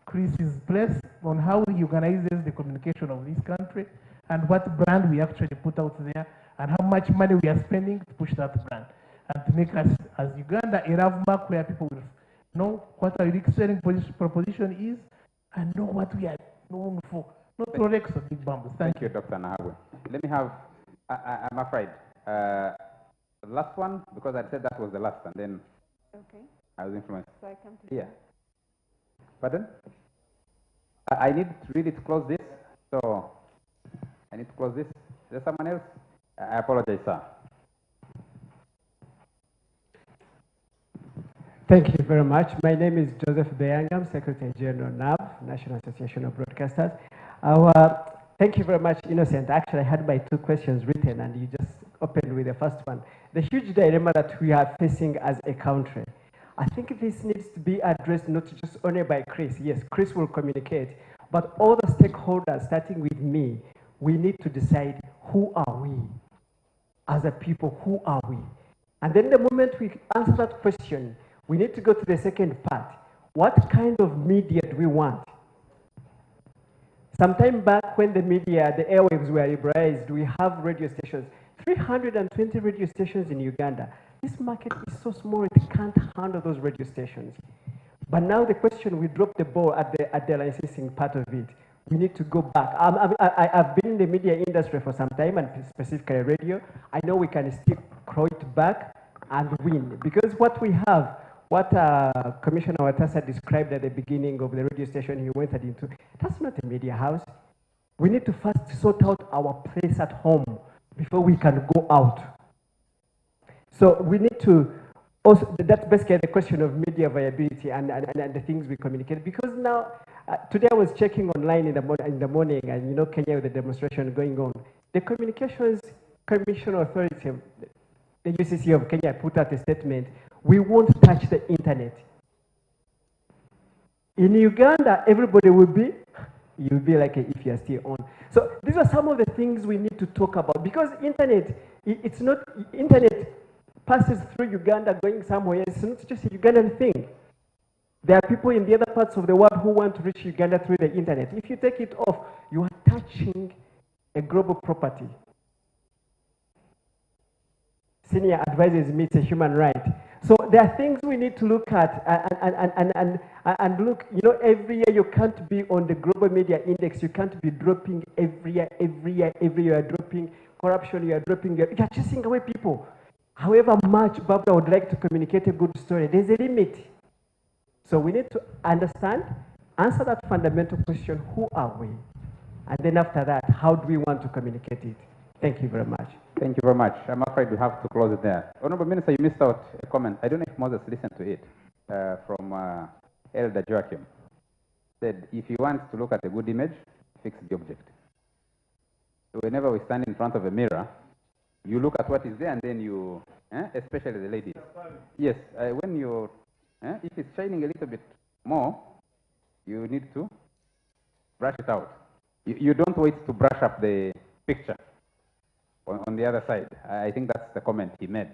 Chris's place on how he organizes the communication of this country and what brand we actually put out there and how much money we are spending to push that brand and to make us, as Uganda, a rough mark where people will know what our unique selling proposition is and know what we are known for. Not Rolex or big bamboo. Thank you, Dr. Nahagwe. Let me have, I'm afraid, the last one, because I said that was the last, and then I was influenced. So I come to you. Pardon? I need really to close this, so I need to close this. Is there someone else? I apologize, sir. Thank you very much. My name is Joseph Beyangam, Secretary General NAB, National Association of Broadcasters. Thank you very much, Innocent. Actually, I had my 2 questions written, and you just opened with the first one. The huge dilemma that we are facing as a country. I think this needs to be addressed not just only by Chris. Yes, Chris will communicate, but all the stakeholders, starting with me, we need to decide who are we? As a people, who are we? And then the moment we answer that question, we need to go to the second part. What kind of media do we want? Sometime back when the media, the airwaves were liberalized, we have radio stations, 320 radio stations in Uganda. This market is so small, it can't handle those radio stations. But now the question, we dropped the ball at the licensing part of it. We need to go back. I've been in the media industry for some time, and specifically radio. I know we can still claw it back and win. Because what we have, what Commissioner Watasa described at the beginning of the radio station he went into, that's not a media house. We need to first sort out our place at home before we can go out. So we need to also, that's basically the question of media viability and the things we communicate. Because now, today I was checking online in the morning, and you know, Kenya with the demonstration going on. The Communications Commission Authority, the UCC of Kenya, put out a statement, we won't touch the internet. In Uganda, everybody will be, you'll be like if you're still on. So these are some of the things we need to talk about, because internet, it's not, internet passes through Uganda going somewhere. It's not just a Ugandan thing. There are people in the other parts of the world who want to reach Uganda through the internet. If you take it off, you are touching a global property. Senior advisors meet a human right. So there are things we need to look at and look, you know, every year you can't be on the global media index. You can't be dropping every year you are dropping corruption, you are dropping, you are chasing away people. However much Barbara would like to communicate a good story, there's a limit. So we need to understand, answer that fundamental question, who are we? And then after that, how do we want to communicate it? Thank you very much. Thank you very much. I'm afraid we have to close it there. Honorable Minister, you missed out a comment. I don't know if Moses listened to it, from Elder Joachim. Said, if you want to look at a good image, fix the object. So whenever we stand in front of a mirror, you look at what is there and then you, especially the ladies. Yes, when you, if it's shining a little bit more, you need to brush it out. You don't wait to brush up the picture on the other side. I think that's the comment he made.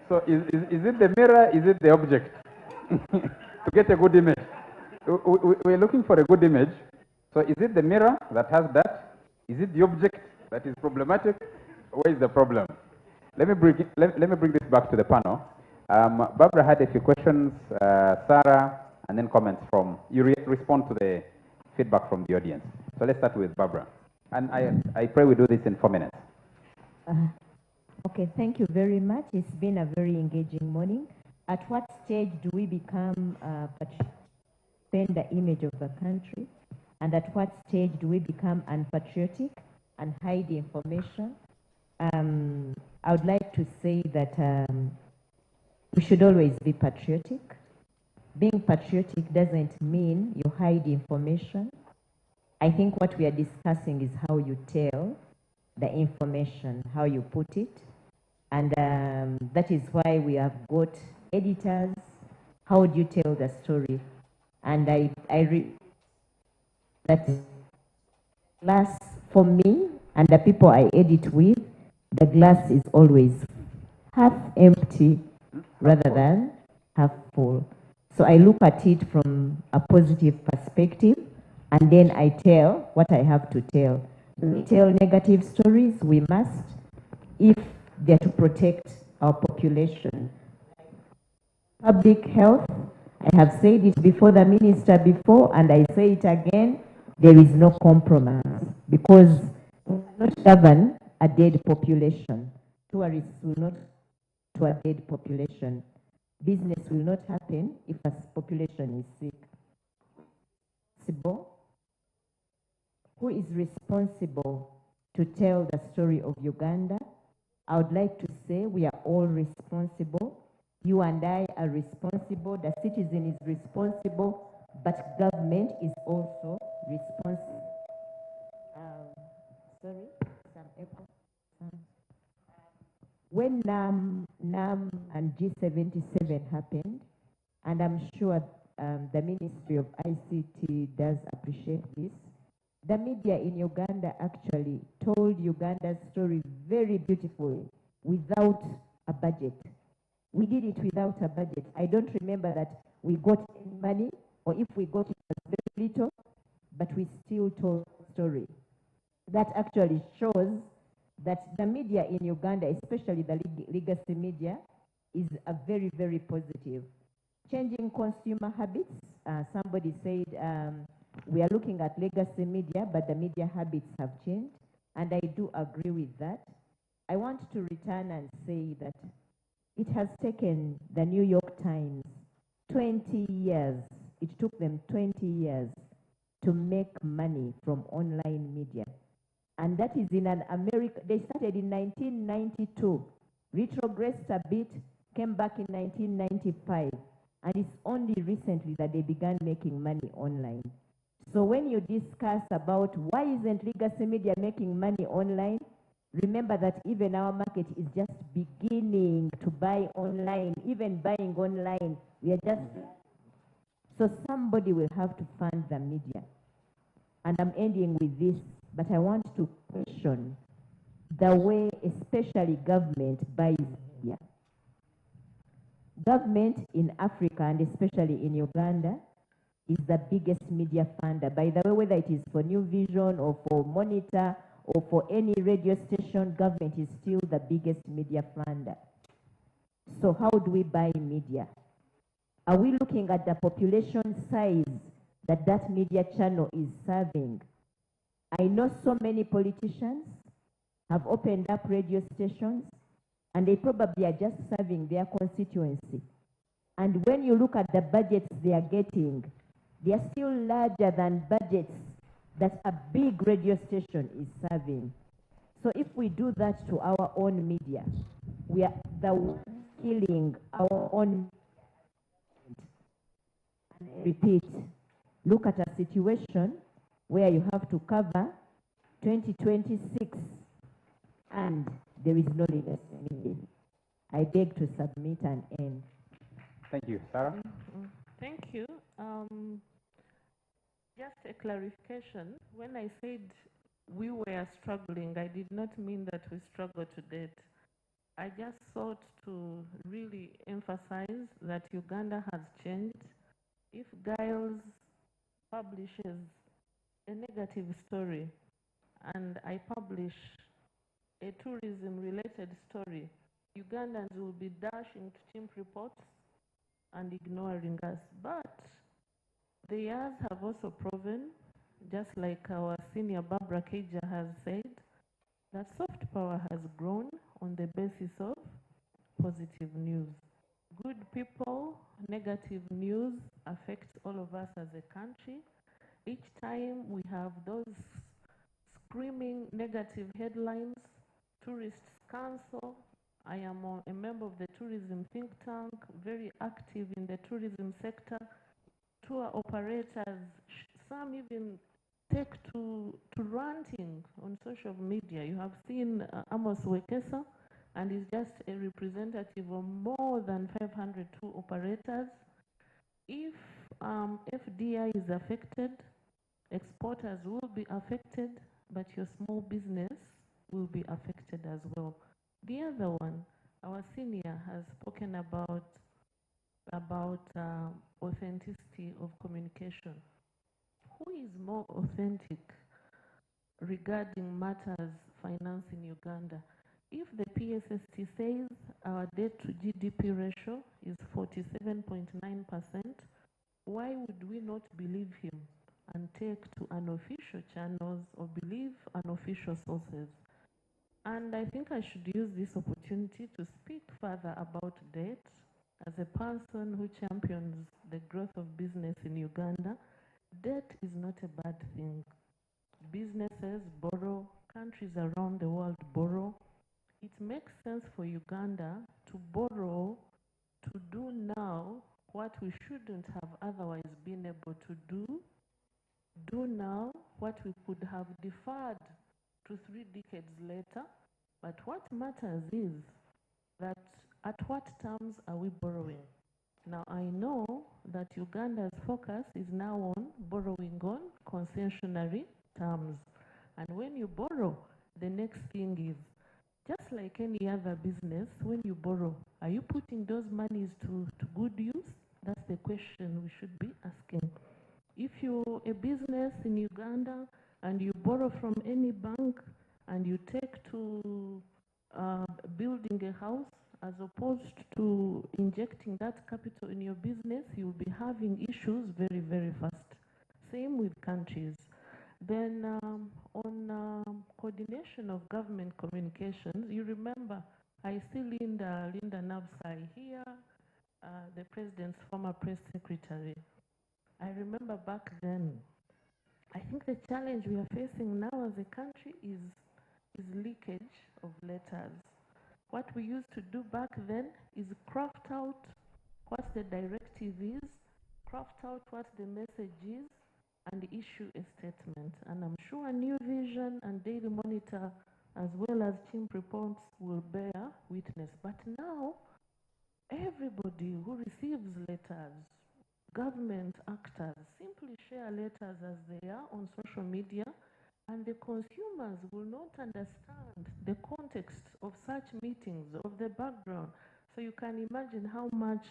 So is it the mirror, is it the object? To get a good image. We're looking for a good image. So is it the mirror that has that? Is it the object that is problematic? Where is the problem? Let me bring this back to the panel. Barbara had a few questions, Sarah, and then comments from, you respond to the feedback from the audience. So let's start with Barbara. And I pray we do this in 4 minutes. Okay, thank you very much. It's been a very engaging morning. At what stage do we become defend the image of the country? And at what stage do we become unpatriotic and hide information? I would like to say that we should always be patriotic. Being patriotic doesn't mean you hide information. I think what we are discussing is how you tell the information, how you put it. And that is why we have got editors. How do you tell the story? And that glass for me and the people I edit with, the glass is always half empty rather than half full. So I look at it from a positive perspective, and then I tell what I have to tell. We tell negative stories, we must, if they're to protect our population. Public health, I have said it before the minister before, and I say it again, there is no compromise, because we will not govern a dead population. Tourists will not to a dead population. Business will not happen if a population is sick. Who is responsible to tell the story of Uganda? I would like to say we are all responsible. You and I are responsible. The citizen is responsible, but government is also responsible. When NAM and G77 happened, and I'm sure the Ministry of ICT does appreciate this, the media in Uganda actually told Uganda's story very beautifully without a budget. We did it without a budget. I don't remember that we got any money, or if we got it was very little, but we still told the story. That actually shows that the media in Uganda, especially the legacy media, is a very, very positive. Changing consumer habits. Somebody said we are looking at legacy media, but the media habits have changed, and I do agree with that. I want to return and say that it has taken the New York Times 20 years. It took them 20 years to make money from online media. And that is in an America, they started in 1992, retrogressed a bit, came back in 1995, and it's only recently that they began making money online. So when you discuss about why isn't legacy media making money online, remember that even our market is just beginning to buy online, even buying online, we are just, so somebody will have to fund the media. And I'm ending with this, but I want to question the way especially government buys media. Government in Africa, and especially in Uganda, is the biggest media funder. By the way, whether it is for New Vision or for Monitor or for any radio station, government is still the biggest media funder. So how do we buy media? Are we looking at the population size that that media channel is serving? I know so many politicians have opened up radio stations, and they probably are just serving their constituency. And when you look at the budgets they are getting, they are still larger than budgets that a big radio station is serving. So if we do that to our own media, we are killing our own. Repeat, look at a situation where you have to cover 2026 and there is no legacy. I beg to submit and end. Thank you. Sarah? Thank you. Just a clarification. When I said we were struggling, I did not mean that we struggle to date. I just sought to really emphasize that Uganda has changed. If Giles publishes a negative story and I publish a tourism-related story, Ugandans will be dashing to chimp reports and ignoring us. But the years have also proven, just like our senior Barbara Keija has said, that soft power has grown on the basis of positive news. Good people, negative news affects all of us as a country. Each time we have those screaming negative headlines, tourists cancel, I am a member of the tourism think tank, very active in the tourism sector. Tour operators, some even take to ranting on social media. You have seen Amos Wekesa, and he's just a representative of more than 500 tour operators. If FDI is affected, exporters will be affected, but your small business will be affected as well. The other one, our senior has spoken about authenticity of communication. Who is more authentic regarding matters finance in Uganda? If the PSST says our debt to GDP ratio is 47.9%, why would we not believe him and take to unofficial channels or believe unofficial sources? And I think I should use this opportunity to speak further about debt. As a person who champions the growth of business in Uganda, debt is not a bad thing. Businesses borrow, countries around the world borrow. It makes sense for Uganda to borrow to do now what we shouldn't have otherwise been able to do now what we could have deferred to 3 decades later. But what matters is that at what terms are we borrowing? Now, I know that Uganda's focus is now on borrowing on concessionary terms. And when you borrow, the next thing is, just like any other business, when you borrow, are you putting those monies to good use? That's the question we should be asking. If you're a business in Uganda and you borrow from any bank and you take to building a house, as opposed to injecting that capital in your business, you'll be having issues very, very fast. Same with countries. Then on coordination of government communications, you remember, I see Linda Nabsai here, the president's former press secretary. I remember back then, I think the challenge we are facing now as a country is leakage of letters. What we used to do back then is craft out what the directive is, craft out what the message is, and issue a statement. And I'm sure New Vision and Daily Monitor, as well as Chimp reports, will bear witness. But now, everybody who receives letters, government actors, simply share letters as they are on social media, and the consumers will not understand the context of such meetings, of the background. So you can imagine how much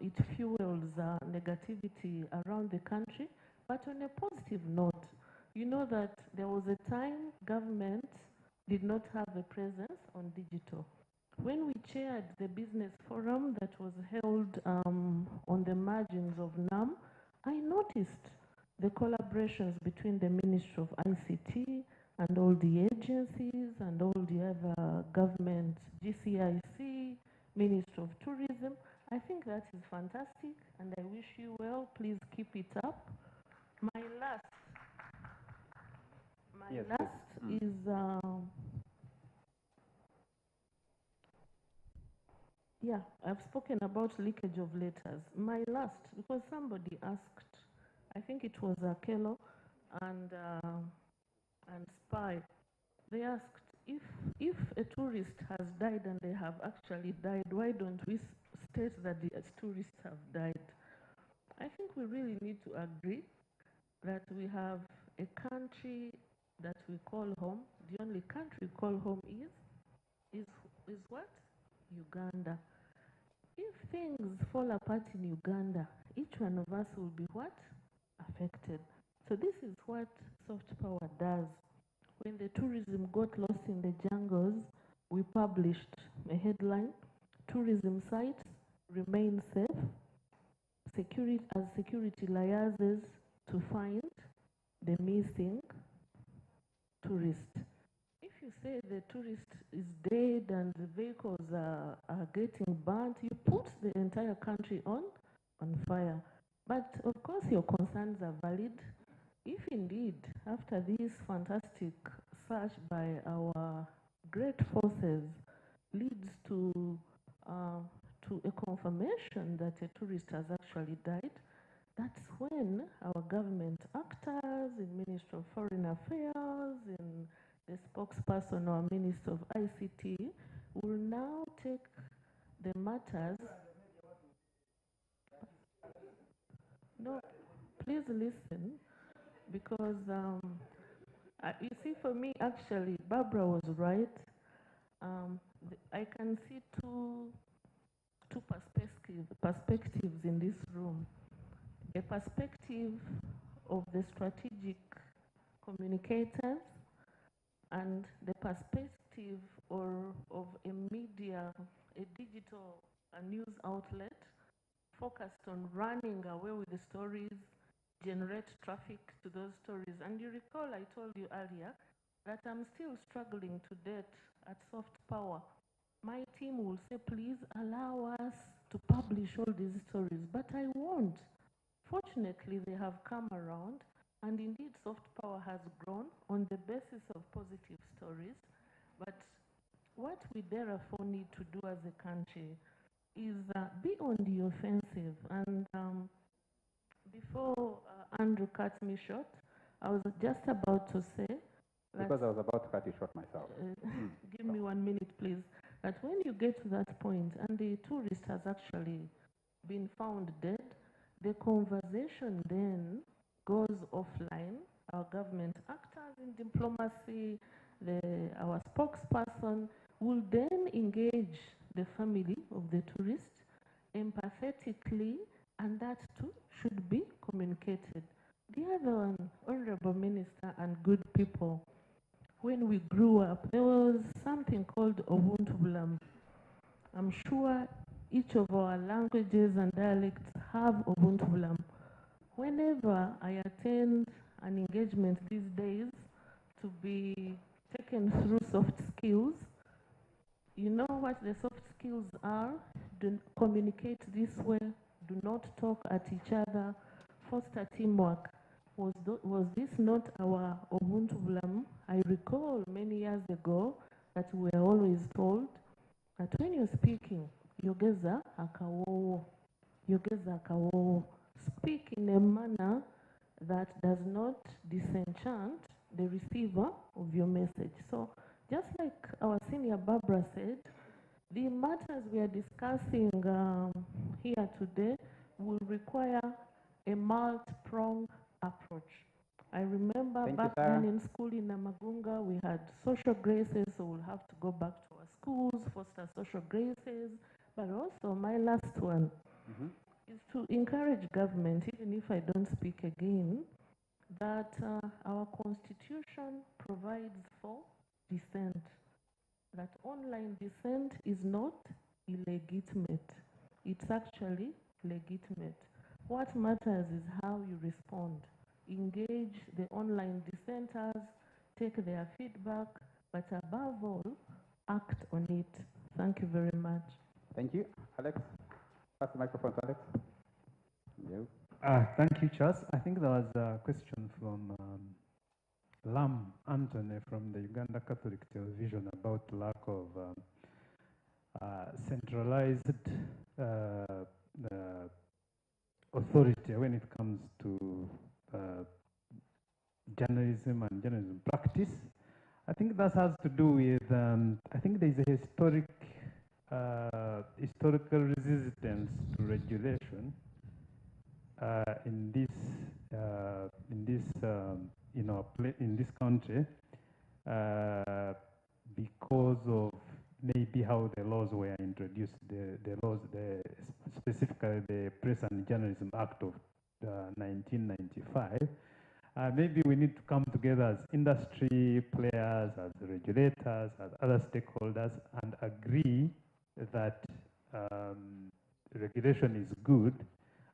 it fuels negativity around the country. But on a positive note, you know that there was a time government did not have a presence on digital. When we chaired the business forum that was held on the margins of NAM, I noticed the collaborations between the Ministry of ICT and all the agencies and all the other government, GCIC, Ministry of Tourism. I think that is fantastic, and I wish you well. Please keep it up. My last is yeah, I've spoken about leakage of letters. My last, because somebody asked, I think it was Akelo and Spy. They asked, if a tourist has died and they have actually died, why don't we state that the tourists have died? I think we really need to agree that we have a country that we call home. The only country we call home is what? Uganda. If things fall apart in Uganda, each one of us will be what? Affected. So this is what soft power does. When the tourism got lost in the jungles, we published a headline, tourism sites remain safe, security liaises to find the missing tourist. If you say the tourist is dead and the vehicles are getting burnt, you put the entire country on fire. But of course your concerns are valid. If indeed, after this fantastic search by our great forces, leads to a confirmation that a tourist has actually died, that's when our government actors in Ministry of Foreign Affairs, in the spokesperson or Minister of ICT will now take the matters. No, please listen, because you see, for me, actually, Barbara was right. I can see two perspectives in this room. A perspective of the strategic communicators and the perspective of a media, a digital news outlet focused on running away with the stories, generate traffic to those stories. And you recall I told you earlier that I'm still struggling to date at soft power. My team will say, please allow us to publish all these stories, but I won't. Fortunately, they have come around, and indeed soft power has grown on the basis of positive stories. But what we therefore need to do as a country is be on the offensive. And before Andrew cut me short, I was just about to say that, because I was about to cut you short myself. Give me 1 minute, please. That when you get to that point and the tourist has actually been found dead, the conversation then goes offline. Our government actors in diplomacy, our spokesperson will then engage the family of the tourist empathetically, and that too should be communicated. The other one, Honorable Minister and good people, when we grew up, there was something called Ubuntu. I'm sure each of our languages and dialects have Ubuntu. Whenever I attend an engagement these days to be taken through soft skills, you know what the soft skills are? Do communicate this way, do not talk at each other, foster teamwork. Was this not our Ubuntu? I recall many years ago that we were always told that when you're speaking, yogeza akawowo, yogeza akawowo. Speak in a manner that does not disenchant the receiver of your message. So just like our senior Barbara said, the matters we are discussing here today will require a multi-pronged approach. I remember back then in school in Namagunga, we had social graces, so we'll have to go back to our schools, foster social graces. But also my last one is to encourage government, even if I don't speak again, that our constitution provides for dissent. That online dissent is not illegitimate. It's actually legitimate. What matters is how you respond. Engage the online dissenters, take their feedback, but above all, act on it. Thank you very much. Thank you. Alex, pass the microphone to Alex. You. Thank you, Charles. I think there was a question from Lam Anthony from the Uganda Catholic Television about lack of centralized authority when it comes to journalism and journalism practice. I think that has to do with, I think there's a historical resistance to regulation in this country because of maybe how the laws were introduced, specifically the Press and Journalism Act of 1995. Maybe we need to come together as industry players, as regulators, as other stakeholders, and agree that regulation is good,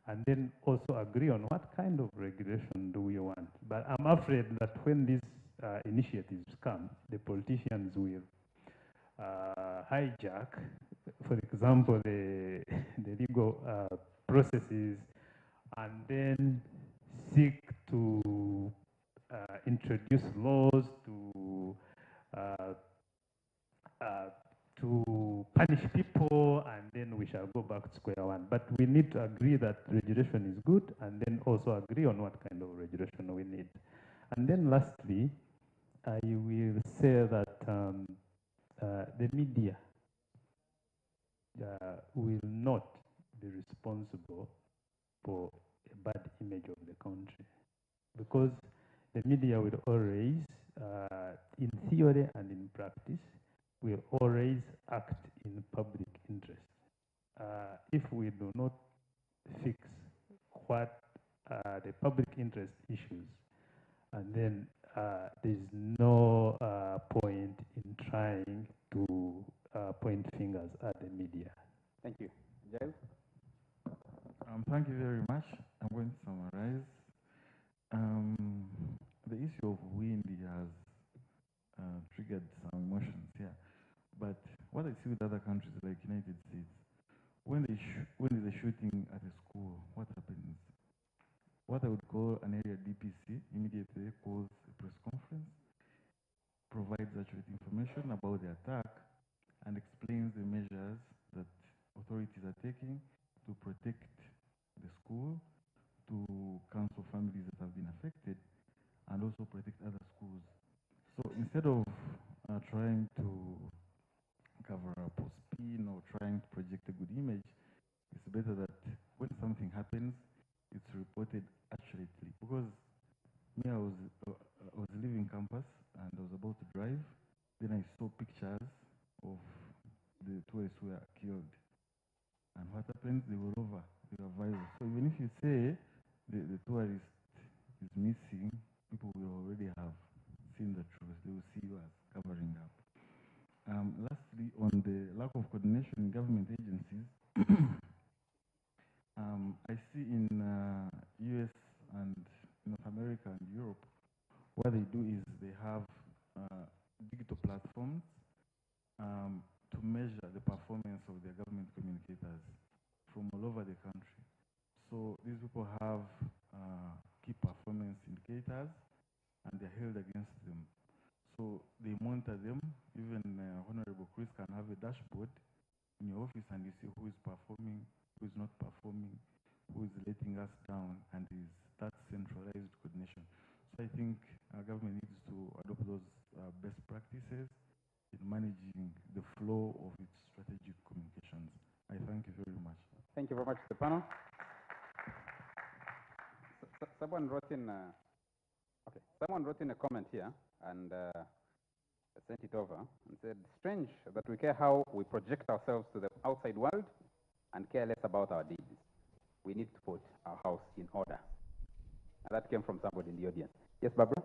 and then also agree on what kind of regulation do we want. But I'm afraid that when these initiatives come, the politicians will hijack, for example, the legal processes, and then seek to introduce laws to to punish people and then we shall go back to square one. But we need to agree that regulation is good and then also agree on what kind of regulation we need. And then lastly, I will say that the media will not be responsible for a bad image of the country, because the media will always, in theory and in practice, will always act in public interest. If we do not fix what the public interest issues, and then there's no point in trying to point fingers at the media. Thank you. Giles? Thank you very much. I'm going to summarize. The issue of wind has triggered some emotions here. But what I see with other countries like United States, when there's a shooting at a school, what happens? What I would call an area DPC immediately calls a press conference, provides accurate information about the attack, and explains the measures that authorities are taking to protect the school, to counsel families that have been affected, and also protect other schools. So instead of trying to cover up or spin or trying to project a good image, it's better that when something happens, it's reported accurately. Because me, I was leaving campus and I was about to drive. Then I saw pictures of the tourists who were killed. And what happens? They were over. They were viral. So even if you say the tourist is missing, people will already have seen the truth. They will see you as covering up. Lastly, on the lack of coordination in government agencies, I see in US and North America and Europe, what they do is they have digital platforms to measure the performance of their government communicators from all over the country. So these people have key performance indicators and they're held against them. So they monitor them. Even Honorable Chris can have a dashboard in your office and you see who is performing, who is not performing, who is letting us down, and is that centralized coordination. So I think our government needs to adopt those best practices in managing the flow of its strategic communications. I thank you very much. Thank you very much, Stefano. Someone wrote in. Someone wrote in a comment here and sent it over and said, "Strange that we care how we project ourselves to the outside world and care less about our deeds. We need to put our house in order." And that came from somebody in the audience. Yes, Barbara?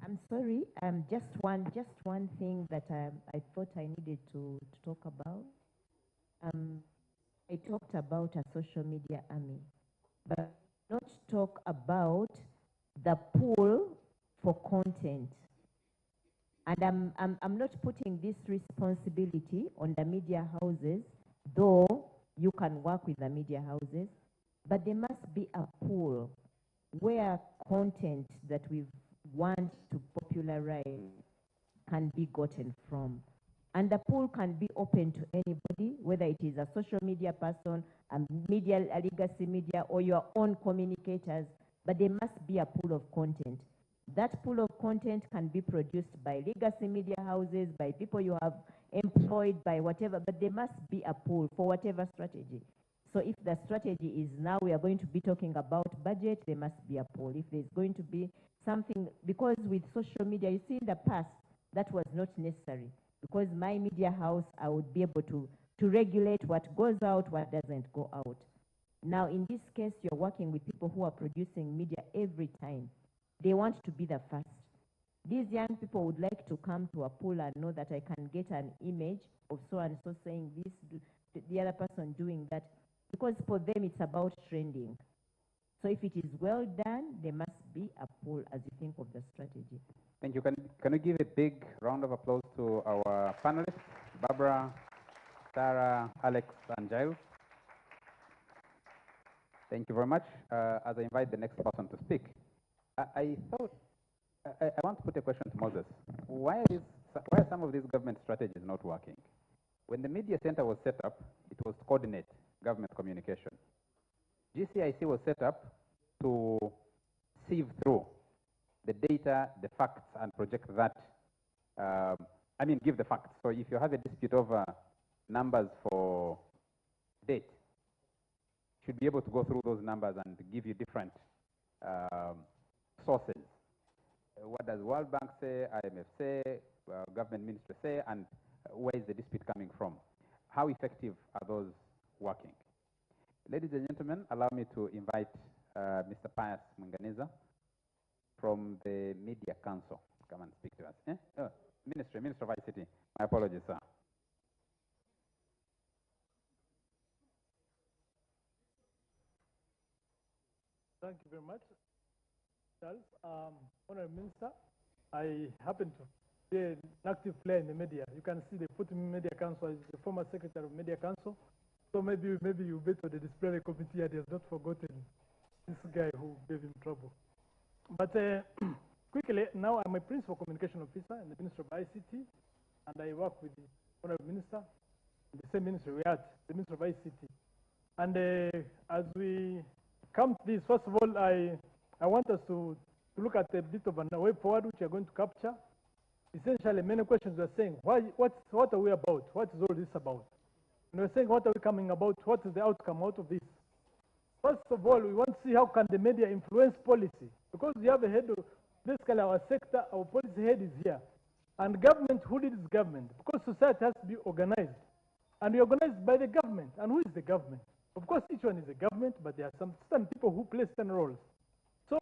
I'm sorry. Just one thing that I thought I needed to talk about. I talked about a social media army, but not talk about the pool for content. And I'm not putting this responsibility on the media houses, though you can work with the media houses, but there must be a pool where content that we want to popularize can be gotten from. And the pool can be open to anybody, whether it is a social media person, a legacy media, or your own communicators, but there must be a pool of content. That pool of content can be produced by legacy media houses, by people you have employed, by whatever, but there must be a pool for whatever strategy. So if the strategy is now we are going to be talking about budget, there must be a pool. If there's going to be something, because with social media, you see in the past, that was not necessary. Because my media house, I would be able to regulate what goes out, what doesn't go out. Now, in this case, you're working with people who are producing media every time. They want to be the first. These young people would like to come to a pool and know that I can get an image of so-and-so saying this, the other person doing that, because for them it's about trending. So if it is well done, there must be a pool as you think of the strategy. Thank you. Can we give a big round of applause to our panelists, Barbara, Sarah, Alex, and Giles? Thank you very much. As I invite the next person to speak, I thought I want to put a question to Moses. Why are some of these government strategies strategy is not working. When the media center was set up, it was to coordinate government communication. GCIC was set up to sieve through the data, the facts, and project that. Give the facts. So if you have a dispute over numbers for date, you should be able to go through those numbers and give you different sources. What does World Bank say, IMF say, government ministry say, and where is the dispute coming from? How effective are those working? Ladies and gentlemen, allow me to invite Mr. Pius Munganiza from the Media Council. Come and speak to us. Minister of ICT. My apologies, sir. Thank you very much, Charles. Honorable Minister, I happen to be an active player in the media. You can see they put me in Media Council as the former secretary of Media Council. So maybe you bet on the disciplinary committee and he has not forgotten this guy who gave him trouble. But quickly, now I'm a principal communication officer in the Ministry of ICT, and I work with the Honorable Minister in the same ministry we are at, the Ministry of ICT. And as we come to this, first of all, I want us to look at a bit of a way forward which we are going to capture. Essentially, many questions are saying, what are we about? What is all this about? And we're saying, what are we coming about? What is the outcome out of this? First of all, we want to see how can the media influence policy. Because we have a head of, basically our sector, our policy head is here. And government, who leads government? Because society has to be organized. And we are organized by the government. And who is the government? Of course, each one is a government, but there are some people who play certain roles. So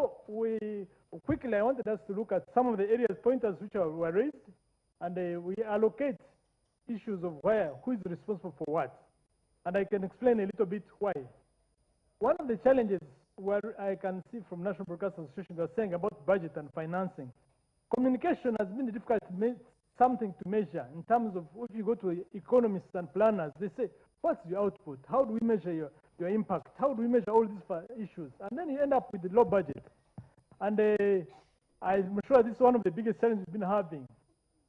quickly, I wanted us to look at some of the areas, pointers which were raised, and we allocate issues of who is responsible for what. And I can explain a little bit why. One of the challenges where I can see from National Broadcasting Association, they're saying about budget and financing. Communication has been difficult to make something to measure in terms of, if you go to economists and planners, they say, what's your output? How do we measure your impact? How do we measure all these issues? And then you end up with the low budget. And I'm sure this is one of the biggest challenges we've been having.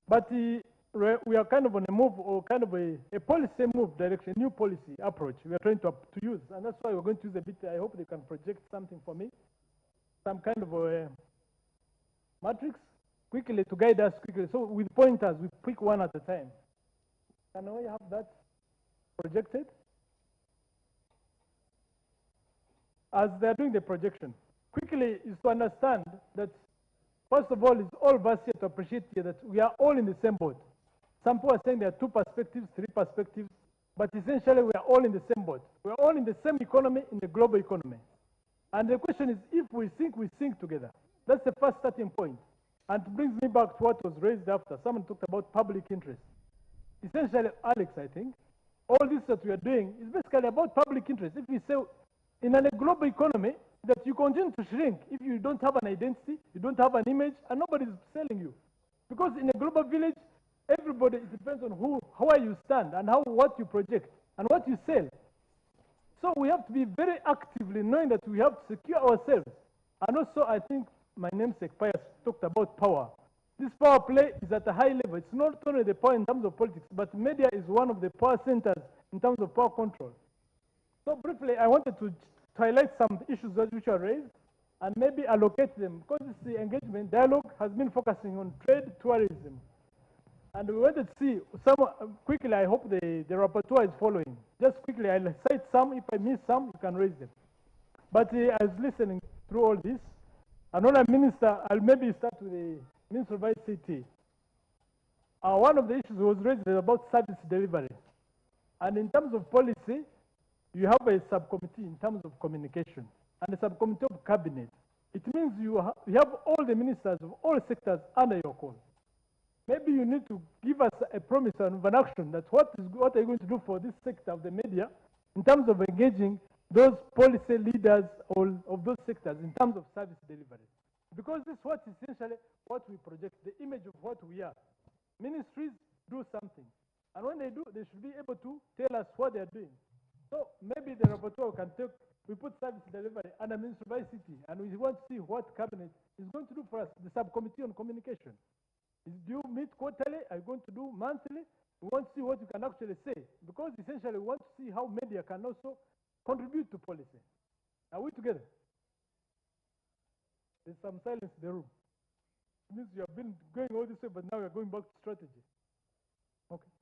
But we are kind of on a move, or kind of a policy move direction, a new policy approach we are trying to use. And that's why we're going to use a bit, I hope they can project something for me, some kind of a matrix, quickly to guide us quickly. So with pointers, we pick one at a time. Can we have that projected? As they're doing the projection, quickly is to understand that, first of all, it's all of us here to appreciate here that we are all in the same boat. Some people are saying there are 2 perspectives, 3 perspectives, but essentially we are all in the same boat. We are all in the same economy, in the global economy. And the question is, if we sink together. That's the first starting point. And it brings me back to what was raised after. Someone talked about public interest. Essentially, Alex, I think, all this that we are doing is basically about public interest. If we say, in a global economy, that you continue to shrink if you don't have an identity, you don't have an image, and nobody is selling you. Because in a global village, everybody, it depends on how you stand and what you project and what you sell. So we have to be very actively knowing that we have to secure ourselves. And also, I think my namesake Pius talked about power. This power play is at a high level. It's not only the power in terms of politics, but media is one of the power centers in terms of power control. So briefly, I wanted to highlight some issues which are raised and maybe allocate them, because this engagement dialogue has been focusing on trade, tourism. And we wanted to see some, quickly, I hope the rapporteur is following. Just quickly, I'll cite some. If I miss some, you can raise them. But I was listening through all this. Another minister, I'll maybe start with the Minister of ICT. One of the issues was raised about service delivery. And in terms of policy, you have a subcommittee in terms of communication and a subcommittee of cabinet. It means you have all the ministers of all sectors under your call. Maybe you need to give us a promise of an action that what are you going to do for this sector of the media in terms of engaging those policy leaders of those sectors in terms of service delivery. Because this is what essentially what we project, the image of what we are. Ministries do something. And when they do, they should be able to tell us what they are doing. So maybe the rapporteur can take, we put service delivery under Ministry of ICT, and we want to see what cabinet is going to do for us, the subcommittee on communication. Do you meet quarterly? Are you going to do monthly? We want to see what you can actually say, because essentially we want to see how media can also contribute to policy. Are we together? There's some silence in the room. It means you have been going all this way, but now you're going back to strategy. Okay.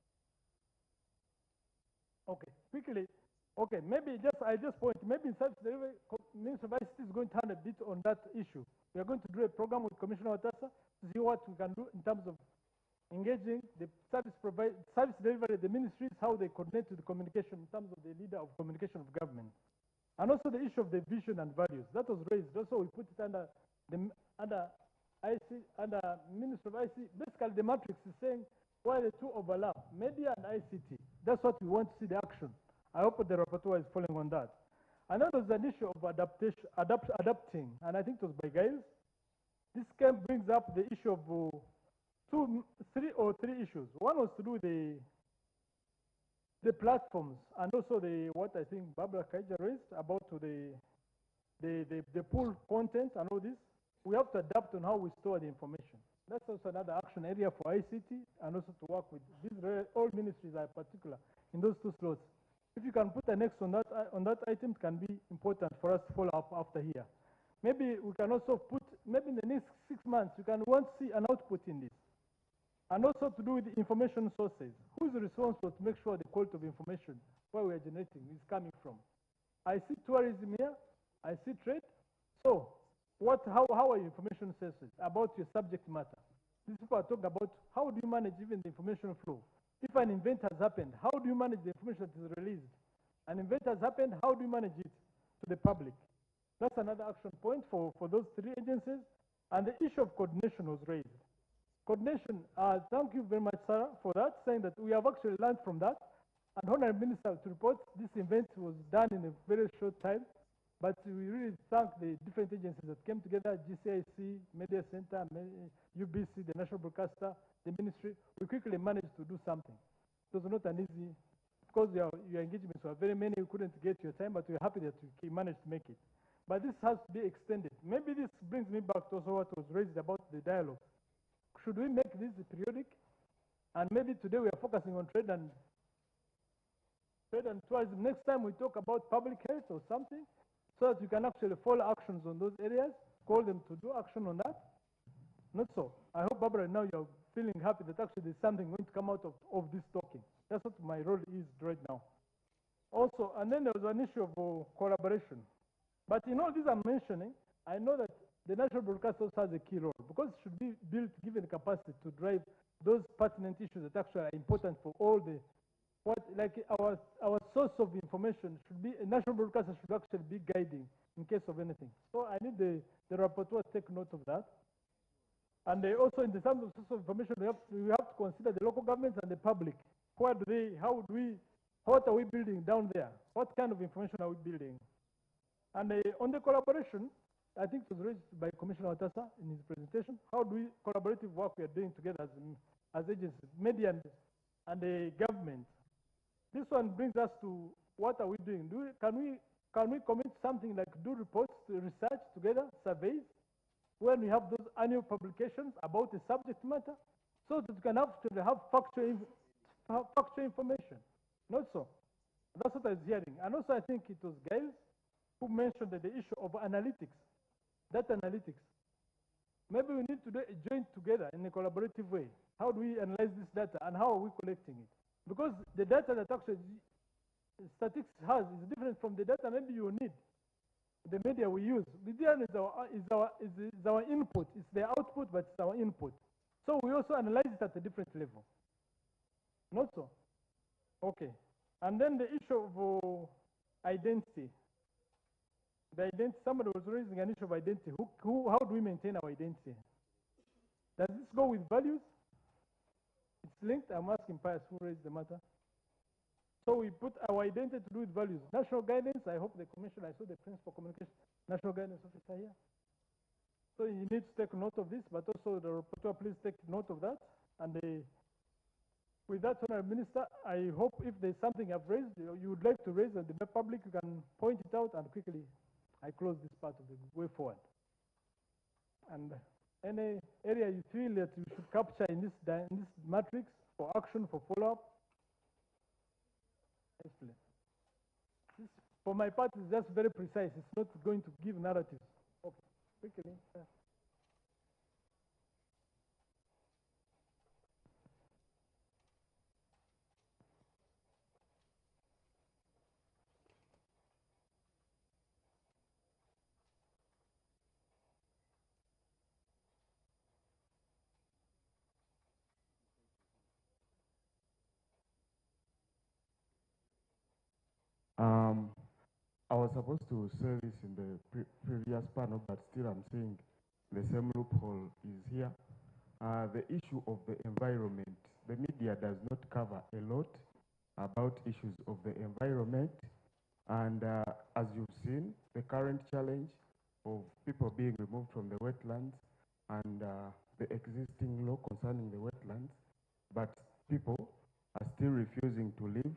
Okay, quickly. Okay, maybe I just point, maybe in service delivery, Minister of ICT is going to hand a bit on that issue. We are going to do a program with Commissioner Watasa to see what we can do in terms of engaging the service delivery, the ministries, how they coordinate with the communication in terms of the leader of communication of government. And also the issue of the vision and values. That was raised. Also, we put it under Minister of ICT. Basically, the matrix is saying why the two overlap, media and ICT. That's what we want to see the action. I hope the rapporteur is following on that. And then there's an issue of adapting, and I think it was by Giles. This brings up the issue of three issues. One was to do with the platforms, and also what I think Barbara Kaija raised about the pool content and all this. We have to adapt on how we store the information. That's also another action area for ICT, and also to work with these all ministries are particular in those two slots. If you can put an X on that item, it can be important for us to follow up after here. Maybe we can also put, maybe in the next 6 months, you can want to see an output in this. And also to do with the information sources. Who is responsible to make sure the quality of information, where we are generating, is coming from? I see tourism here, I see trade. So, how are your information sources about your subject matter? These people are talking about how do you manage even the information flow? If an event has happened, how do you manage the information that is released? An event has happened, how do you manage it to the public? That's another action point for those three agencies. And the issue of coordination was raised. Coordination, thank you very much, Sarah, for that, saying that we have actually learned from that. And Honorable Minister to report this event was done in a very short time. But we really thank the different agencies that came together, GCIC, Media Center, UBC, the National Broadcaster, the Ministry. We quickly managed to do something. It was not an easy, because your engagements were very many, we couldn't get your time, but we're happy that we managed to make it. But this has to be extended. Maybe this brings me back to also what was raised about the dialogue. Should we make this periodic? And maybe today we are focusing on trade and tourism. Next time we talk about public health or something, so that you can actually follow actions on those areas, call them to do action on that. Not so. I hope, Barbara, now you're feeling happy that actually there's something going to come out of this talking. That's what my role is right now. Also, and then there was an issue of collaboration. But in all these I'm mentioning, I know that the national broadcaster also has a key role, because it should be built, given capacity to drive those pertinent issues that actually are important for all the, our source of information should be, a national broadcaster should actually be guiding in case of anything. So I need the rapporteur to take note of that. And also in the terms of source of information, we have to consider the local governments and the public. What are we building down there? What kind of information are we building? And on the collaboration, I think it was raised by Commissioner Watasa in his presentation. How do we collaborative work we are doing together as agencies, media and the government? This one brings us to what are we doing? Can we commit something like do reports, research together, surveys, when we have those annual publications about the subject matter, so that we can actually have factual information? Not so. That's what I was hearing. And also I think it was Giles who mentioned that the issue of analytics, data analytics. Maybe we need to do a joint together in a collaborative way. How do we analyze this data and how are we collecting it? Because the data that actually statistics has is different from the data maybe you need. The media we use. Media is our input. It's the output, but it's our input. So we also analyze it at a different level. Not so? Okay. And then the issue of identity. The identity, somebody was raising an issue of identity. How do we maintain our identity? Does this go with values? It's linked. I'm asking Pius who raised the matter. So we put our identity to do with values. National guidance, I hope the commissioner, I saw the principal communication, national guidance officer here. So you need to take note of this, but also the rapporteur, please take note of that. And with that, Honourable Minister, I hope if there's something I've raised, you would like to raise, and the public, you can point it out, and quickly I close this part of the way forward. And Any area you feel that you should capture in this matrix for action, for follow-up? Excellent. This, for my part, is just very precise. It's not going to give narratives. Okay, quickly. I was supposed to say this in the previous panel, but still I'm saying the same loophole is here. The issue of the environment, the media does not cover a lot about issues of the environment. And as you've seen, the current challenge of people being removed from the wetlands and the existing law concerning the wetlands, but people are still refusing to live,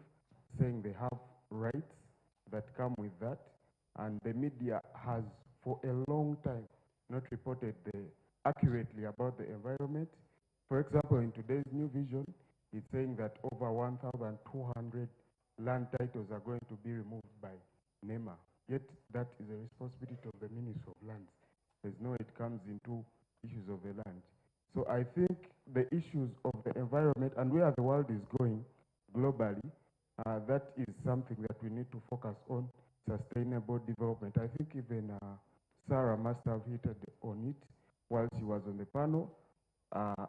saying they have rights that come with that. And the media has, for a long time, not reported accurately about the environment. For example, in today's New Vision, it's saying that over 1,200 land titles are going to be removed by NEMA. Yet that is a responsibility of the Ministry of Lands. There's no way it comes into issues of the land. So I think the issues of the environment and where the world is going globally, that is something that we need to focus on, sustainable development. I think even Sarah must have hit on it while she was on the panel.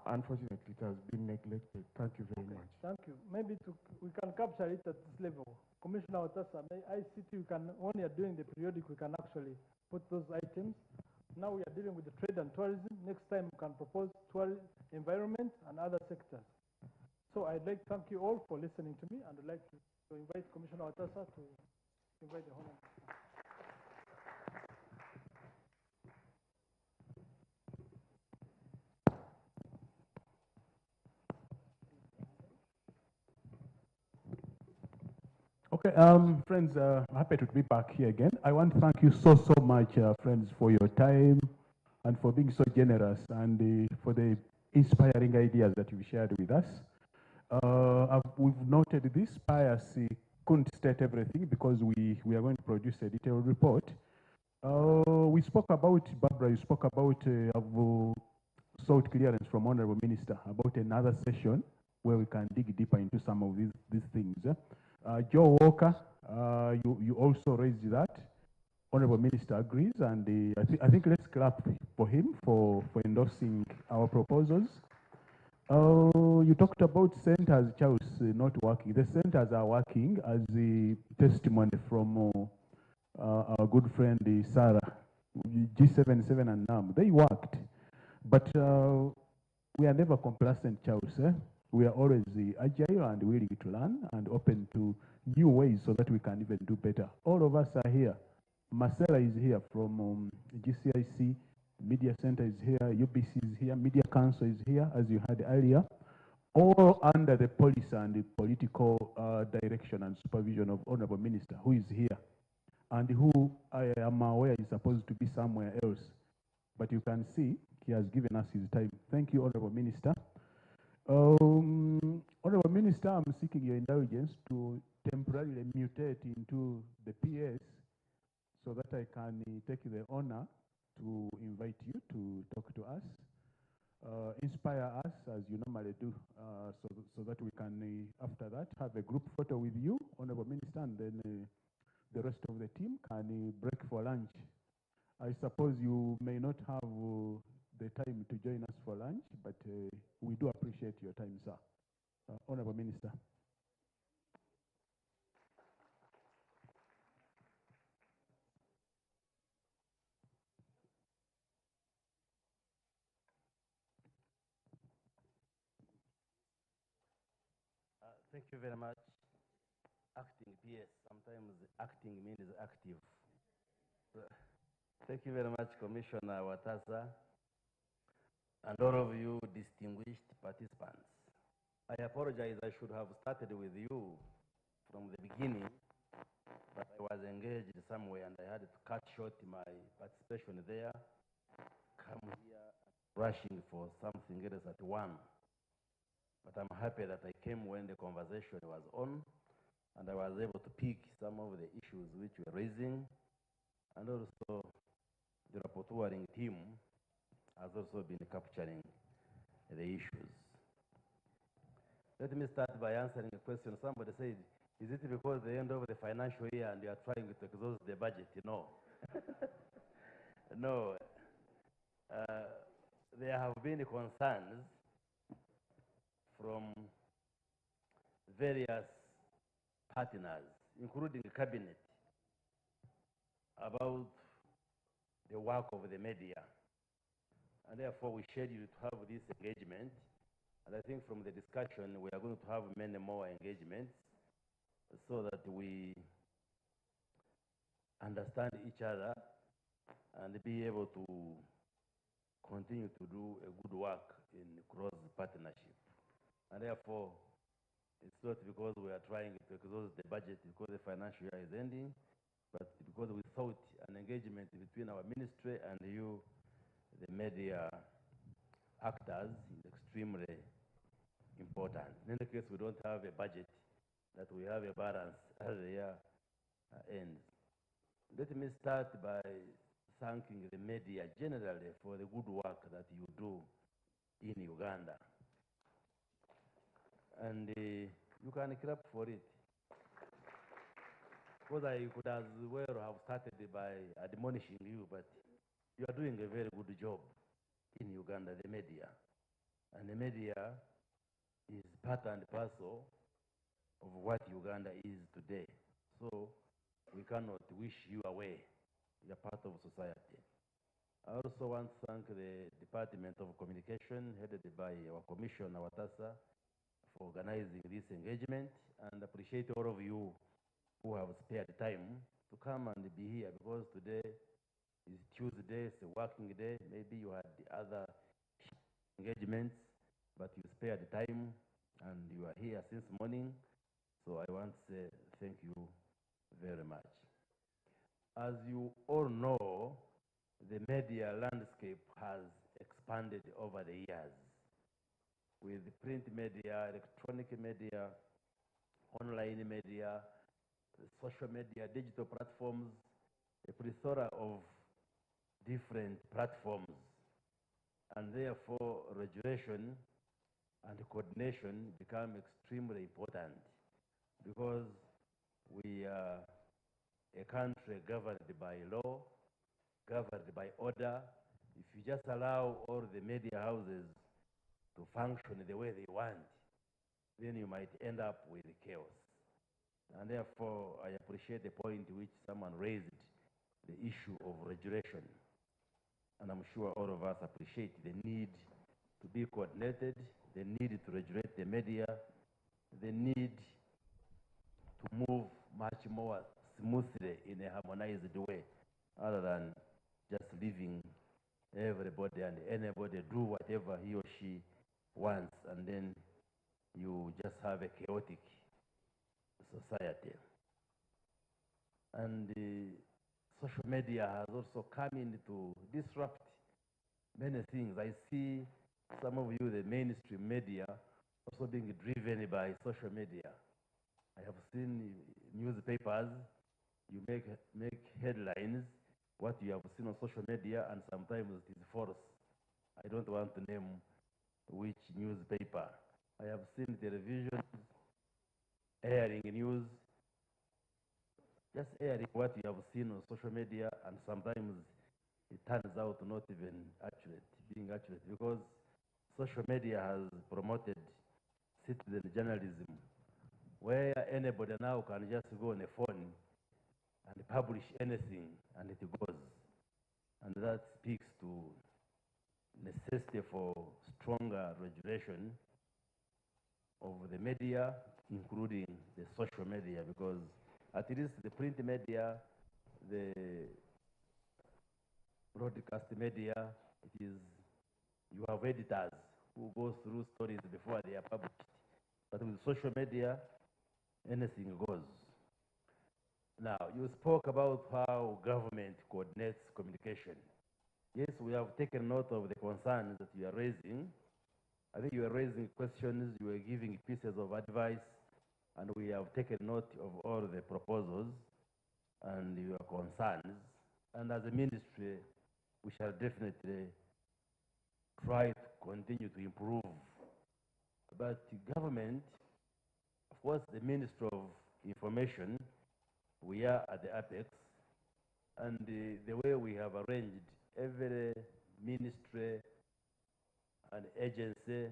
Unfortunately, it has been neglected. Thank you very much. Thank you. Maybe we can capture it at this level. Commissioner Watasa, ICT, when you're doing the periodic, we can actually put those items. Now we are dealing with the trade and tourism. Next time we can propose tourism, environment, and other sectors. So I'd like to thank you all for listening to me, and I'd like to invite Commissioner Watasa to invite the Honorable. Okay, friends, happy to be back here again. I want to thank you so much, friends, for your time and for being so generous and for the inspiring ideas that you shared with us. We've noted this. Pius couldn't state everything because we are going to produce a detailed report. We spoke about, Barbara, you spoke about sought clearance from Honorable Minister about another session where we can dig deeper into some of these things. Joe Walker, you also raised that. Honorable Minister agrees, and I think let's clap for him for endorsing our proposals. You talked about centers, Charles, not working. The centers are working, as the testimony from our good friend Sarah, G77 and NAM. They worked, but we are never complacent, Charles. We are always agile and willing to learn and open to new ways so that we can even do better. All of us are here. Marcella is here from GCIC, Media Center is here, UBC is here, Media Council is here, as you heard earlier, all under the policy and the political direction and supervision of Honorable Minister, who is here, and who I am aware is supposed to be somewhere else. But you can see he has given us his time. Thank you, Honorable Minister. Honorable Minister, I'm seeking your indulgence to temporarily mutate into the PS so that I can take the honor to invite you to talk to us, inspire us as you normally do, so that we can, after that, have a group photo with you, Honorable Minister, and then the rest of the team can break for lunch. I suppose you may not have the time to join us for lunch, but we do appreciate your time, sir. Honorable Minister. Thank you very much. Acting PS, sometimes acting means active. Thank you very much, Commissioner Watasa, and all of you distinguished participants. I apologize, I should have started with you from the beginning, but I was engaged somewhere and I had to cut short my participation there, come here and rushing for something else at 1. But I'm happy that I came when the conversation was on, and I was able to pick some of the issues which were raising, and also the rapporteuring team has also been capturing the issues. Let me start by answering a question. Somebody said, is it because the end of the financial year and you are trying to exhaust the budget? No. No. There have been concerns from various partners, including the cabinet, about the work of the media. And therefore, we scheduled to have this engagement. And I think from the discussion, we are going to have many more engagements so that we understand each other and be able to continue to do a good work in cross partnership. And therefore, it's not because we are trying to exhaust the budget because the financial year is ending, but because we thought an engagement between our ministry and you, the media actors, is extremely important. In any case, we don't have a budget, that we have a balance as the year ends. Let me start by thanking the media generally for the good work that you do in Uganda. And you can clap for it. Because I could as well have started by admonishing you, but you are doing a very good job in Uganda, the media. And the media is part and parcel of what Uganda is today. So we cannot wish you away. You are part of society. I also want to thank the Department of Communication, headed by our Commissioner, Watasa, for organizing this engagement, and appreciate all of you who have spared time to come and be here, because today is Tuesday, it's a working day. Maybe you had the other engagements, but you spared time and you are here since morning. So I want to say thank you very much. As you all know, the media landscape has expanded over the years, with print media, electronic media, online media, social media, digital platforms, a plethora of different platforms. And therefore, regulation and coordination become extremely important, because we are a country governed by law, governed by order. If you just allow all the media houses to function the way they want, then you might end up with chaos. And therefore, I appreciate the point which someone raised, the issue of regulation. And I'm sure all of us appreciate the need to be coordinated, the need to regulate the media, the need to move much more smoothly in a harmonized way, other than just leaving everybody and anybody do whatever he or she wants, and then you just have a chaotic society. And social media has also come in to disrupt many things. I see some of you, the mainstream media, also being driven by social media. I have seen newspapers, you make headlines, what you have seen on social media, and sometimes it is false. I don't want to name which newspaper. I have seen television airing news, just airing what you have seen on social media, and sometimes it turns out not even being accurate, because social media has promoted citizen journalism, where anybody now can just go on a phone and publish anything, and it goes. And that speaks to necessity for stronger regulation of the media, including the social media, because at least the print media, the broadcast media, it is, you have editors who go through stories before they are published. But with social media, anything goes. Now, you spoke about how government coordinates communication. Yes, we have taken note of the concerns that you are raising. I think you are raising questions, you are giving pieces of advice, and we have taken note of all the proposals and your concerns. And as a ministry, we shall definitely try to continue to improve. But the government, of course, the Minister of Information, we are at the apex, and the way we have arranged, every ministry and agency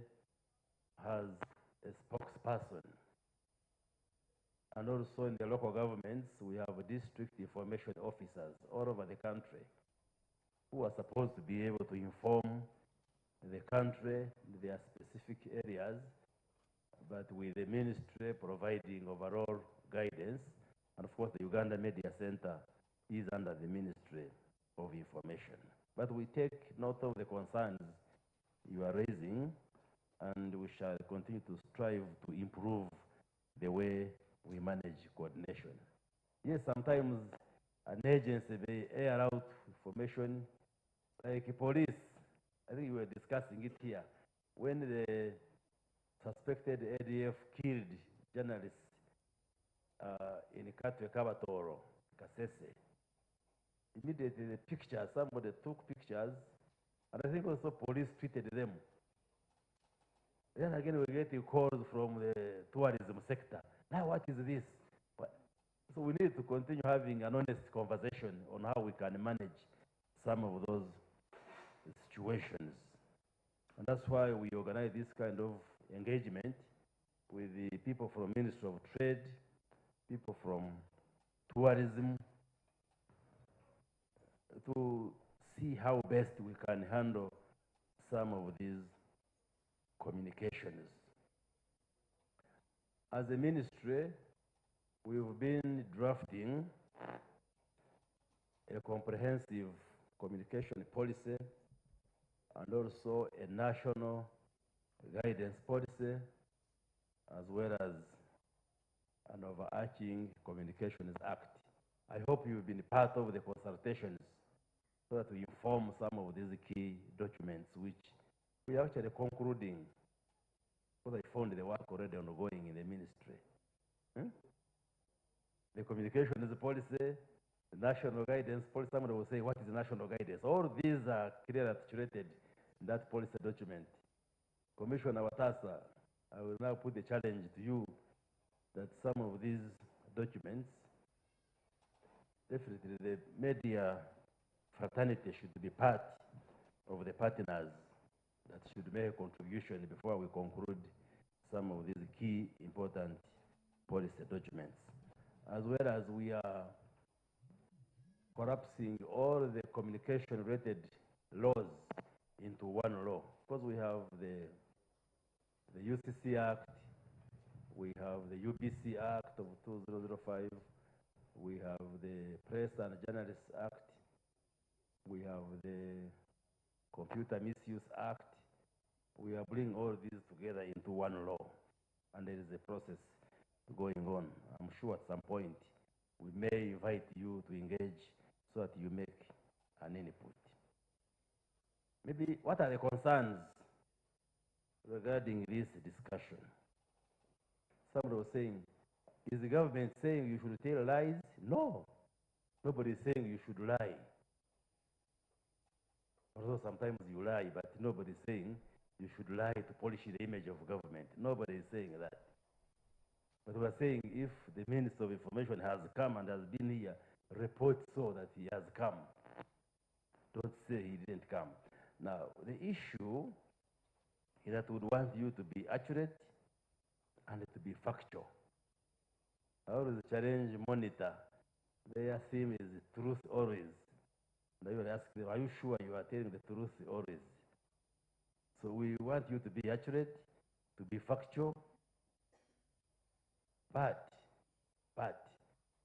has a spokesperson. And also in the local governments, we have district information officers all over the country who are supposed to be able to inform the country in their specific areas, but with the ministry providing overall guidance. And of course, the Uganda Media Center is under the Ministry of Information. But we take note of the concerns you are raising, and we shall continue to strive to improve the way we manage coordination. Yes, sometimes an agency may air out information, like police. I think we were discussing it here. When the suspected ADF killed journalists in Katwe Kabatoro, Kasese, immediately the pictures, somebody took pictures, and I think also police tweeted them. Then again, we're getting calls from the tourism sector. Now, what is this? So we need to continue having an honest conversation on how we can manage some of those situations. And that's why we organize this kind of engagement with the people from Ministry of Trade, people from tourism, to see how best we can handle some of these communications. As a ministry, we've been drafting a comprehensive communication policy and also a national guidance policy, as well as an overarching Communications Act. I hope you've been part of the consultations so that we inform some of these key documents, which we are actually concluding, because I found the work already ongoing in the ministry. The communications policy, the national guidance policy. Somebody will say, what is national guidance? All these are clearly articulated in that policy document. Commissioner Watasa, I will now put the challenge to you that some of these documents, definitely the media fraternity should be part of the partners that should make a contribution before we conclude some of these key important policy documents. As well as we are collapsing all the communication-related laws into one law. Because we have the UCC Act, we have the UBC Act of 2005, we have the Press and Journalists Act, we have the Computer Misuse Act. We are bringing all these together into one law, and there is a process going on. I'm sure at some point we may invite you to engage so that you make an input. Maybe what are the concerns regarding this discussion? Somebody was saying, is the government saying you should tell lies? No, nobody is saying you should lie. Although sometimes you lie, but nobody is saying you should lie to polish the image of government. Nobody is saying that. But we are saying if the Minister of Information has come and has been here, report so that he has come. Don't say he didn't come. Now, the issue is that we would want you to be accurate and to be factual. I always challenge Monitor. Their theme is truth always. And I will ask them, are you sure you are telling the truth always? So we want you to be accurate, to be factual, but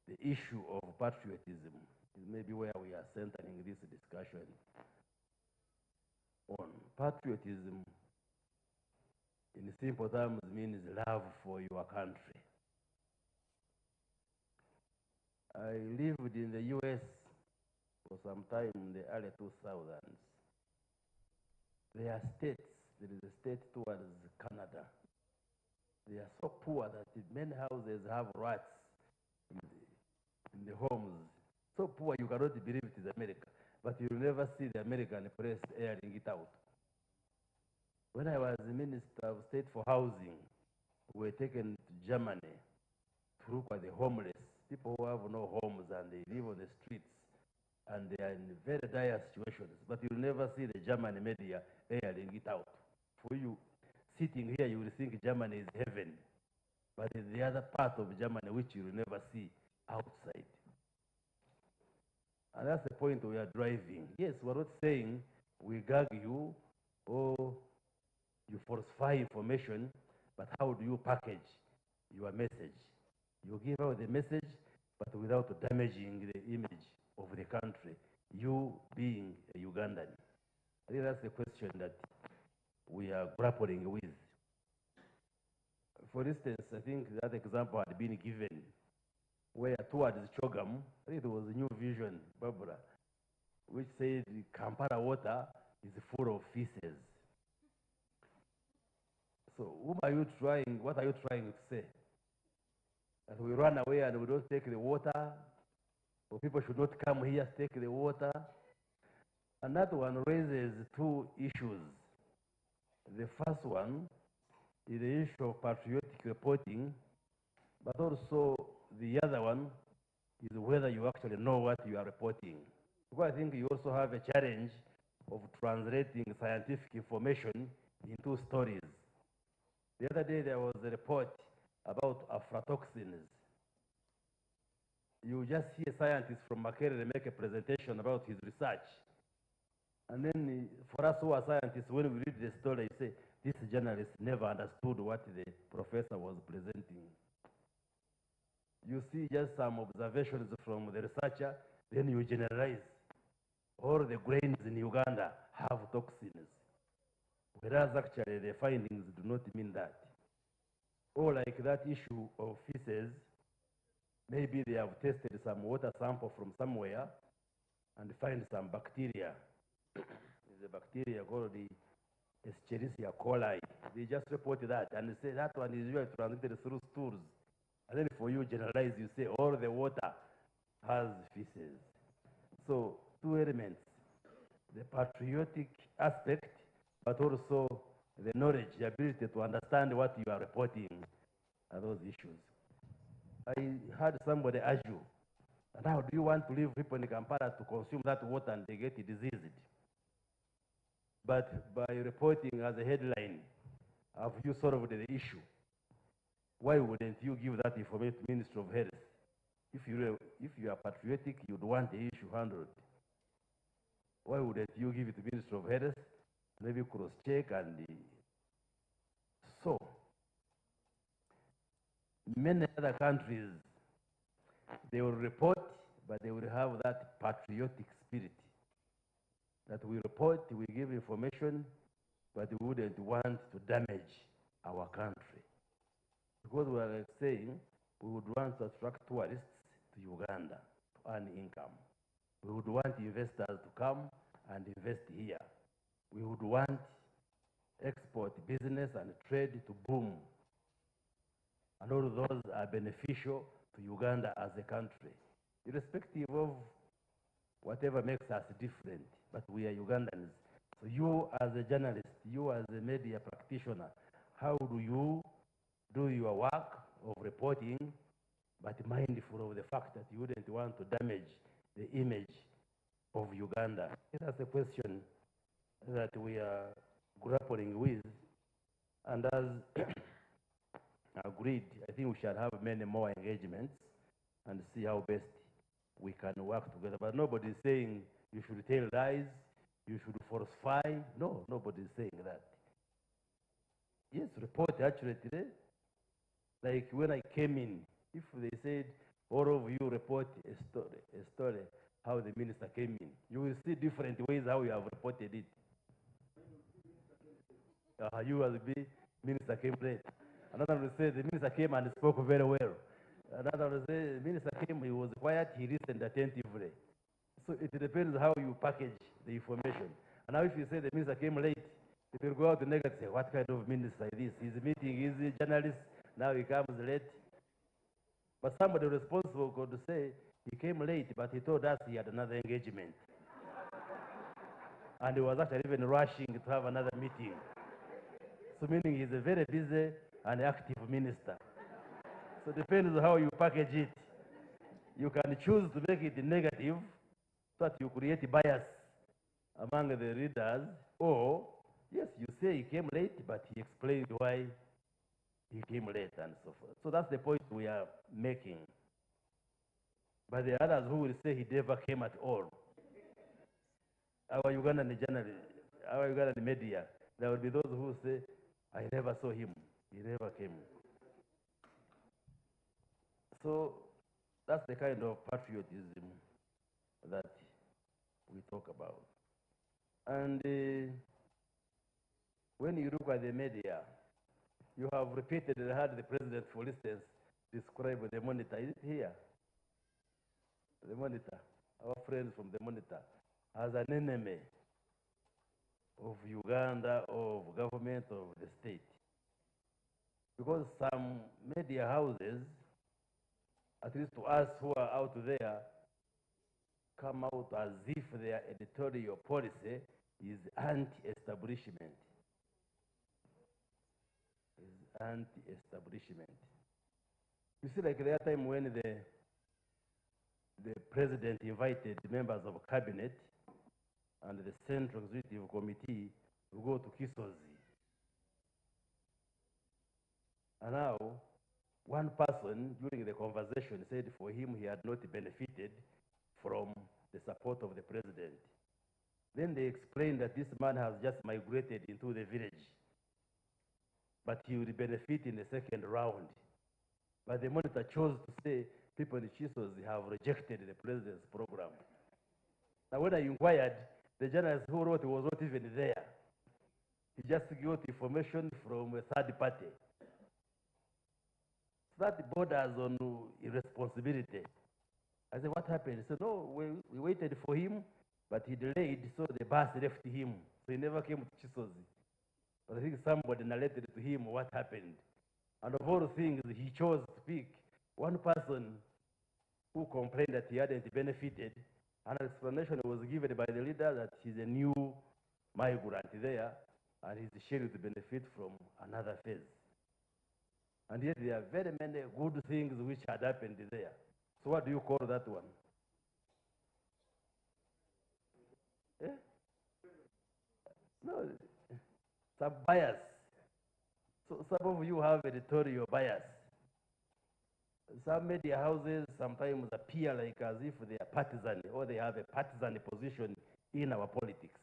the issue of patriotism is maybe where we are centering this discussion on. Patriotism, in simple terms, means love for your country. I lived in the US for some time in the early 2000s. There are states, there is a state towards Canada. They are so poor that many houses have rats in the homes. So poor you cannot believe it is America. But you will never see the American press airing it out. When I was the Minister of State for Housing, we were taken to Germany to look at the homeless, people who have no homes and they live on the streets and they are in very dire situations. But you will never see the German media airing it out. For you, sitting here, you will think Germany is heaven. But it's the other part of Germany which you will never see outside. And that's the point we are driving. Yes, we're not saying we gag you or you falsify information, but how do you package your message? You give out the message, but without damaging the image of the country, you being a Ugandan. I think that's the question that we are grappling with. For instance, I think that example had been given where towards Chogam, I think there was a New Vision, Barbara, which said the Kampala water is full of feces. So what are you trying to say? That we run away and we don't take the water, or people should not come here to take the water? And that one raises two issues. The first one is the issue of patriotic reporting, but also the other one is whether you actually know what you are reporting. Because I think you also have a challenge of translating scientific information into stories. The other day there was a report about aflatoxins. You just hear scientists from Makerere make a presentation about his research. And then for us who are scientists, when we read the story, you say, this journalist never understood what the professor was presenting. You see just some observations from the researcher, then you generalize. All the grains in Uganda have toxins. Whereas actually the findings do not mean that. Or like that issue of feces, maybe they have tested some water sample from somewhere and find some bacteria. There's a bacteria called the Escherichia coli. They just report that and they say that one is usually transmitted through stools. And then for you generalize, you say all the water has feces. So two elements, the patriotic aspect, but also the knowledge, the ability to understand what you are reporting are those issues. I heard somebody ask you, now do you want to leave people in Kampala to consume that water and they get diseased? But by reporting as a headline, have you solved the issue? Why wouldn't you give that information to Minister of Health? If you are patriotic, you'd want the issue handled. Why wouldn't you give it to Minister of Health? Maybe cross-check and so. Many other countries, they will report, but they will have that patriotic spirit. That we report, we give information, but we wouldn't want to damage our country. Because we are saying we would want to attract tourists to Uganda to earn income. We would want investors to come and invest here. We would want export business and trade to boom. And all of those are beneficial to Uganda as a country, irrespective of whatever makes us different, but we are Ugandans. So you as a journalist, you as a media practitioner, how do you do your work of reporting, but mindful of the fact that you wouldn't want to damage the image of Uganda? That's a question that we are grappling with. And as agreed, I think we shall have many more engagements and see how best we can work together. But nobody is saying you should tell lies, you should falsify. No, nobody is saying that. Yes, report accurately. Like when I came in, if they said, all of you report a story, how the minister came in, you will see different ways how you have reported it. You will be, minister came late. Another will say, the minister came and spoke very well. Another will say, the minister came, he was quiet, he listened attentively. So it depends how you package the information. And now if you say the minister came late, It will go out the negative, say, what kind of minister is this? He's meeting his journalist, now he comes late. But somebody responsible could say, he came late, but he told us he had another engagement. And he was actually even rushing to have another meeting. So meaning he's a very busy and active minister. So depends on how you package it. You can choose to make it negative so that you create bias among the readers, or yes, you say he came late, but he explained why he came late and so forth. So that's the point we are making. But the others who will say he never came at all, our Ugandan journalists, our Ugandan media, there will be those who say, I never saw him, he never came. So that's the kind of patriotism that we talk about. And when you look at the media, you have repeatedly heard the president, for instance, describe the Monitor. Is it here? The Monitor, our friends from the Monitor, as an enemy of Uganda, of government, of the state. Because some media houses, at least to us who are out there, come out as if their editorial policy is anti-establishment. Is anti-establishment. You see, like the other time when the president invited members of cabinet and the Central Executive Committee to go to Kisozi. And now, one person during the conversation said for him he had not benefited from the support of the president. Then they explained that this man has just migrated into the village, but he will benefit in the second round. But the Monitor chose to say people in Chisozi have rejected the president's program. Now when I inquired, the journalist who wrote was not even there. He just got information from a third party. So that borders on irresponsibility. I said, what happened? He said, no, we waited for him, but he delayed, so the bus left him. So he never came to Chisozi. But I think somebody narrated to him what happened. And of all the things, he chose to pick one person who complained that he hadn't benefited. An explanation was given by the leader that he's a new migrant there, and he's scheduled to benefit from another phase. And yet there are very many good things which had happened there. So what do you call that one? Eh? No, some bias. So some of you have editorial bias. Some media houses sometimes appear like as if they are partisan, or they have a partisan position in our politics.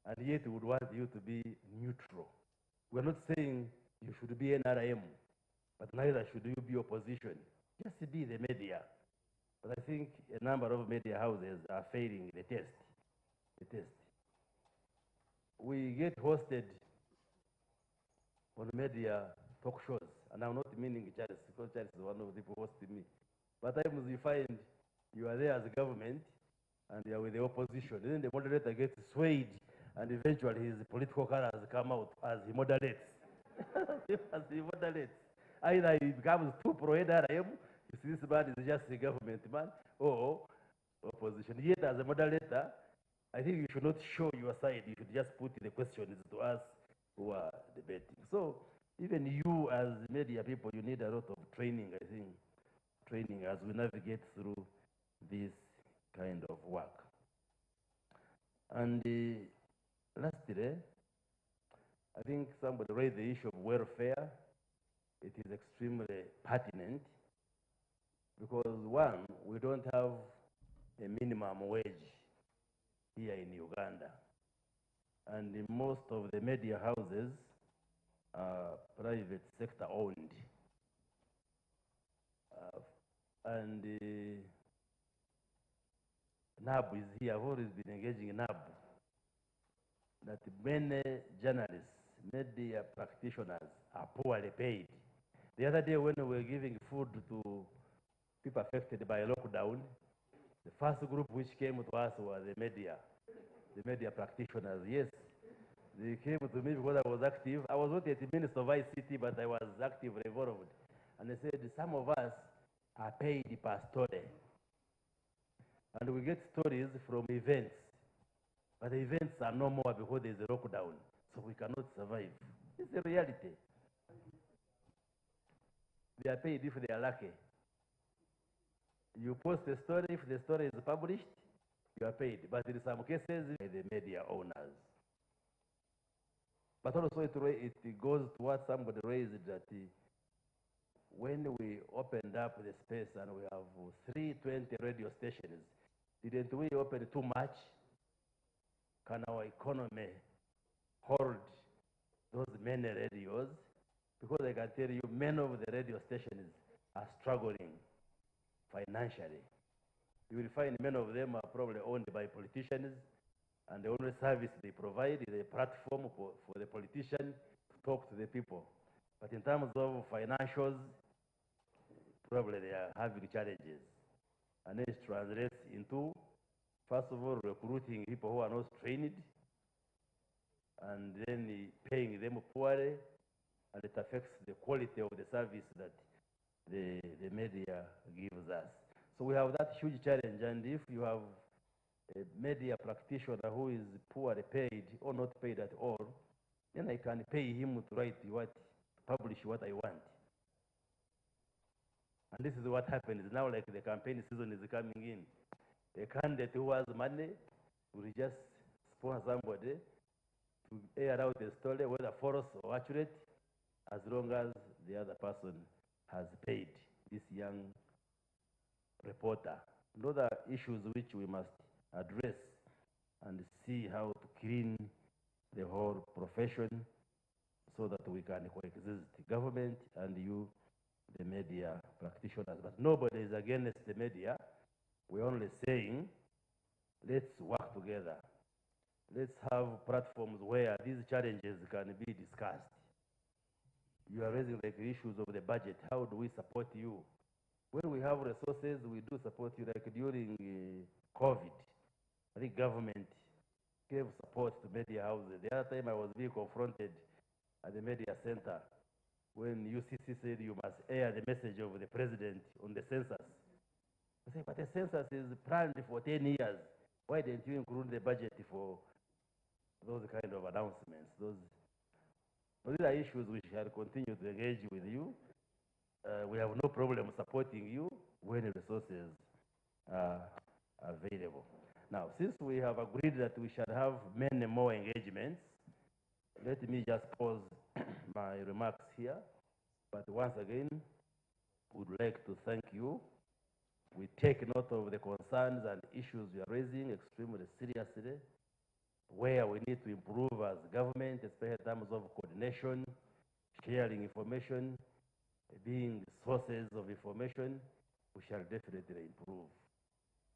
And yet we would want you to be neutral. We're not saying you should be NRM, but neither should you be opposition. Just be the media. But I think a number of media houses are failing the test. We get hosted on media talk shows, and I'm not meaning Charles, because Charles is one of the people hosting me. But times you find you are there as a government, and you are with the opposition. Then the moderator gets swayed, and eventually his political colors come out as he moderates. As he moderates. Either he becomes too pro-NRM, you see this man is just a government man, or opposition. Yet as a moderator, I think you should not show your side. You should just put the questions to us who are debating. So even you as media people, you need a lot of training, I think, training as we navigate through this kind of work. And lastly, I think somebody raised the issue of welfare. It is extremely pertinent because one, we don't have a minimum wage here in Uganda. And in most of the media houses are private sector owned. And NAB is here. I've always been engaging in NAB. That many journalists, media practitioners are poorly paid. The other day when we were giving food to people affected by lockdown, the first group which came to us were the media practitioners. Yes, They came to me because I was active. I was not yet Minister of ICT, but I was actively involved. And they said, some of us are paid per story. And we get stories from events. But the events are no more because there's a lockdown. So we cannot survive. It's the reality. They are paid if they are lucky. You post a story, if the story is published, you are paid. But in some cases, by the media owners. But also it goes to what somebody raised that when we opened up the space and we have 320 radio stations, didn't we open too much? Can our economy hold those many radios? Because I can tell you, many of the radio stations are struggling financially. You will find many of them are probably owned by politicians, and the only service they provide is a platform for the politician to talk to the people. But in terms of financials, probably they are having challenges. And it translates into, first of all, recruiting people who are not trained, and then paying them poorly, and it affects the quality of the service that the media gives us. So we have that huge challenge, and if you have a media practitioner who is poorly paid or not paid at all, then I can pay him to write to publish what I want. And this is what happens now, like the campaign season is coming in. A candidate who has money will just sponsor somebody to air out a story, whether false or accurate, as long as the other person has paid this young reporter. Those are issues which we must address and see how to clean the whole profession so that we can coexist, government and you, the media practitioners. But nobody is against the media. We're only saying, let's work together. Let's have platforms where these challenges can be discussed. You are raising like issues of the budget. How do we support you? When we have resources, we do support you. Like during COVID, I think government gave support to media houses. The other time I was being confronted at the media center when UCC said you must air the message of the president on the census. I said, but the census is planned for 10 years. Why didn't you include the budget for those kind of announcements? These are issues we shall continue to engage with you. We have no problem supporting you when the resources are available. Now, since we have agreed that we shall have many more engagements, let me just pause my remarks here. But once again, would like to thank you. We take note of the concerns and issues you are raising extremely seriously, where we need to improve as government, especially in terms of coordination, sharing information, being sources of information, we shall definitely improve.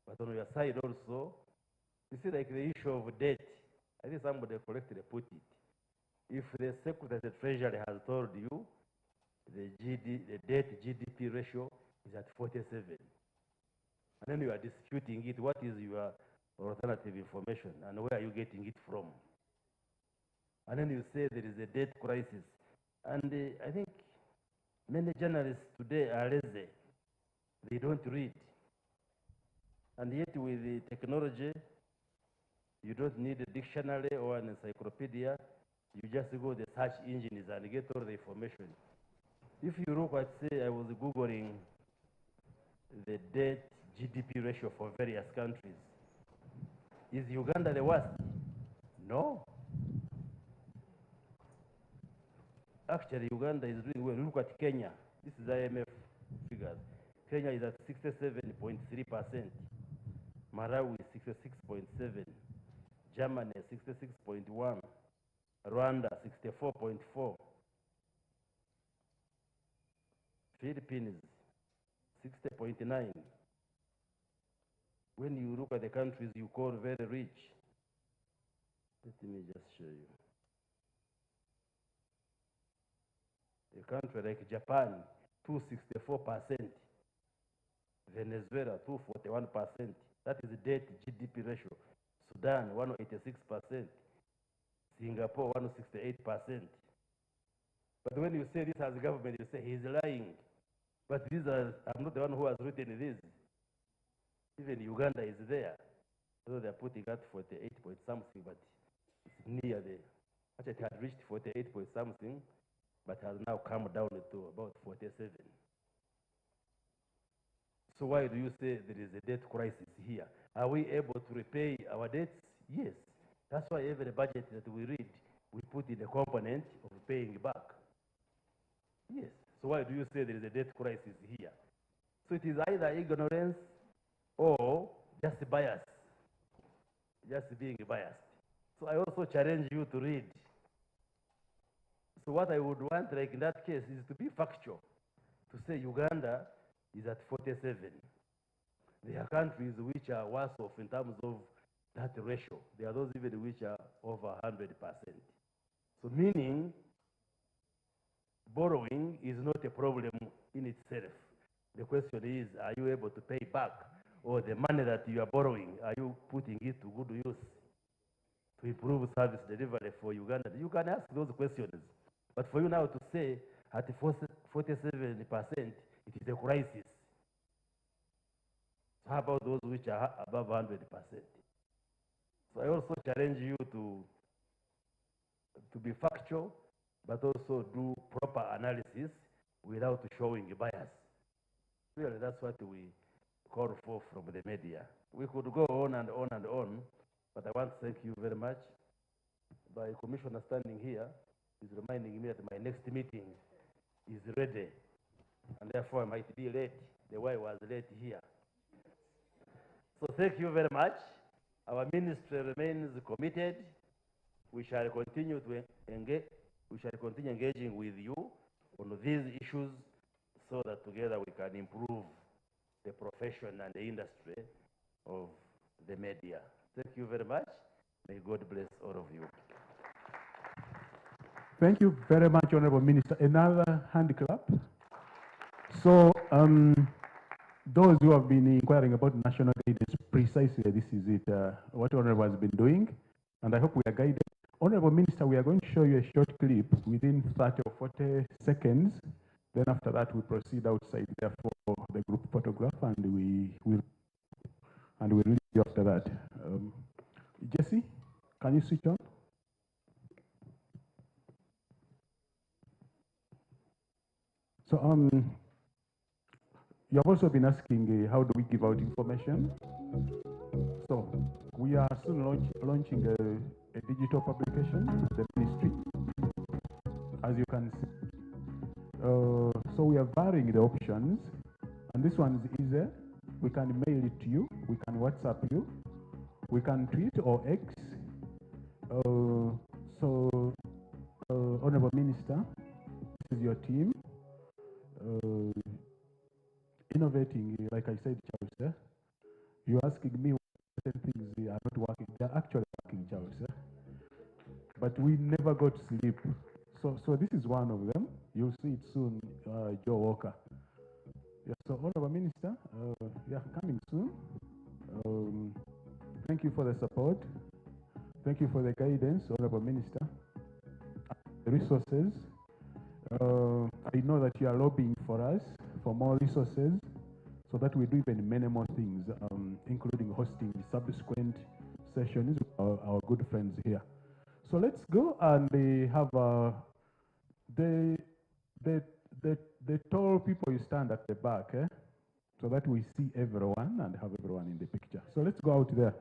But on your side also, you see like the issue of debt, I think somebody correctly put it. If the Secretary of the Treasury has told you the debt GDP ratio is at 47, and then you are disputing it, what is your alternative information and where are you getting it from? And then you say there is a debt crisis. And I think many journalists today are lazy. They don't read. And yet with the technology, you don't need a dictionary or an encyclopedia. You just go to the search engines and get all the information. If you look at, say, I was Googling the debt GDP ratio for various countries. Is Uganda the worst? No. Actually, Uganda is doing well. Look at Kenya. This is IMF figures. Kenya is at 67.3%. Malawi 66.7%. Germany 66.1%. Rwanda 64.4%. Philippines 60.9%. When you look at the countries you call very rich, let me just show you. A country like Japan, 264%. Venezuela, 241%. That is the debt GDP ratio. Sudan, 186%. Singapore 168%. But when you say this as government, you say he's lying. But these are, I'm not the one who has written this. Even Uganda is there. So they're putting at 48 point something, but it's near the, actually it had reached 48 point something, but has now come down to about 47. So why do you say there is a debt crisis here? Are we able to repay our debts? Yes. That's why every budget that we read, we put in a component of paying back. Yes. So why do you say there is a debt crisis here? So it is either ignorance or just bias, just being biased. So I also challenge you to read. So what I would want, like in that case, is to be factual, to say Uganda is at 47. There are countries which are worse off in terms of that ratio. There are those even which are over 100%. So meaning, borrowing is not a problem in itself. The question is, are you able to pay back? Or the money that you are borrowing, are you putting it to good use to improve service delivery for Uganda? You can ask those questions. But for you now to say at 47%, it is a crisis. So how about those which are above 100%? So I also challenge you to be factual, but also do proper analysis without showing bias. Really, that's what we call for from the media. We could go on and on and on, but I want to thank you very much. My commissioner standing here is reminding me that my next meeting is ready, and therefore I might be late the way I was late here. So thank you very much. Our ministry remains committed. We shall continue to engage. We shall continue engaging with you on these issues so that together we can improve the profession and the industry of the media. Thank you very much. May God bless all of you. Thank you very much, Honorable Minister. Another hand clap. So, those who have been inquiring about national guidance, precisely this is it, what Honorable has been doing, and I hope we are guided. Honorable Minister, we are going to show you a short clip within 30 or 40 seconds. Then after that, we proceed outside there for the group photograph, and we will release you after that. Jesse, can you switch on? So, you have also been asking how do we give out information. So, we are soon launching a digital publication with the ministry, as you can see. So we are varying the options, and this one is easier. We can mail it to you, we can WhatsApp you, we can tweet or X. Honorable Minister, this is your team. Innovating, like I said, Charles, you're asking me certain things are not working. They're actually working, Charles. But we never go to sleep. So this is one of them. You'll see it soon, Joe Walker. Yeah, so Honorable Minister, yeah, coming soon. Thank you for the support. Thank you for the guidance, Honorable Minister. The resources. I know that you are lobbying for us for more resources so that we do even many more things, including hosting subsequent sessions with our good friends here. So let's go and have the tall people, you stand at the back, so that we see everyone and have everyone in the picture. So let's go out there.